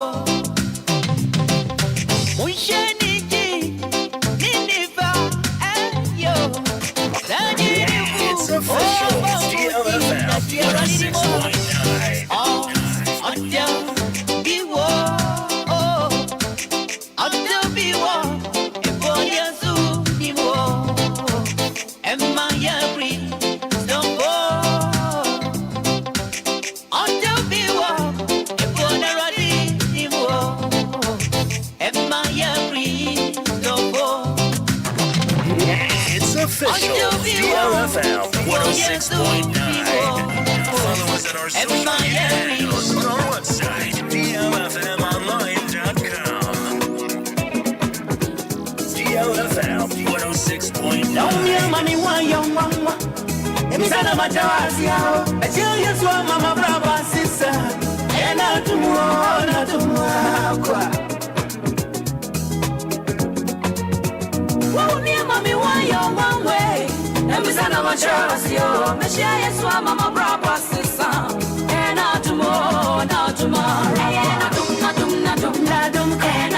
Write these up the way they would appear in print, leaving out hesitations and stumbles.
It's official. DLFM 106.9. Official DLFM 106.9. Follow us at our social media handles on our website, DLFMonline.com. DLFM 106.9. Mommy, why you're one way? And we send our church, yo. Messiah, swam, Mama, Brava, sister. And not tomorrow, not tomorrow. And I don't, and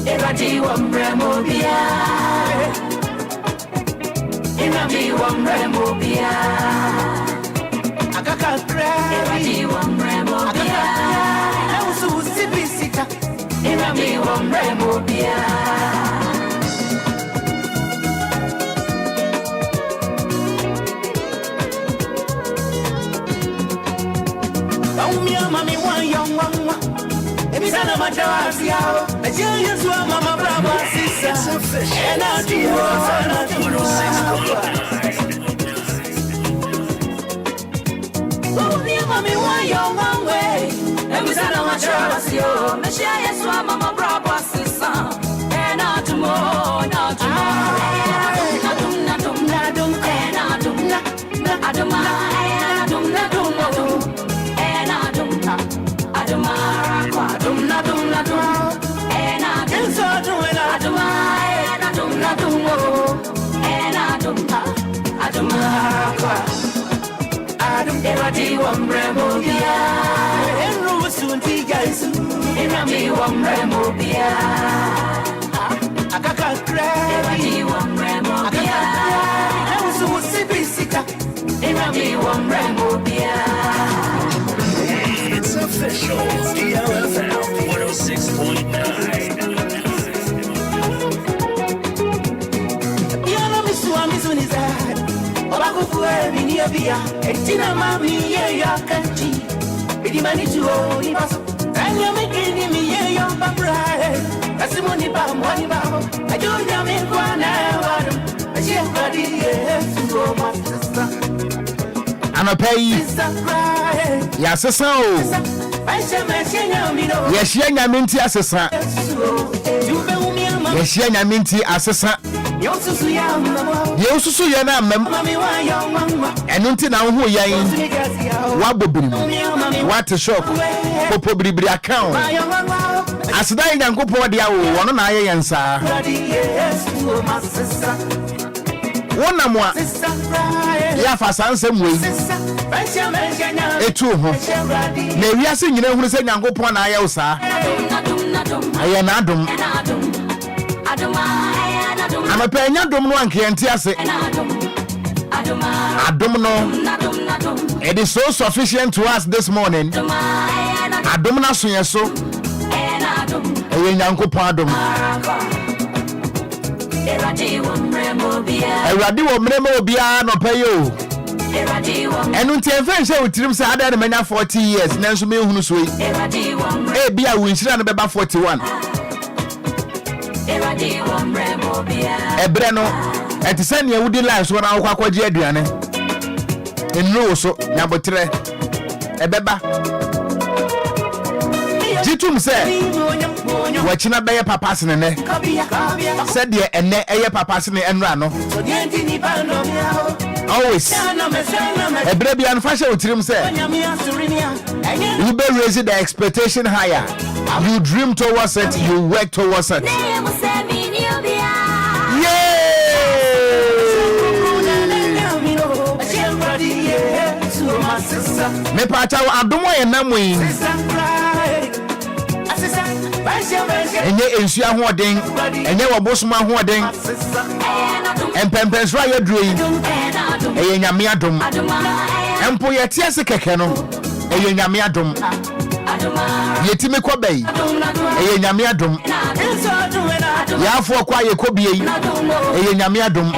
Irati wamre Obia, Irati wamre Obia, Akakakra, Irati wamre Obia, Nausu sibisita, Irati wamre Obia. Baumia mami wa young one. Ebisana machazi yao, Nigeria swa mama brava sister. It's official. DLFM 106.9. Baumia mami wa young one. Ebisana machazi yao, Nigeria swa mama brava sister. Not tomorrow, not tomorrow. Irati wamre Obia, enru sunti gaisu. Irati wamre Obia, akakakra. Irati wamre Obia, enru sibisika. Irati wamre Obia. It's official. DLFM 106.9. Yana misua misuniza. Obakufuwe miniobia, etina mami ye ya kanchi. Bidimani tuo ni baso, tanya mikini miye yo babrae. Kasimoni ba mwani ba, ajunya mikwana wadu. Ajie kwadi ye suo masisa. Anapei ya sesa o yeshia nyaminti asesa yeshia nyaminti asesa yesusu ye na mam enunti na ho yan wabobiri what shop popo biribiri account asida yankopo de awo wono na aye yansa wona mo ya fa sanse mwe etu ho na wiase nyina hunu se nyankopon na aye usa aye na adom amapa nya dom no anke enti ase adom no it is so sufficient to us this morning adom na so yeso aye nyankopon adom Eradi wo mremo Obia no payo. Enu nti enfe nse utirim se ada na manya 40 years nanso me hunu so yi. E bia wo nshira no beba 41. Ebre no etise ne awudi life so na akwaje aduane. Enro so nyabotre ebeba. Jitum se wachina beye papas ne said ye ene eye papas ne enra no always ebere bia no fashion utirim say you be raise the expectation higher, you dream towards it, you work towards it. Me pacha adomo ye namwe enye ensu ahoden enye wobosoma ahoden empempensra ye droi eye nyame adom empo ye tiase keke no eye nyame adom yetime kobei eye nyame adom yafo kwa ye kobie eye nyame adom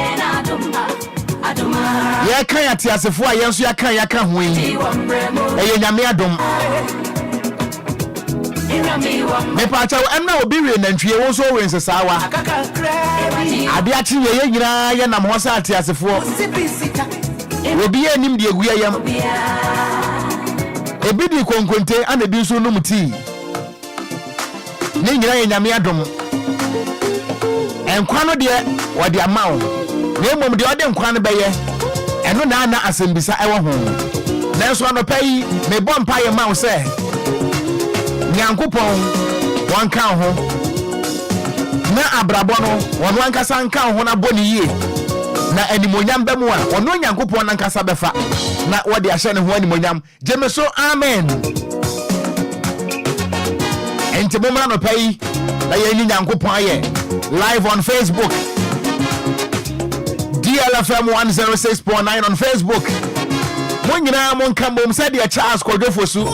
ye kan ya tiasefo a yenso ya kan ho yi eye nyame adom me pacha enna obi we nantwie wo so we nsesawa ade achi ye nyina ye nam ho sa tiasefo obi ye nim de egu yam ebi di konkonte ana bi so num ti ne nyina ye nyame adom enkwa no de wo de amawo na mom de ode nkwa no beye eno na asembisa ewo ho nanso anopai me bompa ye mawo se nyankopon wanka ho na abrabo no wono ankasa nka ho na boni yie na animonyam bemu a wono nyankopon ankasa befa na wode ahye ne ho animonyam jemeso amen enti momra no pai na ye ni nyankopon aye live on Facebook DLFM 106.9 on Facebook. Monyina monka mom said ya Charles Kodofosu.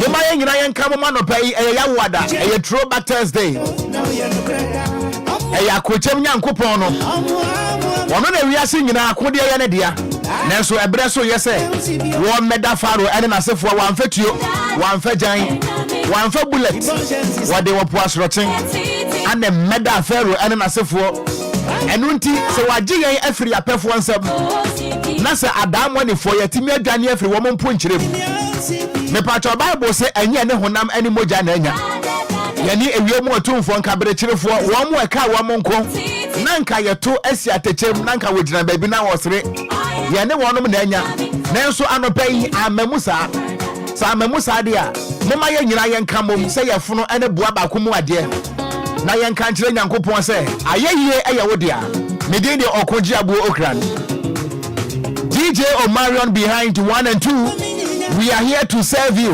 Mama nyina yenka mama no pai ya wada e throwback Thursday. E ya kwochem nyankopon no. Wono na wiase nyina akode ya ne dia. Nanso ebre so yese wo meda faro ene na sefo wa mfatuo wa mfajan wa mfa bullet wode wo poasrochen ane meda faro ene na sefo enu nti se wagye yen afiri apefo nsam na se adamwo ne fo yatimi adwane afiri wo mpo nkyerem me pacho bible se enye ne honam ene moja na anya yani ewie mu otumfo nkabere kyerefo wo mo eka wo mo nko nanka yeto asi atechem nanka wogina baabi na wosere yani wonom na anya nanso anopai amamusa sa amamusa de a mema ye nyina ye nka mom se yefono ene boa ba komu ade na ye nka nkire nyankopon se ayeyie eye wode a medin de Okogyeabour Ocran DJ Omarion behind 1 and 2. We are here to serve you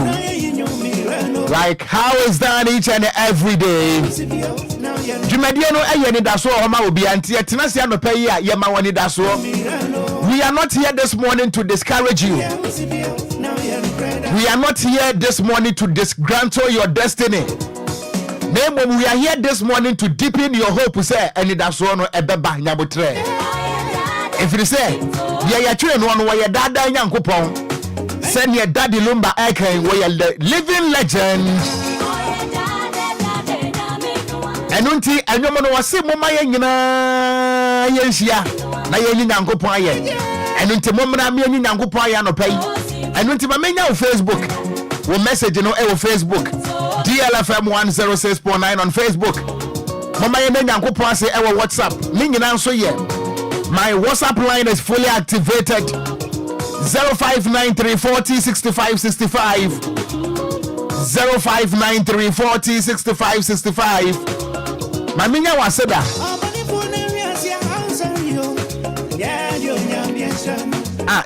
like how is done each and every day. Jumedia no Anidaso Wɔhɔ Obia anti tenase anopai a ye ma Anidaso. We are not here this morning to discourage you. We are not here this morning to disgruntle your destiny. We are here this morning to deepen your hope. Say Anidaso no ebeba nyabotre. If you say ye twe no no ye dada nyankopon. Send your daddy Lumba Eken we are the living legend. Enunti enyomo no wase moma ye nyina ye nhia na ye nyankopon aye. Enunti momra me nyankopon aye no pai. Enunti ma menya wo Facebook. Wo message no e wo Facebook. DLFM 106.9 on Facebook. Mama ye nyankopon ase e wo WhatsApp. Me nyina nso ye. My WhatsApp line is fully activated. 0593406565 0593406565. Maminya waseda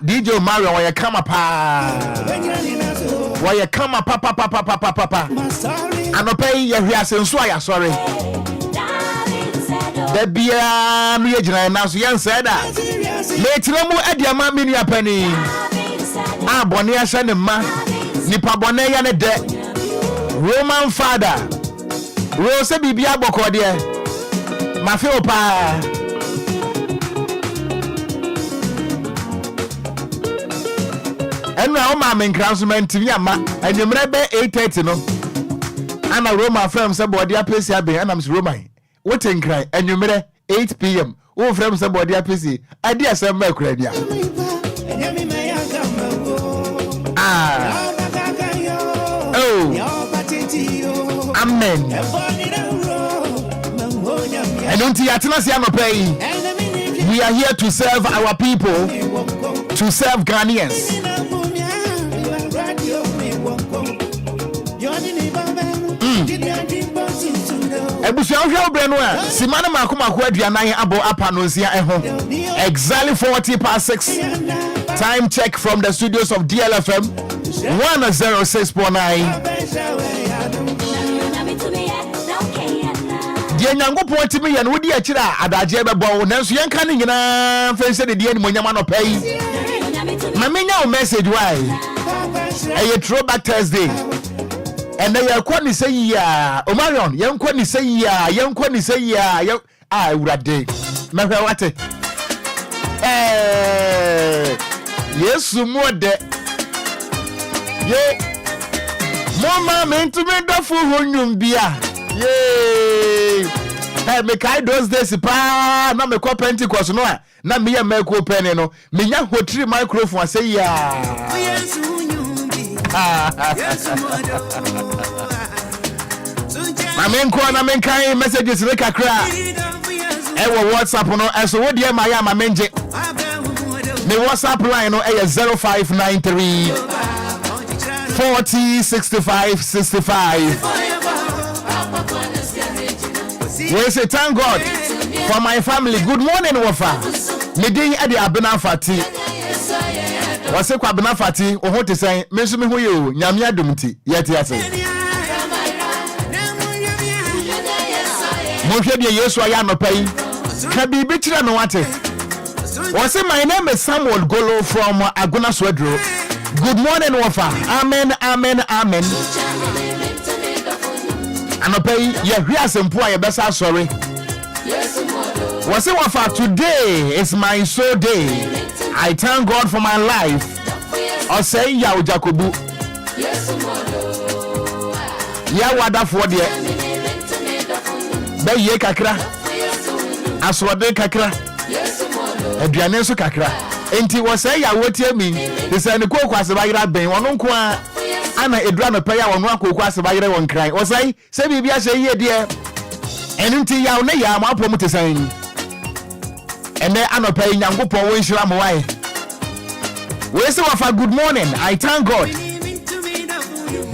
DJ Mario why kama pa why kama papa anopai ye hwiase nso aya sorry da bia no ye gina na so yen said that letiremu adiama mini apani abone ahye ne ma nipa bone ya ne de Roman father Rose bibia boko de mafe opa enu a o ma men transment wi ama enumre be 8:30 no ana Roma frem se body apesi abe ana ms Roman what enkran enumre 8 p.m. o frem se body apesi ade asem ma kura dia oh amen enunti atena se anopai We are here to serve our people, to serve Ghanaians. Exactly 40 past 6. Time check from the studios of DLFM 106.9. Dear Nyango to me and would you actually Adajeba Bow, Nancy Yankani, face the dear Munyamano pay. Mamina message why a throwback Thursday. And they are quite say, yeah, Omarion, young Quani say, yeah, young Quani say, yeah, I would have day. Mavawate. Yes, more de. Yeah, Mama meant to make the fool beer. Yay! Hey, me kai those days pa na me ko Pentecost no a na me ya me ko pen no me nya hotri microphone say ya. Na men ko na men kai messages re kakra. E wo WhatsApp no eso wo de ma ya ma menje. Me WhatsApp line no e 0593 40 65 65. We say thank God for my family. Good morning, Wafa. Midin Eddie Abena Fati. Wase kwa Abena Fati, oho te say, mensu me hoyo, nyamia dumti, yeti ase. Monhwe de Yesu aya no pai. Ka bibi kire no wate. Wase my name is Samuel Golo from Aguna Swedro. Good morning, Wafa. Amen, amen, amen. Anopai ye hia sempo a ye besa sorry. Wase wafa today is my soul day. I thank God for my life. O say ya Jacobu. Ya wada for de. Be ye kakra. Aswode kakra. Aduane so kakra. Enti wo say ya wotie mi. De say ne kokwa ba yira ben wono nko a ana edura no paya wono akoko aseba yire won kran o sai se bibia hye ye de enunti ya ne ya ma pom tesan ene anopai nyankopon won hira mo wai we say wafa good morning. I thank God,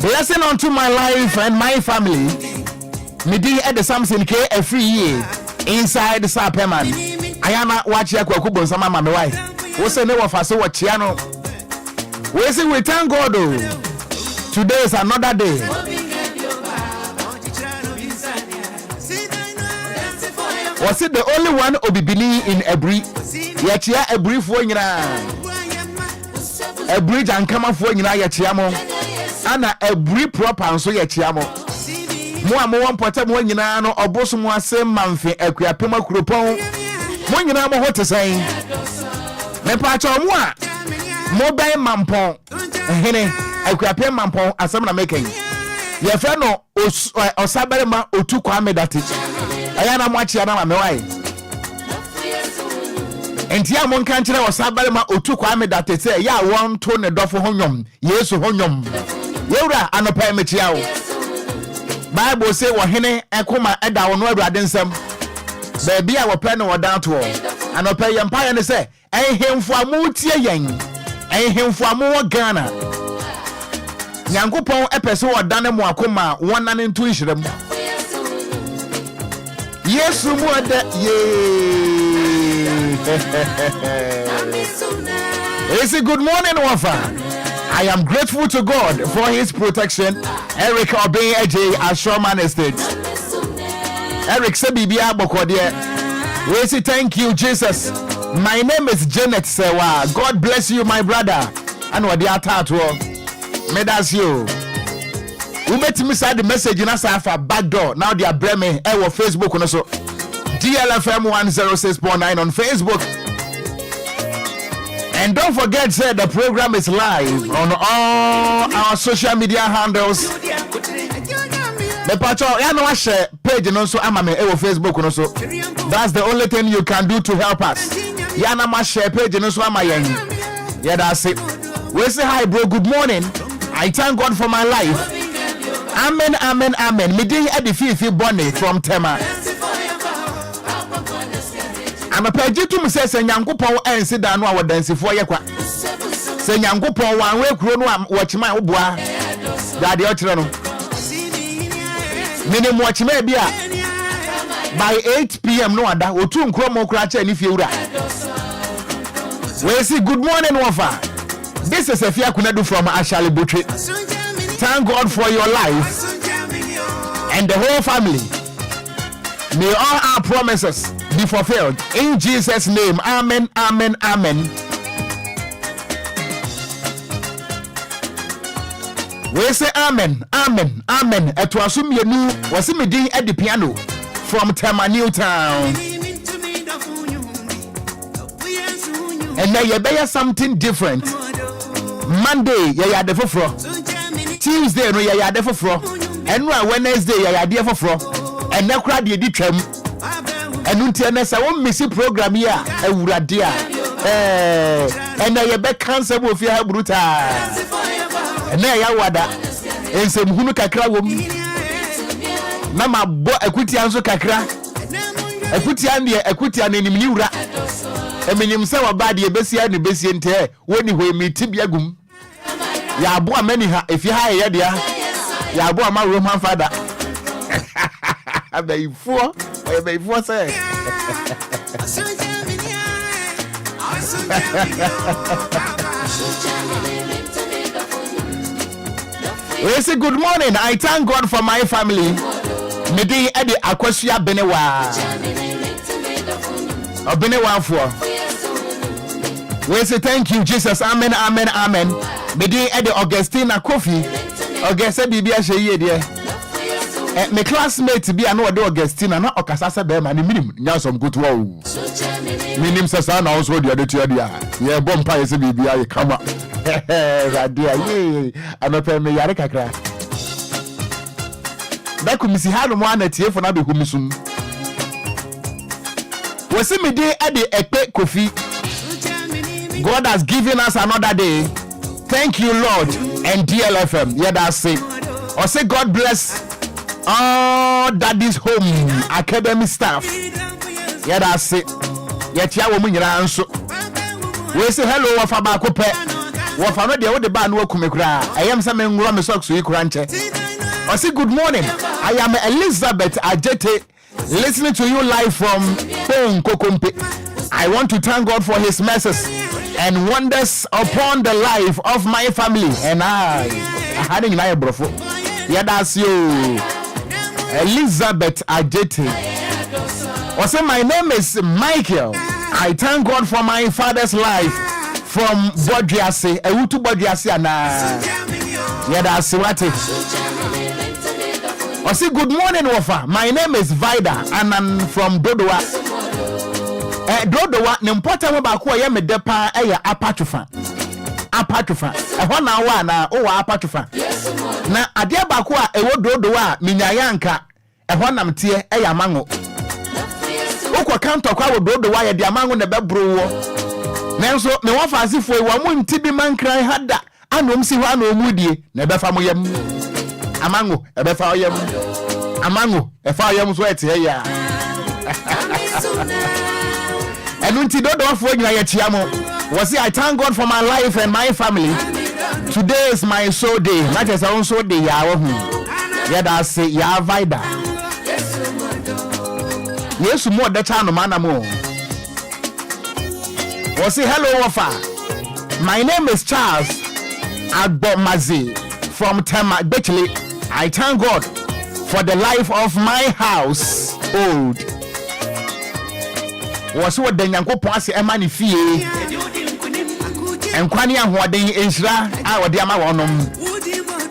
blessing unto my life and my family. Me di at the Samson K every year inside the Sapeman ayana wachi akwaku bonsama ma me wai we say ne wafa so wachia no we say we thank God. Today is another day. Was it the only one obibili in Ebri? Yachia Ebri for nyina. Ebri jankama for nyina yachia mo. Ana Ebri proper so yachia mo. Mo am one potem mo nyina no oboso mo asem manfe akuapema kuropon. Mo nyina mo hote sai. Me pa cha mo a mo ban mampon. Hene akuapem mampon asem na making. Ye fe no osaberema otu kwa medati. Ayana mwachi ana mewai. Entia mon kan kire osaberema otu kwa medati se ya won to ne dofo honyom. Yesu honyom. Yewra anopa mechia wo. Bible say wo hene ekoma eda wo no awurade nsem. Ba bia wo pɛ no wo dan to. Anopa yempa ye ne se ehemfo amutie yen. Ehemfo amu Ghana. Nyankopon epese wo dan mu akoma wonane ntu nhirem. Yesu mu ada ye. It's good morning, Wafa. I am grateful to God for his protection. Eric Obey AJ Ashoman Estate. Eric Sebibia Bokode. We say thank you, Jesus. My name is Janet Sewa. God bless you, my brother. And what the attack Medas you. We met me side the message in Asafa back door. Now they are blaming our Facebook on also. DLFM 106.9 on Facebook. And don't forget, say the program is live on all our social media handles. The patron, ya no share page and also amame our Facebook and also. That's the only thing you can do to help us. Ya na share page and also amayen. Yeah, that's it. We say hi, bro. Good morning. I thank God for my life. Amen, amen, amen. Me dey at the Fifi Bonnie from Tema. Anapagye tum say Nyankopɔn ensi da no a wodansifo yekwa. Say Nyankopɔn wan we kuro no a wochima oboa. Da de ochire no. Minimum wochima bia by 8 p.m. no ada otu nkromo kura cha ni fiewura. We say good morning Wafa. This is Efia Kunadu from Ashali Butri. Thank God for your life and the whole family. May all our promises be fulfilled in Jesus' name. Amen, amen, amen. We say amen, amen, amen. Etwasum yenu wasimidi at the piano from Tema New Town. And now you bear something different. Monday, ya de fofro. Tuesday, no ya de fofro. And Wednesday, ya de fofro. And now crowd ye di twam. And until next I won't miss program here. Ewuradia. And now you be cancel with your bruta. And now ya wada. And some hunu kakra wom. Mama bo equity anso kakra. Equity ande ni mniura. Eminim se wabadi ebesia ne besie nte woni hwe mitibia gum ya abo amani ha efi ha ye dia ya abo ama Roman father abeifo se we say good morning. I thank God for my family. Medi edi akwasua benewa obenewa for. We say thank you, Jesus. Amen, amen, amen. Medi Eddie Augustina Kofi. Augusta Bibia Sheye dear. My classmate be an order Augustina, not Ocasasa Bema, and minimum. Now some good woe. Minim Sasana also the other two. Yeah, Bompire is a Bibia, come up. Dear, yea, I'm a pen me Yaraka. That could miss how one at here for Nabi Kumisum. Was it me day at the Epe Kofi? God has given us another day. Thank you, Lord. And DLFM. Yeah, that's it. Or say God bless all Daddy's home academy staff. Yeah, that's it. Yeah, tia woman answer. We say hello, Wafa Bakope. Wafa no de wo de ba no akumekura. I am some ngro me socks you kranche. Or say good morning. I am Elizabeth Ajete, listening to you live from Kokompe. I want to thank God for his mercies and wonders upon the life of my family. And I had in my brofo. Yeah, that's you, Elizabeth Ajete. Also, my name is Michael. I thank God for my father's life from Bodriase. Ewutu Bodriase ana. Yeah, that's what it. Also, good morning, Wafa. My name is Vida and I'm from Dodowa. Dodowa nimporta mo ba ko ye me depa eya apatufa ehɔ na wa na o wa apatufa na ade ba ko a ewo dodowa minyayanka ehɔ nam tie eya mango okɔ kanto kwa wo dodowa ye de amango na bebro wo nanso me wo fa asifo e wo mo ntibi mankran hada anom si hɔ anom die na befa mo yam amango ebefa yam amango efa yam so ete ya and until don't for you, was I thank God for my life and my family. Today is my soul day. Not as own soul day. Yeah, that's say ya Vida. Yes, more the channel manamo. Was say hello, Wafa. My name is Charles Agbomazi from Tema Bechley. I thank God for the life of my house. Old. Was what the Yankopon ase emani fie enkwani ahoden enhira a wode ama wonom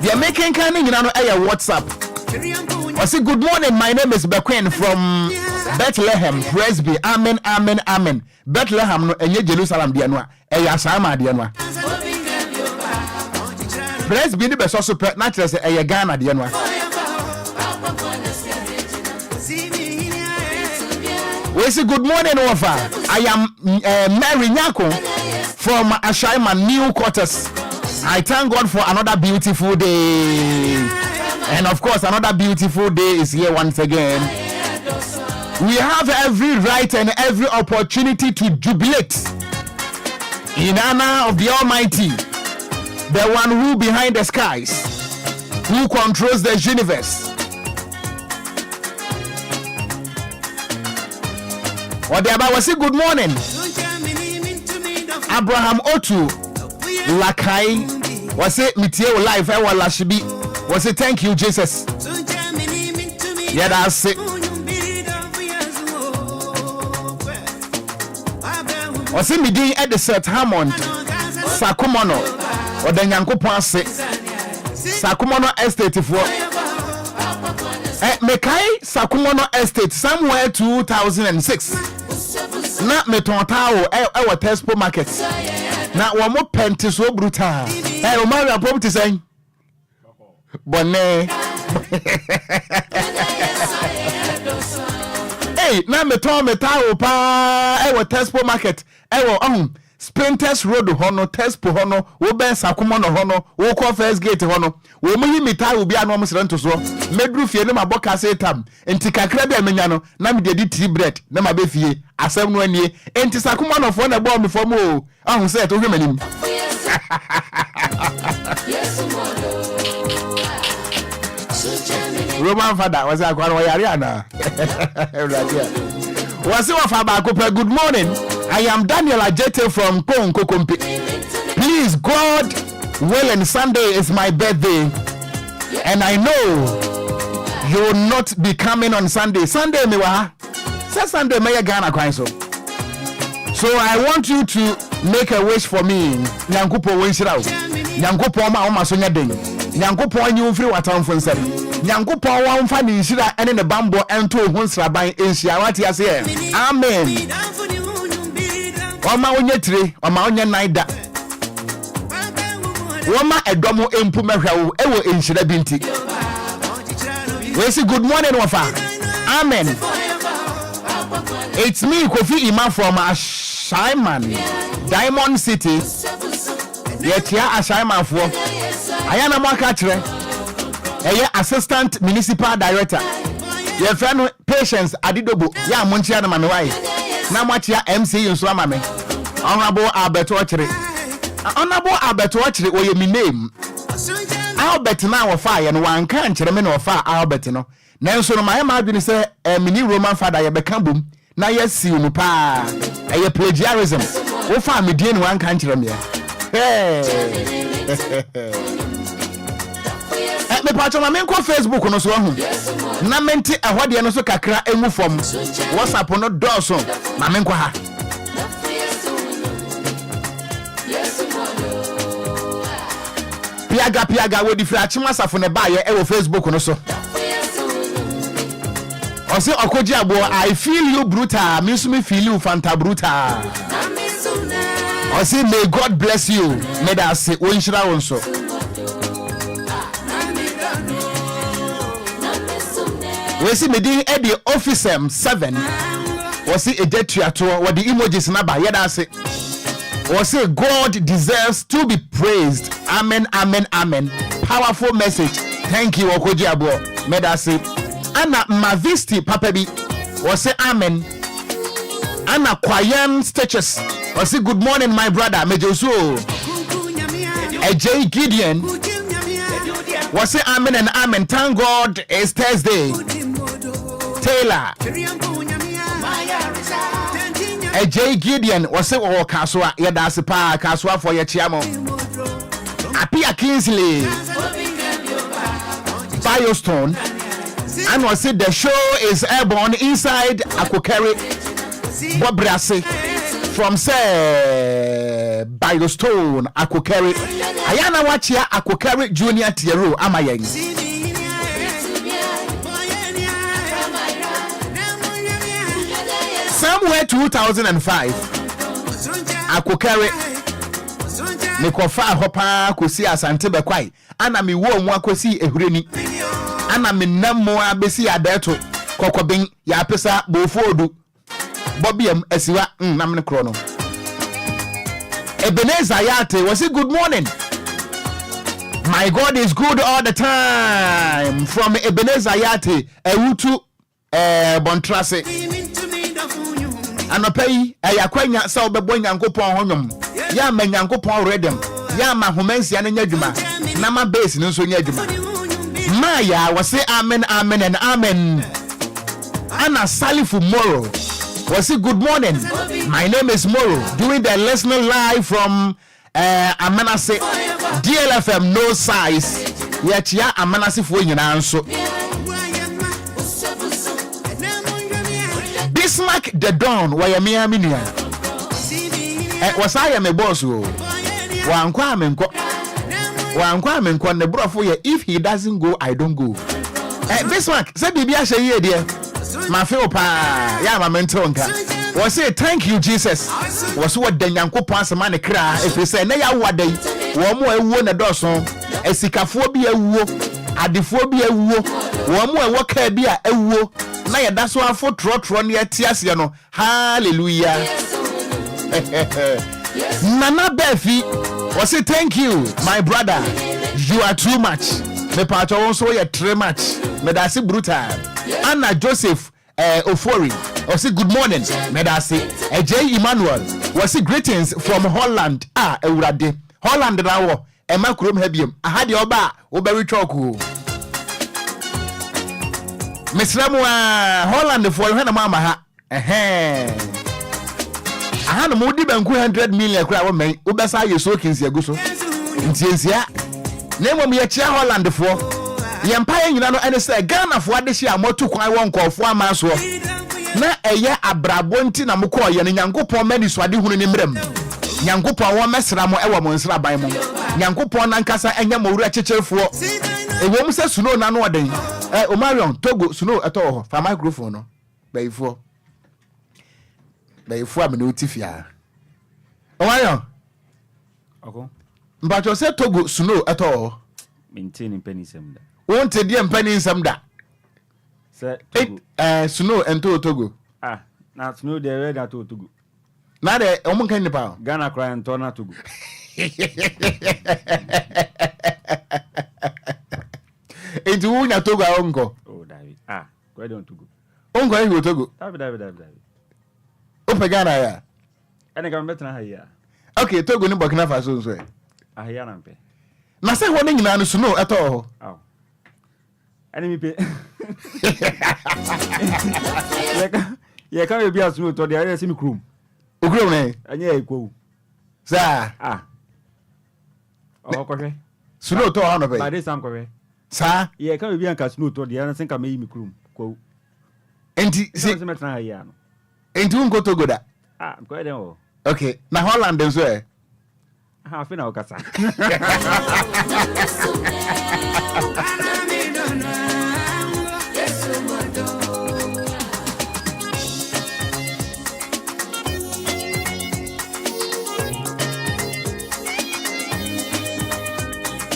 they making kan nyina no aye WhatsApp. Was good morning, my name is Bequin from Bethlehem Presby. Amen, amen, amen. Bethlehem no enye Jerusalem de no a aye asama de no a Presby ni be so so na kire se aye Ghana de no a. We say good morning, Wafa. I am Mary Nyako from Ashaima New Quarters. I thank God for another beautiful day. And of course, another beautiful day is here once again. We have every right and every opportunity to jubilate in honor of the Almighty, the one who behind the skies, who controls the universe. Odiaba was say good morning. Abraham Otu Lakai was say Mitio life I was Lashibi was say thank you Jesus. Yeah, that's it. Was say Midi at the Sir Hammond Sakumono or the Yankopon say Sakumono Estate for Mekai Sakumono Estate somewhere 2006. Na metontawo our Tesco market. Na wo mo penti so brutal. O ma ya property say. Bonne. Hey, na metontawo pa our Tesco market. Sprinters Road hono Tesco hono wo ben Sakumono hono wo call first gate hono wo mu yimita obi anu mo srento so medru fie ne maboka say tam enti kakra bi amenya no na me dey tea bread na ma be fie asem no anie enti Sakumono fo na bo me fo mo ahun say to hwemanim Roman father was akwa no yare ana was you good morning. I am Daniel Ajete from Konkokompe. Please, God willing, Sunday is my birthday. And I know you will not be coming on Sunday. Sunday, Miwa. Say Sunday, may Ghana Kwanso. So I want you to make a wish for me. Nyankupo Winshirao. Nyankupo Oma Sonya Ding. Nyankupo New Free Water from Seven. Nyankupo wa mfa ni nhira ene ne bambo ento ho nsraban enhia wati ase amen oma onye tire oma onye naida woma edomo empu mehwawo ewo enhira binti we say good morning wafa amen. It's me Kofi Ima from Ashaiman Diamond City yetia Ashaiman fo ayana mwaka kire assistant municipal director your friend Patience Adidobo ya monchia na mame wai na mwachia MC nso amame honorable Albert Ochire oye mi name Albert na wo fa ye no wanka nkire me na wo fa Albert no nanso no my ma adwene say mini Roman father ye beka bom na ye si unu pa ye plagiarism wo fa me die no wanka nkire me me pacho ma menko Facebook no so hu na menti ehode no so kakra emu fom WhatsApp no doso ma menko ha piaga we di fra chima safo ne ba ye e wo Facebook no so o se Okogyeabour I feel you brutal me so me feel you fanta brutal o se may God bless you me da se o nshira won so we see me din e the office 7 we see a jet to what the emojis na ba yeda say we say God deserves to be praised amen amen amen powerful message thank you Okogyeabour me da say ana mavisti papa bi we say amen ana kwayan stitches we say good morning my brother mejoso AJ Gideon we say amen and amen thank God it's Thursday Taylor AJ Gideon was say wo kaswa ya dase pa kaswa for ya chiamo Apia Kingsley Firestone and was say the show is airborne inside Akokere Bobrase from say Firestone Akokere ayana wachia Akokere Junior Tiero amayen somewhere 2005 Akokere me kofa hopa kosi asante bekwai ana me wo mu akosi ehureni ana me nammo abesi adeto kokobin ya pesa bofodu bobiam asiwa na me kro no Ebenezer Yate was it good morning my God is good all the time from Ebenezer Yate ewutu bontrase anopai ayakwanya sa obebo nyankopon honwom ya ma nyankopon redem ya ma homansia na nyadwuma na ma base no so nyadwuma ma ya wase amen amen and amen. Anna Salifu Moro was it good morning. My name is Moro doing the listening live from Amanase DLFM no size yet ya Amanase for nyina nso Bismarck the Don why me aminia was I am a boss wa nkwa amenko ne brofo ye if he doesn't go I don't go Bismarck say bibia hye ye de ma feel pa ya ma mental nka we say thank you Jesus was what the nyankopon asema ne kra if say na ya wadai wo mo awuo na doso esikafo bi awuo adefo bi awuo wo mo ewo ka bi a awuo na ya daso afo trotro ne atiase no hallelujah Nana Befi was say thank you my brother you are too much me part also you too much me da say brutal Anna Joseph Ofori was say good morning me da say J Emmanuel was say greetings from Holland Ewurade Holland na wo e makrom ha biem aha de oba wo be retwoku Misramu Holland for hena mama ha aha no mudi banku 100 million kura wo men wo besa yeso kinsi aguso ntiensia na mom ye chia Holland for ye mpaye nyina no ene say Ghana for ade hia motu kwan won kofo amaso na eye abrabo nti na mokọ ye nyankopon mani so ade hunu ni mrem nyankopon wo mesra mo ewo mo nsra ban mo nyankopon nankasa enya mawura checherefo ewom se suno na no oden o Marion Togo suno eto ho fa microphone no bayifo amene otifia o Marion ako mbacho se Togo suno eto ho maintain penisem da wonte die penisem da se Togo suno ento Togo na suno de we da Togo na de o mun kan ni pa Ghana cry ento na Togo enti wunya Togo a onko David why don't Togo onko e Togo David ope Ghana ya ene ka mbetna ha ya okay Togo ni Burkina Faso nso ya na mpe na se ho ne nyina no suno eto ho ene mi pe ye ka be asuno to de ya se mi krum okrum ne anya ekwo sa kokwe suno to ha no be ba de sam kokwe sa ye ka be anka suno to de ya se ka me mi krum ko enti se metna ha ya no enti unko Togo da ko eden o okay na Holland nso fi na okasa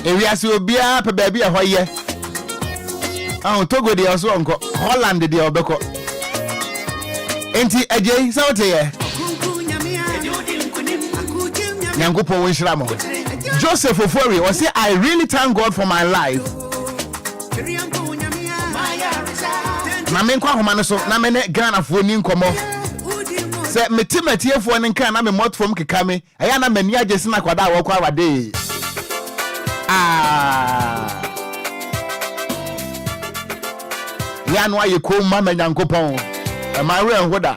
ewiase obia pe baabi a hoye Togo de oso onko Holland de obeko enti ejei sawote ye nyangopo won shiramo Joseph Ofori was say I really thank God for my life na me kwa homa no so na me ne Ghana fo ni nkomo se metimatie fo ne nkan na me mot from keka me aya na mani agesi na kwada wo kwa wade ya no aye ko ma nyankopon e ma re enhoda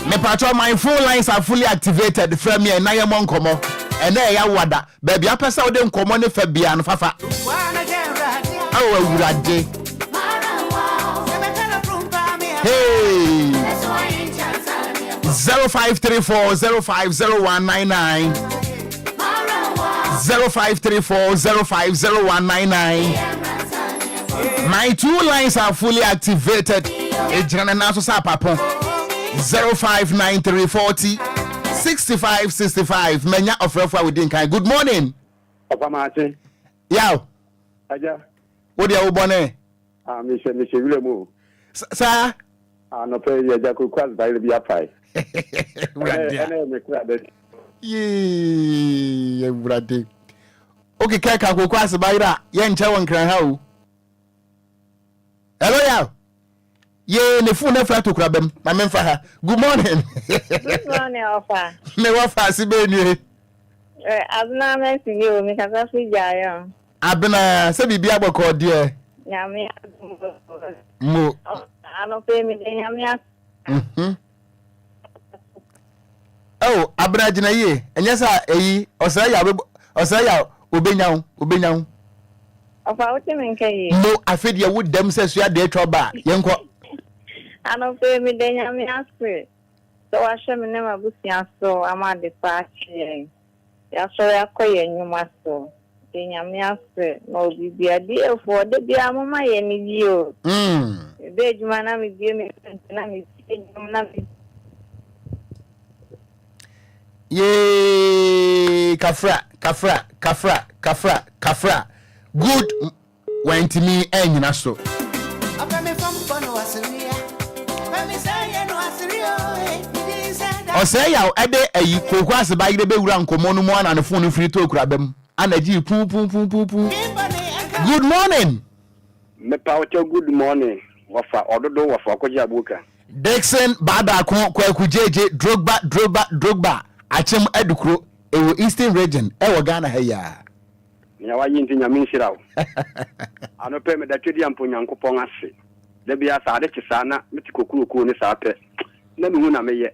me patro my phone lines are fully activated from me na ye mon komo ene ya wada baby apesa wo de nkomo ne fa bia no fafa awo awurade hey 0534050199 0534050199 my two lines are fully activated ejana na so sa papon 0593406565 menya ofrefo within kan good morning papa maate yaw aja wo dia wo bone me she wile mu sa no pe ye ja ko kwas baile bia pai brade me kra be ye brade okay ka ko kwas baira ye nche won kran ha o hello yaw Ye ne phone na fra to kura bem. Ma memfa ha. Good morning. Good morning, Ofa. Me wa fa si be ni. Abna me sinyo me kasa fi jayo. Abna se bibi aboko de. Nyame Mo. Ano pe mi de nyame. Oh, abna gina ye. Enye sa eyi osra ya obenyawo. Ofa wote men kai. Mo afedi ya wood dem se so ya de troba. Yenko. Ano pe mi de nyame aspe. So wa hwe me na mabusia so ama de pa chi. Ya so ya koye nyuma so. De nyame aspe no bibia de efo de bia mama ye ni bio. De juma na mi die me na mi na mi. Ye kafra. Good went me enyina so. Ose ya ede ayi kokwase ba yire be wura nkomo no mo ana ne phone free to okura bem. Anaji pu. Good morning. Me paucho good morning. Wafa ododo wafa Okogyeabour Ocran. Dixon bada ko kwakujeje Drogba achem adukro ewo Eastern region ewo Ghana ha ya. Nya wa yinti nya minshirawo. Ano pe me da twedi ampo Nyankopon ase. Da bia sa ade kisa na metikokuru ne sa pe. Na me hu na meye.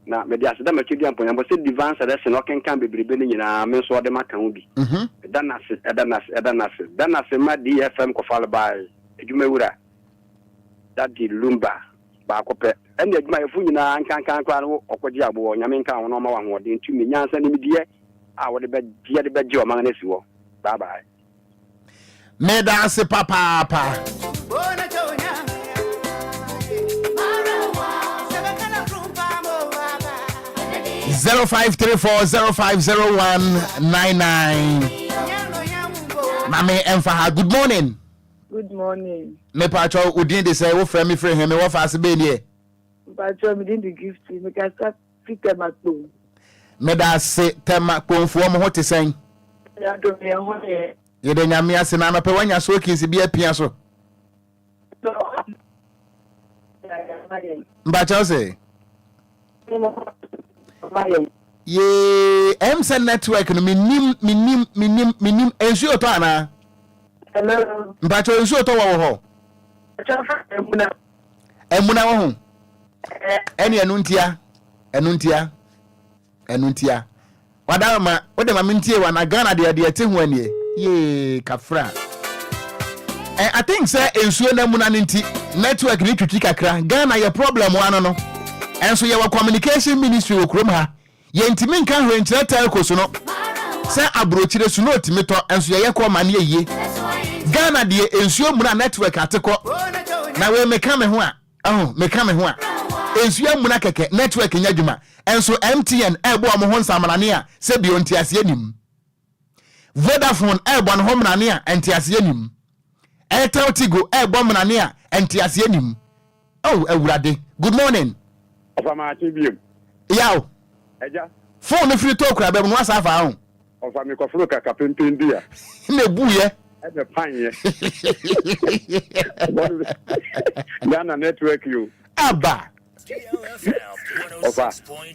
Na me dia se da me twedi ampo Nyankopon se divine selection no kenkan bebrebe ne nyina me so de maka hu bi. Danase ma DLFM ko fal bai. Edwuma wura. That di Lumba ba ko pe. Ene edwuma yefu nyina ankan kwa no Okogyeabour nyame nkan ho no ma wa hoden tumi nyansa ne mi die a wo de be je o man na si wo. Bye bye. Me dance papa. 0534050199. Mame Emfaha, good morning. Good morning. Me pacho udin de say wo frame me frame him me wo fast be ni e. Pacho me din the gift me ka start fit tema to. Me da se tema konfo mo hote sen. Ya do me ho ye. Ye de nyame ase na no pe wanya so kisi bi apia so. Mbacho say. Ye MSN network no minim ensu oto ana. Hello. Mbacho ensu oto wo ho. Emuna wo ho. Eni enuntia. Wadama ode ma mintie wa na Ghana de te ho anie. Ye kafra. I think say ensu na muna nti network ni twitwi kakra. Ghana ye problem wa no. Enso ye wa communication ministry okrom ha. Ye ntimi nka hwenkyere telco so no. Say abrochire so no otimi to enso ye ko mane ye. Ghana de ensuo muna network ateko. Na we meka me ho a. Meka me ho a. Ensuo muna keke network nyadwuma. Enso MTN ebo am ho nsamanane a se bi ontiase anim. Vodafone ebo an ho mnane a entiase anim. Airtel Tigo ebo mnane a entiase anim. Oh, awurade. Good morning. Ofa ma atibiem. Yaw. Eja. Phone free talk ra bem no asa fa ho. Ofa mi ko furu kaka pempem dia. Na buye. Ebe panye. Ghana network you. Aba. Ofa.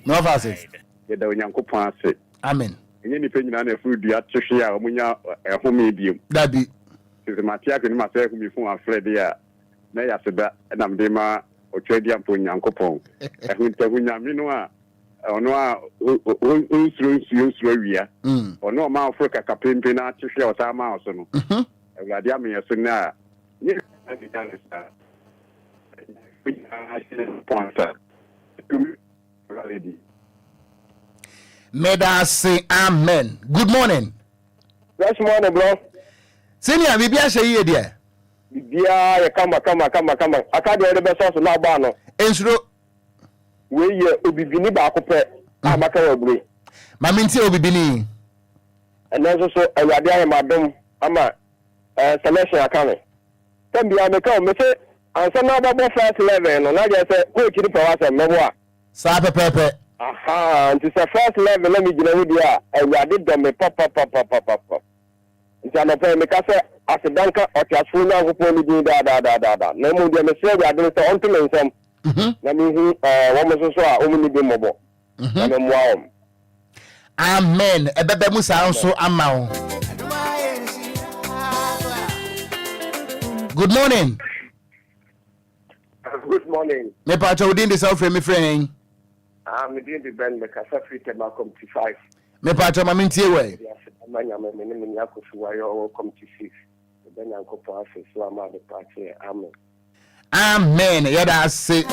No fa say. Ye da Onyankopon ase. Amen. Enye ni pe nyina na furu dua twehwe a omunya ehome biem. Dabi. Sisi matia ko ni ma say ehome fun afre dia. Na ya seba na mde ma otwedi ampo Nyankopon. Ehuntahu nyame no a ono a unsuro wia. Ono ma afro kaka pempe na twehwe o ta ma so no. Awurade ame so na ni Meda say amen. Good morning. Good morning, bro. Senior bibia she ye dia. Bibia ye kama. Akade ere be so na ba no. Ensuro we ye obibini ba akopɛ amaka wabure. Ma minti obibini. Enenso so awurade ayemadom ama selection akane. Tambia me ka me se ansa na ba first level no na je se coach ni pa wasa mebo a. Sa pepepe. Aha, nti se first level na mi gina hu dia awurade do me papa. Nti ana pe me ka se as a banker or Tasuna who put me da. No more than a silver, I don't want to learn some. Let me hear woman so only be mobile. Amen. Ebebe Musa also amao. Good morning. Good morning. Me pacho within the South me friend. I'm doing the band make a free tema come to 5. Me pacho ma mintie we. Yes, amanya me me yako suwayo come to 6. Then I go pass so am the party. Amen. Amen. Yeah, that's it.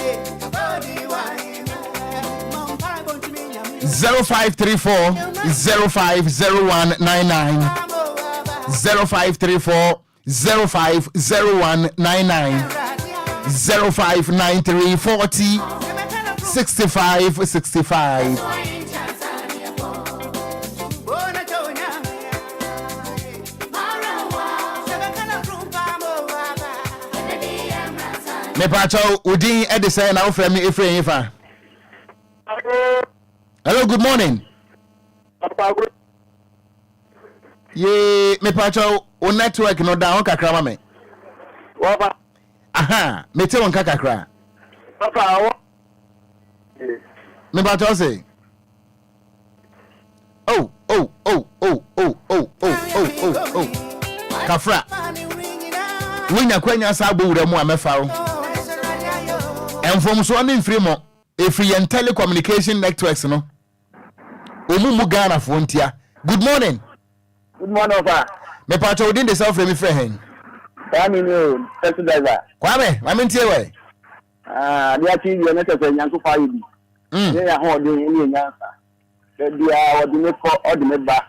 0534 050199 0534 050199 0593 40 65 65. Me pacho udin edise na ofre me efre yifa. Hello, good morning. Ye me pacho o network no down kakra ma me. Aha, me te won kakra. Me pacho say. Oh. Kafra. Winya kwanya sa abowura mu amefa o. Enfom so ne mfiri mo. Efri yen telecommunication networks no. Omumu Ghana frontier. Good morning. Good morning, sir. Me pacho within the South me friend. Kwame no, driver. Kwame, ma mentie we. Dia ti ye net se nyanko fa yi bi. Ya ho de ni nyansa. Dia odi me ko odi me ba.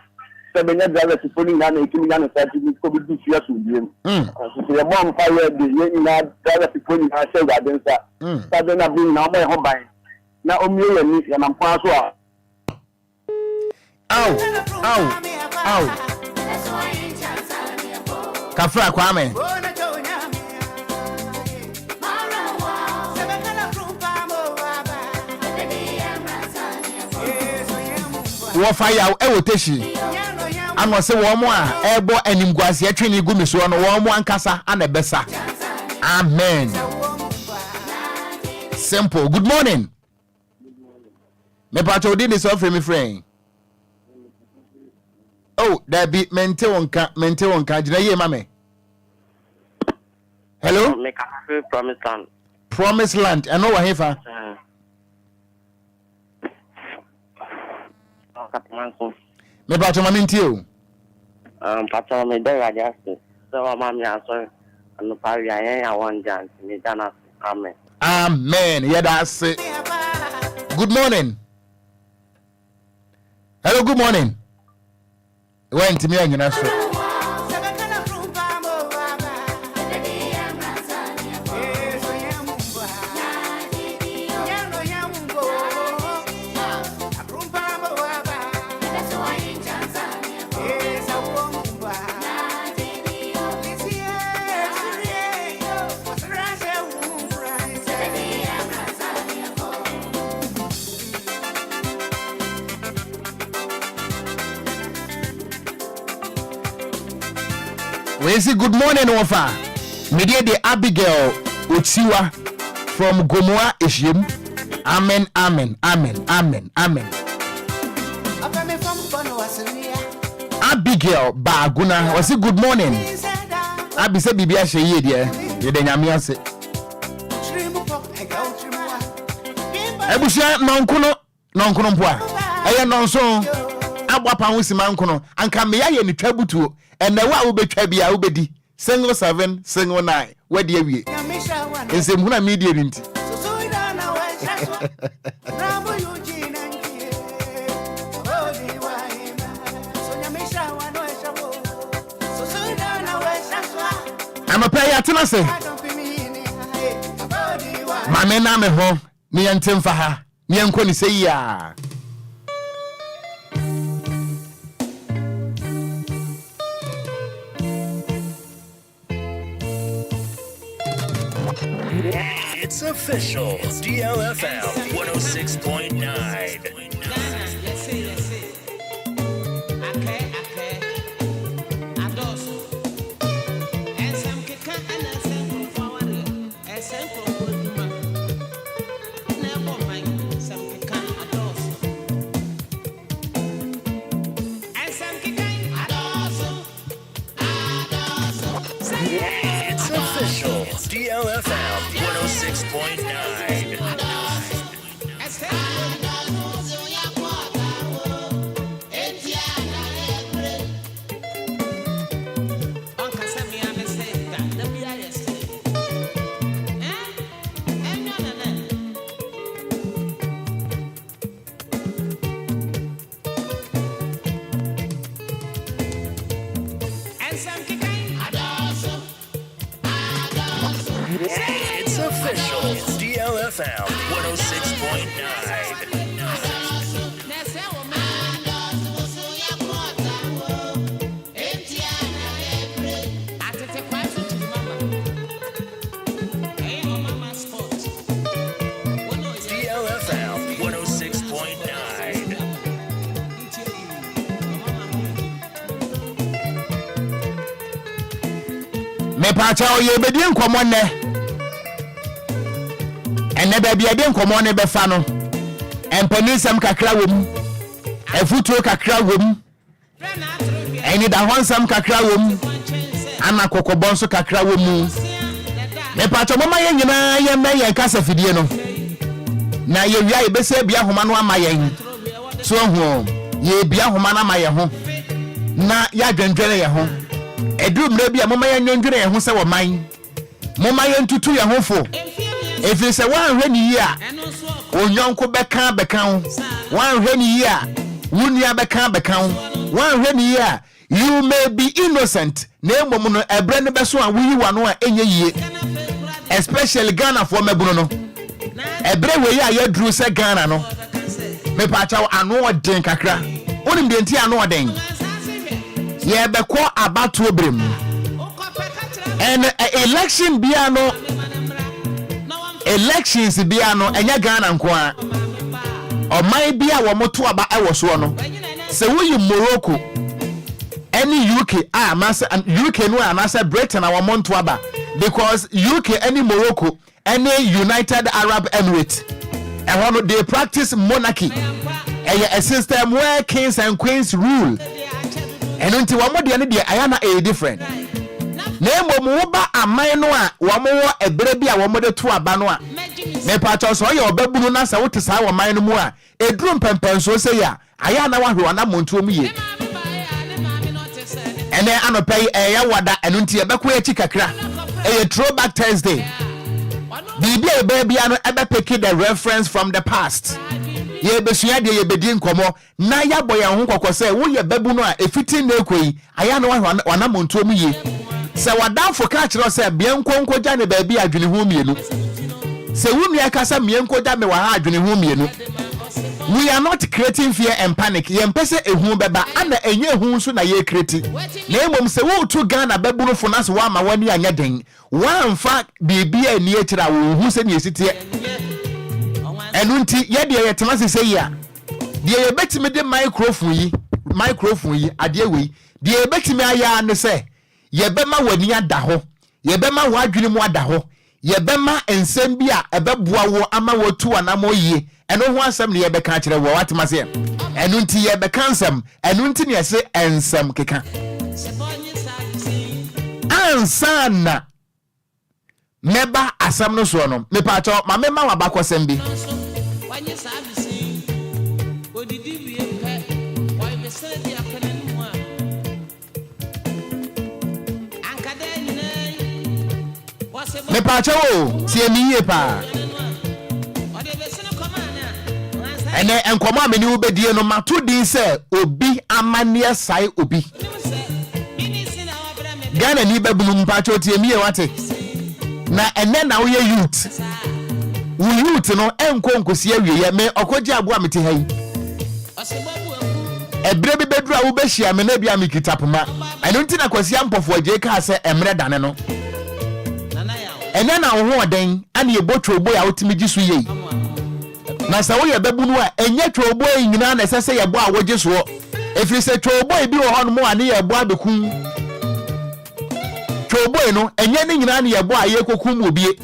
Se be nya driver ti foni na ekimi na no sati ni ko bi bi fia so biem. So ye mom fa ye de ye na driver ti foni na se ga den sa. Sa be na bi na mo ho ban. Na omi ye ni ya na mpa so a. Ow. Kafra Kwame. Wo fire e wo teshi. Ano se wo mo a ebo animguase atwini gu mi so no wo mo ankasa anebesa. Amen. Simple. Good morning. Me pacho di this offer me friend. Oh, that be mente wonka jina ye mame. Hello? Make a promise land. Promise land. I know what hefa. Me pacho ma minti o. Pacho me dey radiaste. So mama aso anu pari ayen ya one chance me dana. Amen. Amen. Yeah, that's it. Good morning. Hello, good morning. Went to me and you know. We say good morning, Ofa. Media de Abigail Utsiwa from Gomoa Ishim. Amen. Abigail Baguna was it good morning. Abi say bibia sheye de ye de nyame ase. Ebushia nonkono mpoa. Eye nonso agbapa ho sima nkono anka me ya ye ni twabutuo ene wa wo betwa bia wo bedi single 7 single 9 wadi awie ensem huna media nti ama pay atena se mame na me ho ni yentemfa ha ni yenko ni sei ya. It's official. DLFM 106.9. It's official. DLFM 106.9. It's official. DLFM 106.9. DLFM 106.9. Me pacha oye bedi nkomo ne. Ene baby ade nkomo ne befa no. Empanisam kakra wom. Efutuo kakra wom. Eni da honsam kakra wom. Ana kokobon so kakra wom. Me pacha mama ye nyina ye meye kasa fidie no. Na ye wia ye bese bia homa no ama ye. So ho ye bia homa na ama ye ho. Na ya dwendwere ye ho. Edum na bia mama ye nyondwere ye ho se wo man. Mama ye ntutu ye ho fo. If say one hwe ni a onyonko beka ho. One hwe ni a wunia beka ho. One hwe ni a you may be innocent. Na emom no ebre ne beso a wuyi wano a enye yie. Especially Ghana for mebuno no. Ebre we ya yadru se Ghana no. Me pa cha anu odin kakra. Onim de nti anu odin. Ye beko abatu obrem. And election bia no elections bia no enya Ghana nko a. Oman bia wo moto aba ewo so no. Se wo yi Morocco any UK UK no anasa Britain a wo monto aba because UK any Morocco any United Arab Emirates and one they practice monarchy a system where kings and queens rule and until one more de ayana a different name wo ba aman no a wo mo ebere bia wo mo de to aba no a me pacho so ye obabunu na sa wote sa wo man no mu a edrum pempen so say ya ayana wa hwe na monto mu ye ene anopay ya wada enu nti ebekwa echi kakra throwback Thursday bibi ebebia no ebepeke the reference from the past ye besua de ye bedi nkomo na ya boye ho kokose wo ye babu no a efiti na ekoi aya no wa na monto mu ye se wadanfo ka kire se bienkonko ja ne ba bi adwene ho mienu se wumi akasa mienko ja me wa ha adwene ho mienu. We are not creating fear and panic. Ye mpese ehu beba ana enye ehu so na ye create. Na emom se wo to Ghana babunu finance wa ma wani anya den. Wa mfa bibia eni ekira wo hu se ne esitie. Enu nti ye de ye tema se ya. De ye betime de microphone yi ade we. De ye betime aya ne se ye bema wani ada ho. Ye bema wa adwene mu ada ho. Ye bema ensem bia ebeboa wo ama wo tu anamo yie. Eno ho asem ne ye beka kire wo watima se enu nti ye beka ansem enu nti ne se ensem keka ansana meba asem no so no me pa cho ma mema wa bakosem bi wanye sa bisi odidi wie pe wa besere di akana mu a ankada nyina me pa cho tie mi ye pa ene enkomo ameni wo bedie no mato din se obi amane sai obi Ghana ni babunu mpacho tie miye wate na ene na wo youth wo youth no enko nkosi awie me Okogyeabour amete hai ebre bi bedru a wo behia me na bia me kitapoma eno nti na kwasi ampofo agye ka se emre dane no ene na wo ho oden ane ye botwo ya wotimi gisu yei na sa wo ye babunu a enye twobo nyina na sese ye bo a woje so efiri se twobo bi wo ho no mo ane ye bo abekun twobo no enye ne nyina na ye bo a ye kokum obie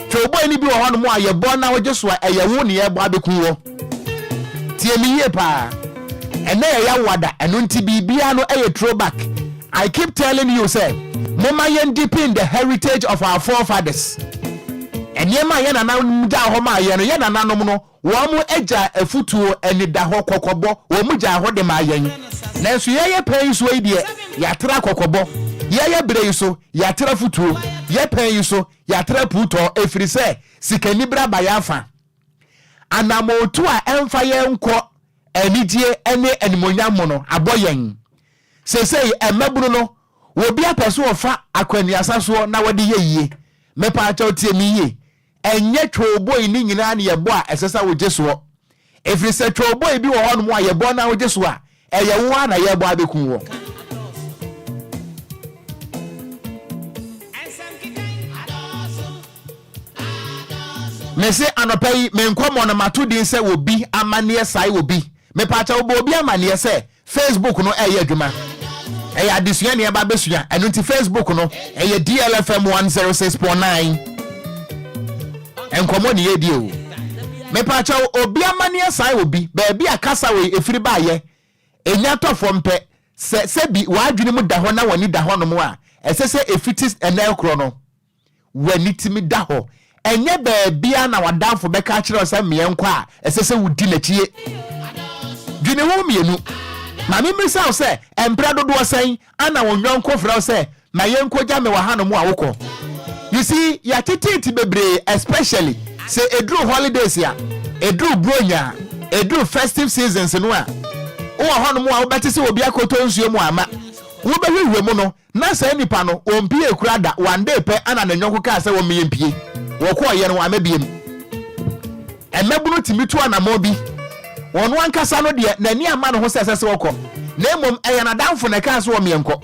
twobo ni bi wo ho no mo a ye bo na woje so a ye wo ne ye bo abekun wo tie mi ye pa ene ye ya wada eno nti bibia no eye throwback. I keep telling you say Mama yen deep in the heritage of our forefathers. And yema yen anam da homa yen yen ananom no wo eja afutuo enidaho kokobo wo mu ja ho de ma yen. Nanso ye pay so e de yatra kokobo. Ye brei so yatra futuo. Ye pay so yatra puto efiri se sikani bra bayafa. Anamotu a emfa ye nko enidie ene enimonyam no aboyen. Sesei emabunu no obi apeso ofa akwaniasa so na wode ye yie mepa acha tie mi yie enye twoboy ni nyina na yebo a esesa wo jeso efri se twoboy bi wo hono mo a yebo na wo jeso a eye wo na yebo abekun wo mese anopai menkomo na matudin se obi amane sai obi mepa acha obi amane se Facebook no eye adwuma eye adesua ne ba besua eno nti Facebook no eye DLFM 106.9 enkomo ne yedi o mepa cha obi amane sai obi ba bia kasa we efiri ba ye enya tofo mpe se bi wadwene mu da ho na wani da ho no mo a esese efitis enel kro no wani timi da ho enye ba bia na wadanfo be ka kire o mienko a esese wudi na chie dwene ho mienu Mami misa say empra dodo say ana wonwonko fra say na yenko ja me wa hanu a woko. You see ya tititi bebre especially say edru holidays ya edru bronya edru festive seasons no a wo hanu a wo beti say obi akoto nsuo mu ama wo behwehwe mu no na say nipa no ompie ekura da one day pe ana na nyonko ka say wo meyempie wo ko ye no amabiem emebunu timitu ana mobi wonu ankasa no de nani ama no ho sesese woko na emom eya na danfo na ka so mienko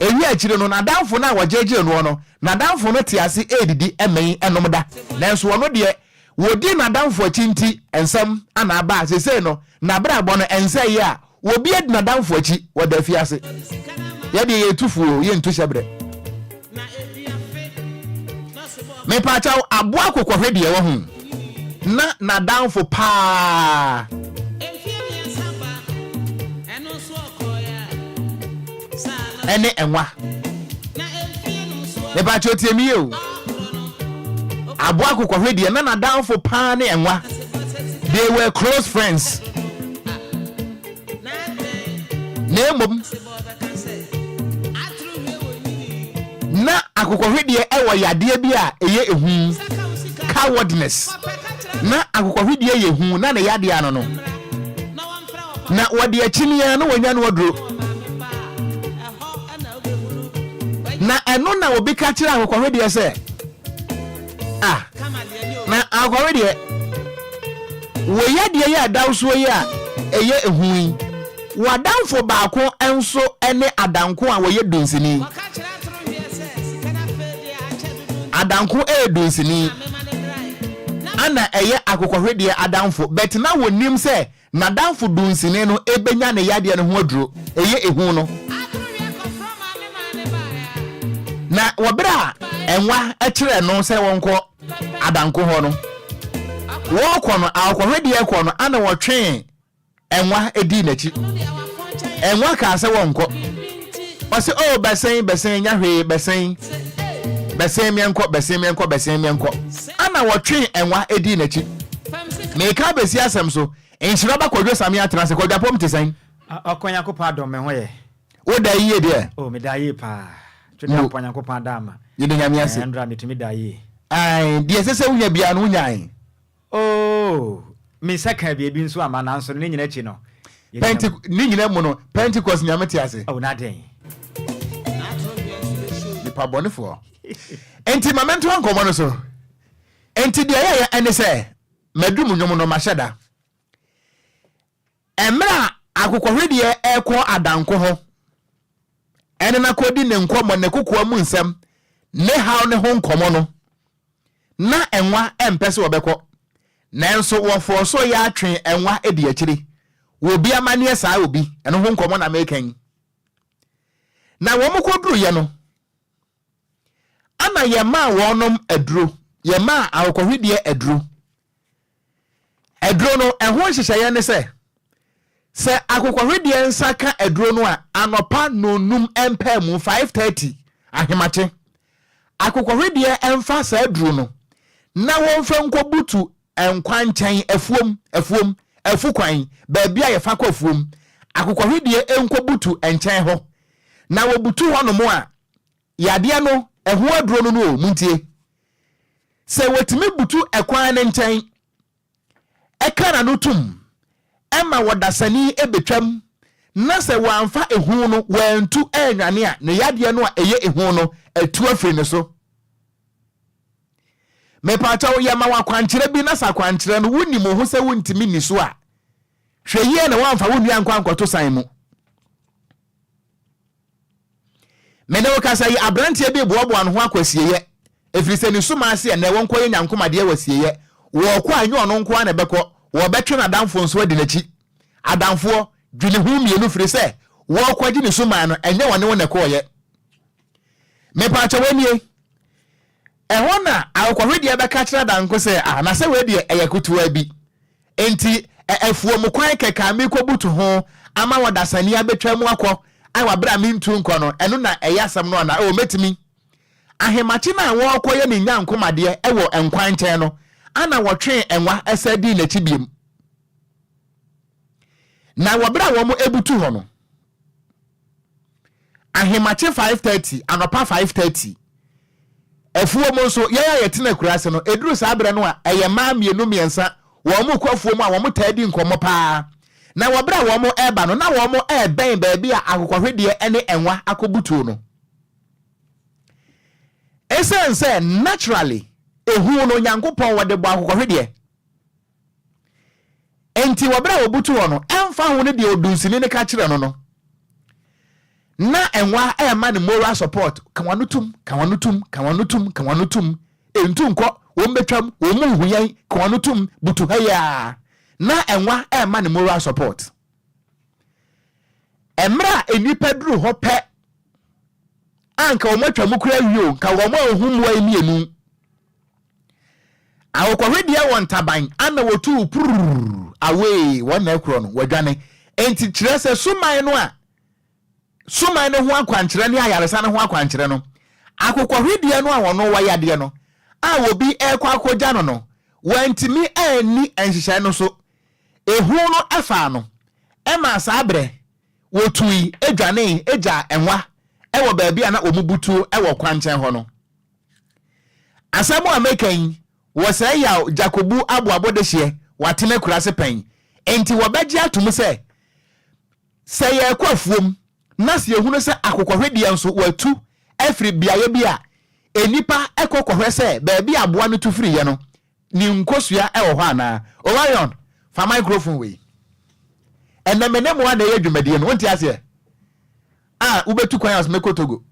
ewi akire no na danfo na wajeje no na danfo no tiase edidi emen enom da nanso wono de wodi na danfo achinti ensam ana aba sese no na brabo no ense ye a wobi edi na danfo achi woda fiase ye de ye tufuo ye ntu hyebre me pa chaw abo akokwohwe de ye wo hu na danfo pa ene enwa ne ba chotie mi o abo akokwohwe de na danfo pa ne enwa they were close friends nemom na akokwohwe de ewo yade bi a eye ehu cowardness na akokwohwe de ye hu na yade ano no na wode achinia no wanya no wodro na eno na obi ka kire akokwohwe de se na akokwohwe de wo yade ye adawso ye a eye ehu wadanfo baako enso ene adanko a wo ye dunsini adanko dunsini ana eye akokwohwe de adanfo bet na wonim se na danfo dunsini no ebenya ne yade ne ho aduro eye ehu no na wobra enwa ekire no se wonko adanko ho no wo kɔ no akokwohwe de kɔ no ana wotwe enwa edi nachi enwa ka se wonko wase o besen nyahwe besen mienko ana wotwe enwa edi nachi me ka besi asem so enhira ba kwadwo same atena se kwadwo pom tesen akonya ko pa dom me ho ye wo da yie de o me da yie pa twede akonya ko pa da ma yede nyame ase ndra metumi da yie ai de sese wunya bia no wunya oh me saka bia bi nso ama nanso ne nyina chi no ni nyina mu no Pentecost nyame ti ase oh na den ni pa bonefo enti mamento ankomo no so enti de ya ene se madum nyomo no maheda emra akokwohwe de ekɔ adanko ho ene na kodi ne nkomo ne kokoa mu nsam ne haw ne ho nkomo no na enwa empese obekɔ nanso wo forso ya atwe enwa edi akiri wo bi amane saa obi ene ho nkomo na mekan na wo mkoduru ye no ana ye ma wonom aduro ye ma akokwohwe de aduro no ehon hyehyeye ne se akokwohwe de nsaka aduro no a anopa nonum empɛ mu 5:30 ahemache akokɔhwedie ɛmfa saa duru no na wɔmfa nkɔbutu nkwankyɛn afuom afukwan baabi a yɛfa kɔ afuom akokɔhwedie nkɔbutu nkyɛn hɔ na wɔbutu hɔ no mo a yadeɛ no ɛho aduro no no muntie sɛ wɔtumi butu ɛkwan ne nkyɛn ɛka na no tum ɛma wɔdasani ebetwam na sɛ wɔamfa ehu no wɔantu anwane a ne yadeɛ no a ɛyɛ ehu no atu afiri ne so mepacha wo yama wakwankyere bi na sa kwankyere no woni mo ho sɛ wontimi ni so a hwɛ yie na wɔamfa wo nua nkwankoto san mu mene wo kasa yi abrantie bi boaboa no ho akwasieye efiri sɛ ni suma ase na wɔn kɔyɛ nyankomade awasieye wo kɔ anyo no nko na bɛkɔ wo bɛtwe na damfo nso adi n'akyi adamfo dwene hu mienu firi sɛ wo kɔgye ni suma no ɛnyɛ wɔne wo ne kɔɔyɛ mepacha wenie ɛhɔ na akɔhwedie bɛka kyerɛ danko sɛ na sɛ wedie ɛyɛ kutuwa bi enti ɛfuo mu kwan keka me kɔbutu ho ama wɔdasani abetwa mu akɔ ai wabra me ntu nkɔ no ɛno na ɛyɛ asɛm no na metimi ahemachi na wɔkɔyɛ ne nyankomade ɛwɔ nkwan nkyɛn no ana wɔtwe enwa ɛsɛ di n'akyi biem na wɔbra wɔ mo ebutu hɔ no ahemachi 5:30 anopa 5:30 afuo mo nso yɛyɛ yɛtena kurase no eduru saa abrɛ no a ɛyɛ maa mienu miensa wɔn mo kɔfuo mu a wɔn mo taadi nkɔmɔ paa na wɔbra wɔn mo ɛba no na wɔn mo ɛbɛn baabi a akokɔhwedie ɛne enwa akɔbutuo no esense naturally ehu no nyankopɔn wɔde bɔ akokɔhwedie enti wɔbra wɔbutu hɔ no ɛmfa ho ne deɛ odunsini ne ka kyerɛ no no na enwa ɛma ne moral support kanwanutum entu nkɔ wɔn betwam wɔn mu huyan kanwanutum butu haya na enwa ɛma ne moral support emra enipa duru hɔ pɛ anka wɔn atwa mu kura wio ka wɔn ahum wa emienu awokɔhwedie wɔn taban ana wotu purr away wɔn na ekuro no wadwane enti kyerɛ sɛ suman no a suman no ho akwankyerɛ ne ayaresa no ho akwankyerɛ no akokɔhwedie no a wɔno wayade no a obi ɛkɔ akɔgya no no wantimi ani nhyehyɛ no so ehu no afa no ɛma saabrɛ wotui edwane egya enwa ɛwɔ baabi a na omubutu ɛwɔ kwankyɛn hɔ no asɛm a mekan wɔsɛ ya Jacobu aboabo de hye watena kurase pɛn enti wɔbɛgye atom sɛ yɛ kɔ afuom na sɛ ehunu sɛ akokɔhwedie nso watu afiri biaye bi a enipa ekɔkɔhwɛ sɛ baabi aboa no tu firi ye no ni nkosua ɛwɔ hɔ ana Orion fa microphone we enamene mo ana yɛ dwumadie no wonti ase ubetu kwan as mekotogo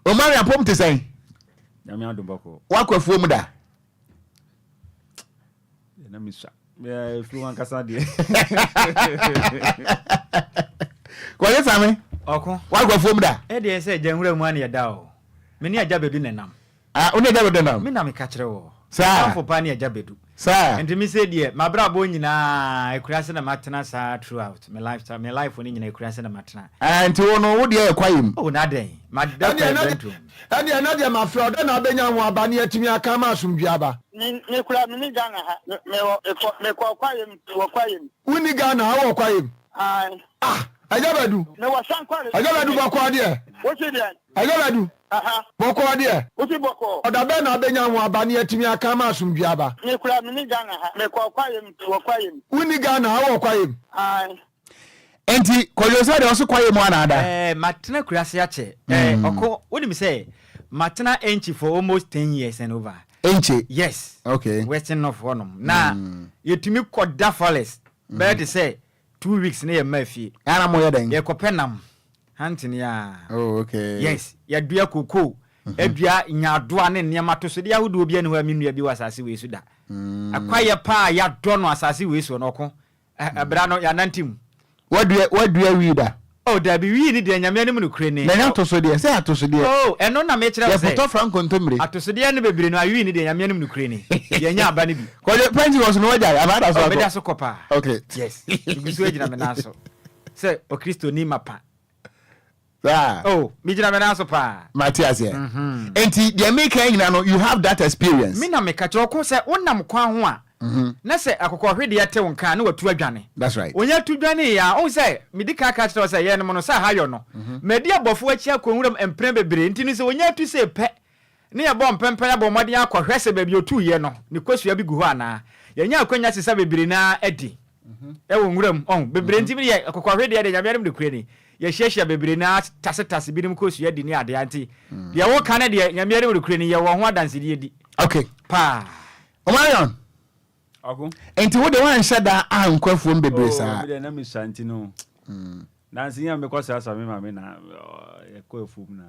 o mari apom te sɛn nyame adobako wakɔ afuom da na misha me fluan kasa de ko ye same oko wakɔ afuom da de sɛ janhura mu ana yɛ da o me ne agya bedu nenam one da bedu nenam me na me ka kyerɛ wo sa afo pa ne agya bedu sa enti me sɛ de mabra bo nyina ekurase na matena sa throughout my lifetime my life oni nyina ekurase na matena enti wo no wo de kwayim oh na den ma da bentum eni na de ma fro de na benya ho aba ne atimi aka ma asomdua aba me kura me ni Ghana ha me ko kwayim uni Ghana ha wo kwayim ajabadu me wa san kwale ajabadu bako de wo ti de ajabadu boko de wo ti boko oda be na benya ho aba ne atimi aka ma asomdua aba me kura me ni Ghana ha me ko kwayim uni Ghana ha wo kwayim enti kojosa de oso kwayim anada matena kurase ache oko woni me say matena enchi for almost 10 years and over enchi yes okay western of honum na yetumi koda forest but they say 2 weeks na ye mafi ana mo yeden ye kopenam hunting ya oh okay yes ya dua koko edua nyadoa ne niam to so de ahodo obi ane ho aminu bi wasase we su da akwaye pa ya do no asase we su no ko abra no ya nantim wadua wida oh da bi wi ni de nyame anim no kure ni na nya to so de say ato so de oh eno na me kire ya foto franco ntomre ato so de ne bebre no awi ni de nyame anim no kure ni ye nya aba ne bi ko de Pentecost no waja abada so obeda so kopa okay yes bisu ejina me na so say o Kristo ni mapa Oh, mijina me na so pa. Matthias here. Enti the make you have that experience. Me na me ka cho ko se wonam kwan ho a. Na se akokɔ hwede yɛte wo nka na watu adwane. That's right. Onya tu dwane ya, on se medika ka kyerɛ sɛ yɛ no no sa hayo no. Medi abɔfo akyi akonwuram empren bebre nti no se onya tu se pɛ. Ne yɛ bɔ mpɛmpɛ ya bɔ mmɔden akɔhwɛ sɛ baabi otu yɛ no. Ne kosua bi gu hɔ ana. Yɛnya akonya sesa bebre na adi. Ɛwɔ nwuram on bebre nti bi yɛ akokɔ hwede yɛ de nyame de kure ni. Yɛ hyehyɛ bebre na tase bi nim kosua di ne ade anti. Deɛ wo ka ne deɛ nyame de kure ni yɛ wɔ ho adanse die di. Okay. Pa. Omarion. Ako. Enti wo de wan hyeda ankwafuo bebre saa. Oh, na me shanti no. Na nsinya me kwasa asa me ma me na ekwafuo na.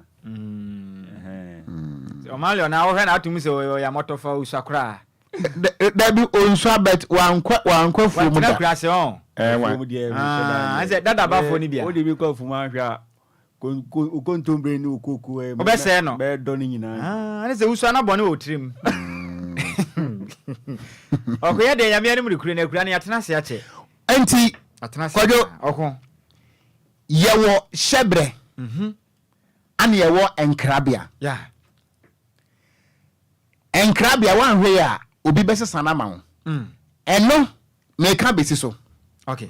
Omalion na wo hwe na atum se ya motofa usakra. There be onso bet wankwafuo mu da. Na krase on. Wa mu de. Ase dada bafo ni bia. O de bi kwafuo ma hwa ukontombre ni okoku e. Obese no. Be do ni nyina. Ane se usu na bone otrim. Okoye de nyame ani mu kure na kura na yatena se ache. Enti atena se. Kwajo okon. Yewo shebre. Ane yewo enkrabia. Yeah. Enkrabia wan hwe a obi besesa na ma wo. Eno me ka besi so. Okay.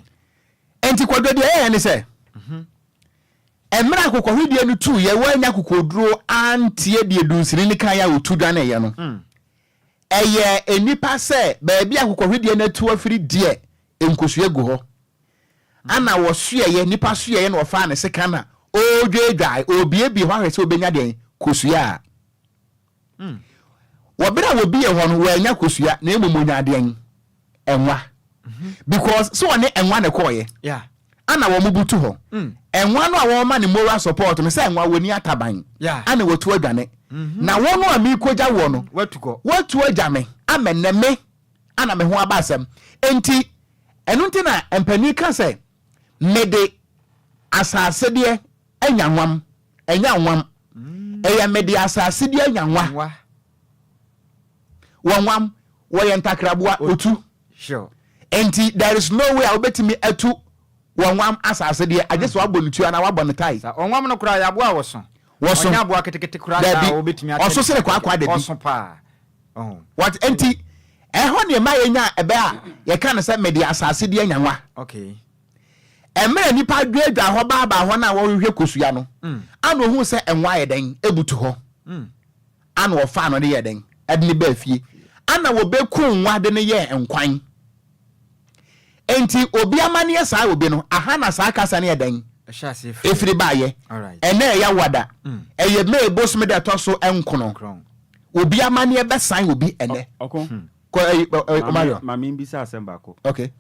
Enti Kwajo de ye ne se. Emra akokɔ hwedie no tu ye wa nya kokoduro antie de dunsiri ni kan ya otu dwan ye no. Eye enipa se baabi akokɔ hwedie na tu afiri die enkosua gu hɔ. Ana wo soye nipa soye na ofa ne seka na odwedwai obiebi hɔ ahwɛ sɛ obenya den kosua. Wo bira wo bi ye hɔ no wo anya kosua na emomonya den enwa. Because so one enwa ne kɔye. Yeah. Ana wo mubutu hɔ. Enwa no a wo ma ne moral support me say enwa woni ataban. Ana wotu adwane. Na wo no a mi koja wo no watu adwane ameneme ana me ho abasem. Enti enu nti na empani ka say mede asase de enyanwam enyanwam eya mede asase de enyanwa wanwam wo yentakraboa otu. Sure. Enti there is no way I obetimi atu wanwam asase de ajeso abonitu ana wabon tai sa onwam no kura ya boa woso onya boa ketekete kura na obetimi atu oso sere kwa de bi oso pa what enti ho ne ma yenya ebe a ye ka ne se mede asase de anyanwa. Okay. Emre nipa dwedwa ho ba ho na wo hwehwe kosua no ana ohu se enwa ye den ebutu ho ana wo fa no de ye den edne ba fie ana wo beku nwa de ne ye enkwan. Enti obi amane saa obi no aha na saa kasa ne eden efiri baaye ene ya wada eye me bosme de toso enkono obi amane be san obi ene okon ko Mario ma mi bi sa asemba ko. Okay.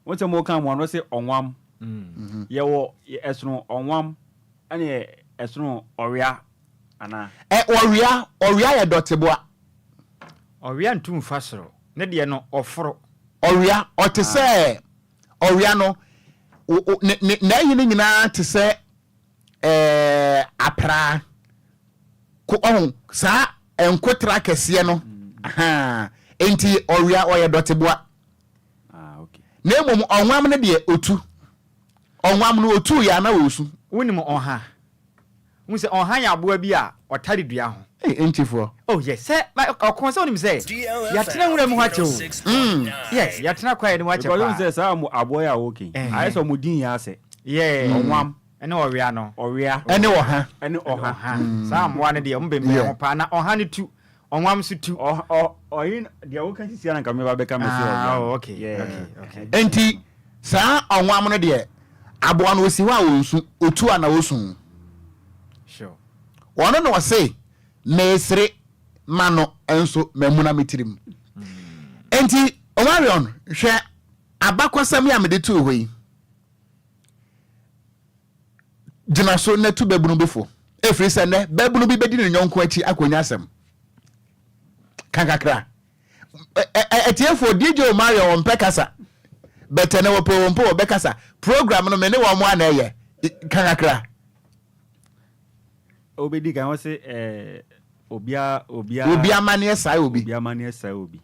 Won te mo kan mo no se onwam ye wo esno onwam ane esno oria ana oria ye doteboa oria ntum fasoro ne de no oforo oria ote se oria no na yini nyina te se apra ko sa enkotra kese no enti oria oye doteboa. Okay. Na emom onwam ne de otu onwam no otu ya na osu wonim onha mu se onha ya boa bi a otare dua ho entifo. Oh yes, say okon se wonim se ya tena nwura mu hache o. Yes, ya tena kwa ni wache pa. Because say sa mu aboy a okay. I so mu din ya se. Yeah. Onwam ene oria no. Oria. Ene oha. Ene oha. Sa amwa ne de mbembe ho pa na oha ne tu. Onwam su tu. Oyin de wo kan sisi na kameba be kam se oria. Oh okay. Yeah. Okay. Enti sa onwam no de aboa no osi ho a osu otu ana osu. Sure. Wono no say mesre mano enso memuna metirim. Enti Omarion hwe abakwasam ya mede tu hoi. Jina so na tu babunu befo. Efri se ne babunu bi bedi ne nyonko achi akonya asem. Kankakra. Etiefo DJ Omarion on pekasa. Betene wo po bekasa. Program no me ne wo mo ana ye. Kankakra. Obedi kan wo se Obia mane sai obi. Obia mane sai obi.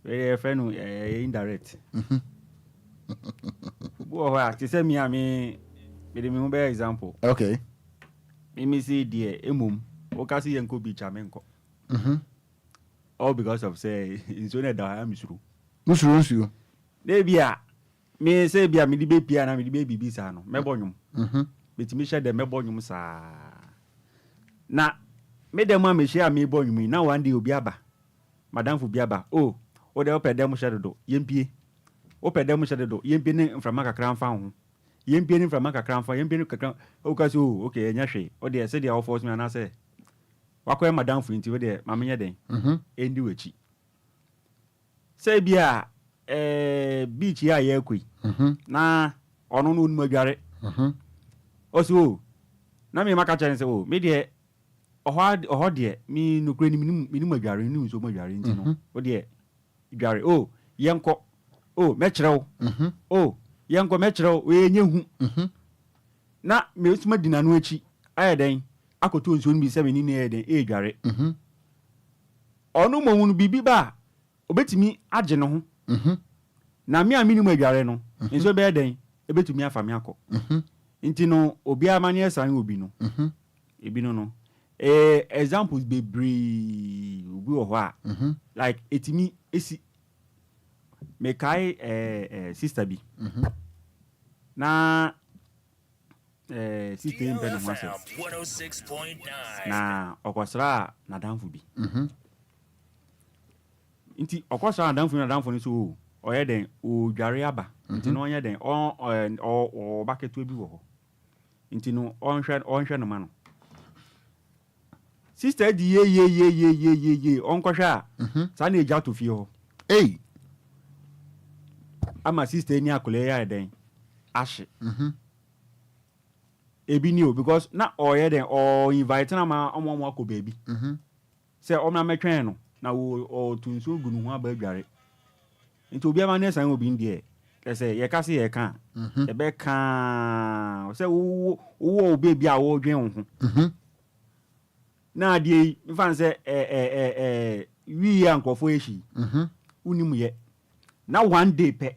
We friend indirect. Bo ho a ti se mi me de me hu be example. Okay. me say dear emum okasi yenko beach amenko all because of say insone da am suru musuru dey bia me say bia me di be pia na me di be bibi sa no mebo nwum betimi hye de mebo nwum sa na me dem ma me hye me bo nwum na one day obi aba madam fu bi aba o de opedem hye dodo yempie opedem hye dodo yempie ne mframa kakra mfa ho yempie ne mframa kakra mfa yempie ne kakra o ka so okay enya hwe o de say de o force me na say wakoye madam fu nti we de ma menye den endi wachi say bia beach ya ye kwi na ono no nmu adware oso na me maka chance o me de oho de mi nukure ni minimum adware ni nso adware nti no o de adware o yenko o mekyerew o yenko mekyerew we enye hu na me usuma dinanu achi ayeden akoto nso ni bi se me ni ayeden adware ono mo nu bibi ba obetimi age no ho na me amini mu adware no nso be den ebetumi afa me akọ nti no obi amani esan obi no ebi no examples be bree obi wo ho a like etimi esi me kai sister bi na sister in pen ho ase 106.9 na okosra na danfu bi nti okosra na danfu ni so oye den o dware aba nti no onye den o baketu bi wo ho nti no onhwe no ma no sister di ye onkwohwe a sa na eja to fie ho ama sister ni akole ya den ashe ebi ni o because na oye den o invite na ma omo akọ baby se omna metwen no na o tunso gunu ho aba dware nti obi ama na san obi ndie kese ye kase ye kan ye be kan se wo obi bia wo dwen ho na die mfan se wi ya nkofo ehi unimu ye na one day pe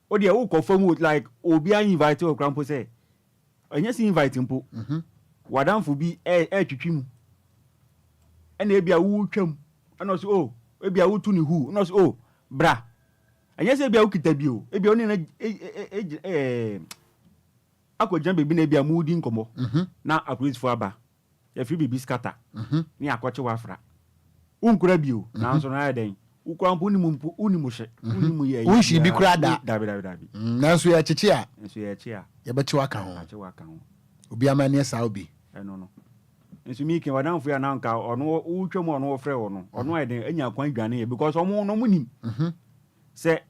o die wo kofo mu like obi an invite o krampo se onye si invite mpo wadamfo bi twitwi mu ena ebia wo twam ana so o ebia wo tu ni hu no so bra anya se ebia wo kita bi o ebia oni na akọjan bebi na ebia mu di nkomo na apolice fo aba ya free baby scatter ni akọche wafra unkura bi o na nso na den ukura mpo ni mumpo uni mu hye uni mu ye unshi bi kura da dabi na so ya cheche a ya be chewa kan ho obi amane sa obi no nso mi ken wadan fu ya na nka ono utwam ono ofre ono ayden anya kwan dwane because omo no munim se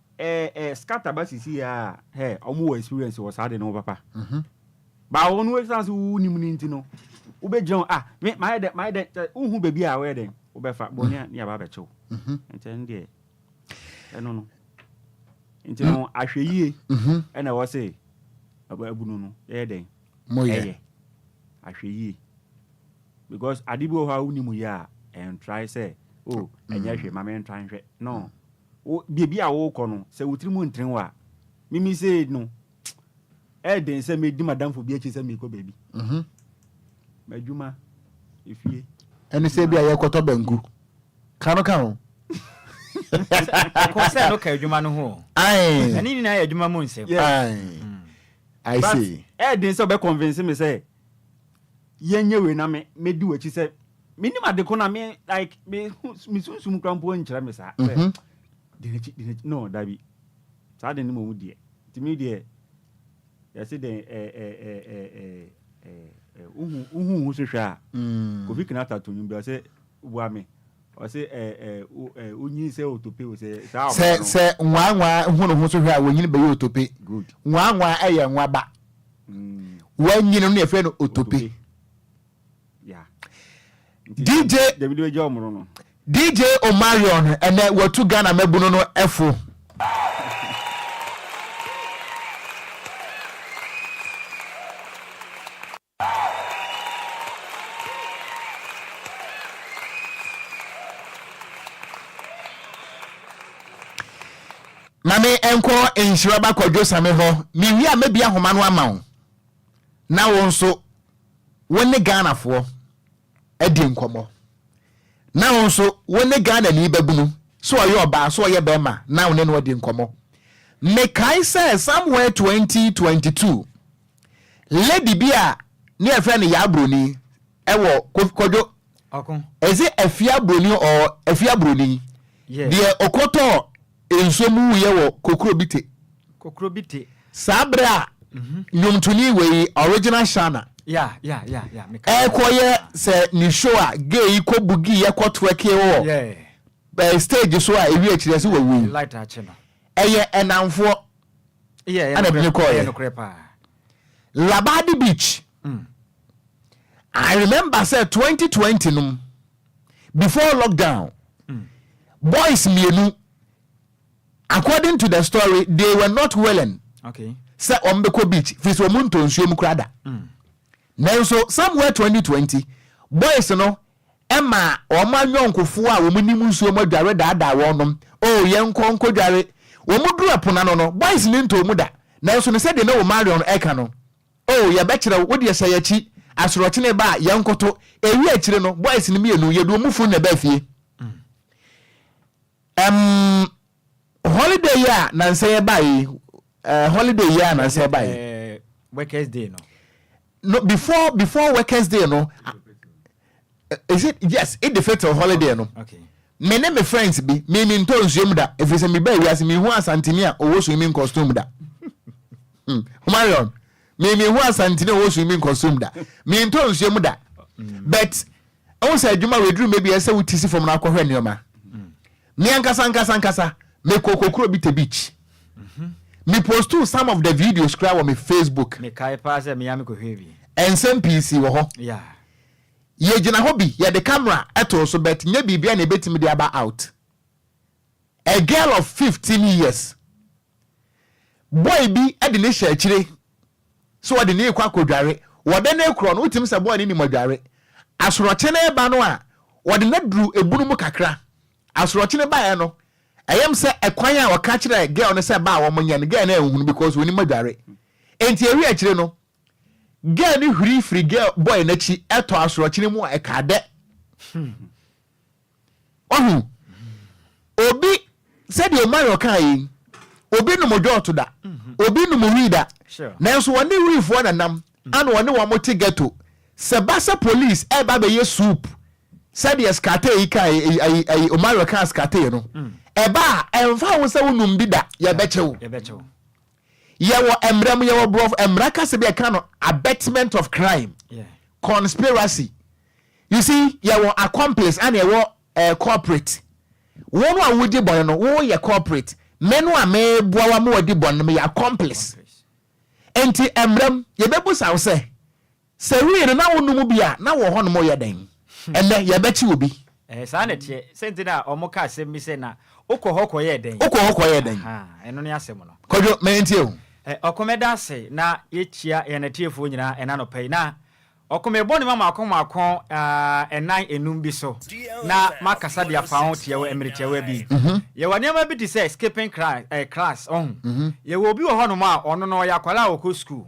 scatter ba sisi ya omo experience was hard no papa ba ono experience unim ni ntino ube jon my head uhu baby a we den ube fa bonia ni aba be chew ntende no ntino ahweyie na wo se abunu no den moye ahweyie because adibo ha unimu ya and try say enya hwe ma men try hwe no bia a wo kọ no se wutirimu ntren wa mimi say no den se me di madam fo bia chi se me ko baby madwuma efie eni se bia ye koto bangu kanu kan ko se no ka adwuma no ho ani ni na ya adwuma mo nsem I see den se be convince me say yenye we na me di wachi se minima de ko na me like me sunsun krampo nkyira me sa dinachi no dabi sa de ni mo die timi die ya se de uhu so hwa ko fi kana ta tonyu bia se bua me o se onyi se otope o se se nwa hu so hwa wonyi be otope good nwa eye nwa ba wanyi no ne fe no otope DJ Omarion and we to Ghana mebuno no efo Mame enko enhira ba kwadwo same ho mi wi a mebia homa no ama wo na wo nso when the Ghana for Eddie Nkomo. Now also when the Ghana ni babunu, so are your bar, so are your bema, now then what didn't come. Make I say somewhere 2022. Lady Bia near friend Yabruni, Ewo Kojo. Is it a Fia Bruni or a Fia Bruni? Yeah. The Okoto in Somu Yewo Kokrobite. Sabra Yumtuni way original Shana. Yeah. Koye se ni show gay ko bugi ya ko tweke wo. Yeah. By stage so a wi akire se wo. Light a che no. Eye enamfo. Yeah, and no crepa. Labadi Beach. I remember say 2020 num before lockdown. Boys mienu, according to the story, they were not willing. Okay. Say Ombeko Beach, Fiso Munto Nsuemu Krada. Now so somewhere 2020, boys no Emma or man yonkofo a womuni nsuemu dware da wonom. Oh yenko nko dware. Womudru aponano no, boys ni nto muda. Now so ne say they know marry on eka no. Oh ya bachelor wo de sayachi asoroche ne ba yenkoto ewi akire no boys ni mienu yedu mufu ne ba fie. Holiday year na say buy holiday year na say buy workers day no before workers day no is it yes it the fatal holiday no okay me ne me friends bi me nto nsuem da efese me ba wi ase me hu asantini a owo swimming costume da Marion me hu asantini owo swimming costume da me nto nsuem da but I say adwuma we dru maybe ese wutisi from na akohwe nioma me ankasa me kokokuro bite beach me post some of the videos cry on my Facebook me kai pass me am ko heavy and some PC wo ho yeah ye gina hobby ye the camera eto so bet nya bibia na betimi dey about out a girl of 15 years boy bi e de ne hia akire so de ne kwa kodware wo de ne kro no utim se boy ni modware asoroche na eba no a wo de na duru ebunu mu kakra asoroche ne ba ya no ayem se ekwan a waka kire girl no se ba wo monye ne girl na ehunu because woni modware enti ewi akire no girl ni huri free girl boy na chi eto asoroche ne mu a ekade obi said you marry kan obi no modwo to da obi no mo reader na so woni wifo na nam ana woni wa mo tigeto sebasa police e ba be ye soup said yes kate yi kai ai o marry kan skate no e ba emfa wo se wonum bi da ye bechewo ye wo emram ye wo bro emra ka se be kan no abetment of crime conspiracy you see ye wo accomplice and ye wo corporate wonu a wodi bon no wo ye corporate menu a me bua wa mo wodi bon no me accomplice enti emram ye bebu saw se wi no na wonu mu bia na wo ho no mo ye den enne ye bechi obi sa na tie sentina omo ka asem bi se na okohoko ye den eno ne asem no kojo me enti o okomeda se na ye chia ye na tiefo nyina ena no pay na okomeboni mama akomakon enan enum bi so na makasa dia fa ho tie we emrechewa bi ye wane ma bi di say skipping class ye wo bi wo ho no ma ono no ya kwala okọ school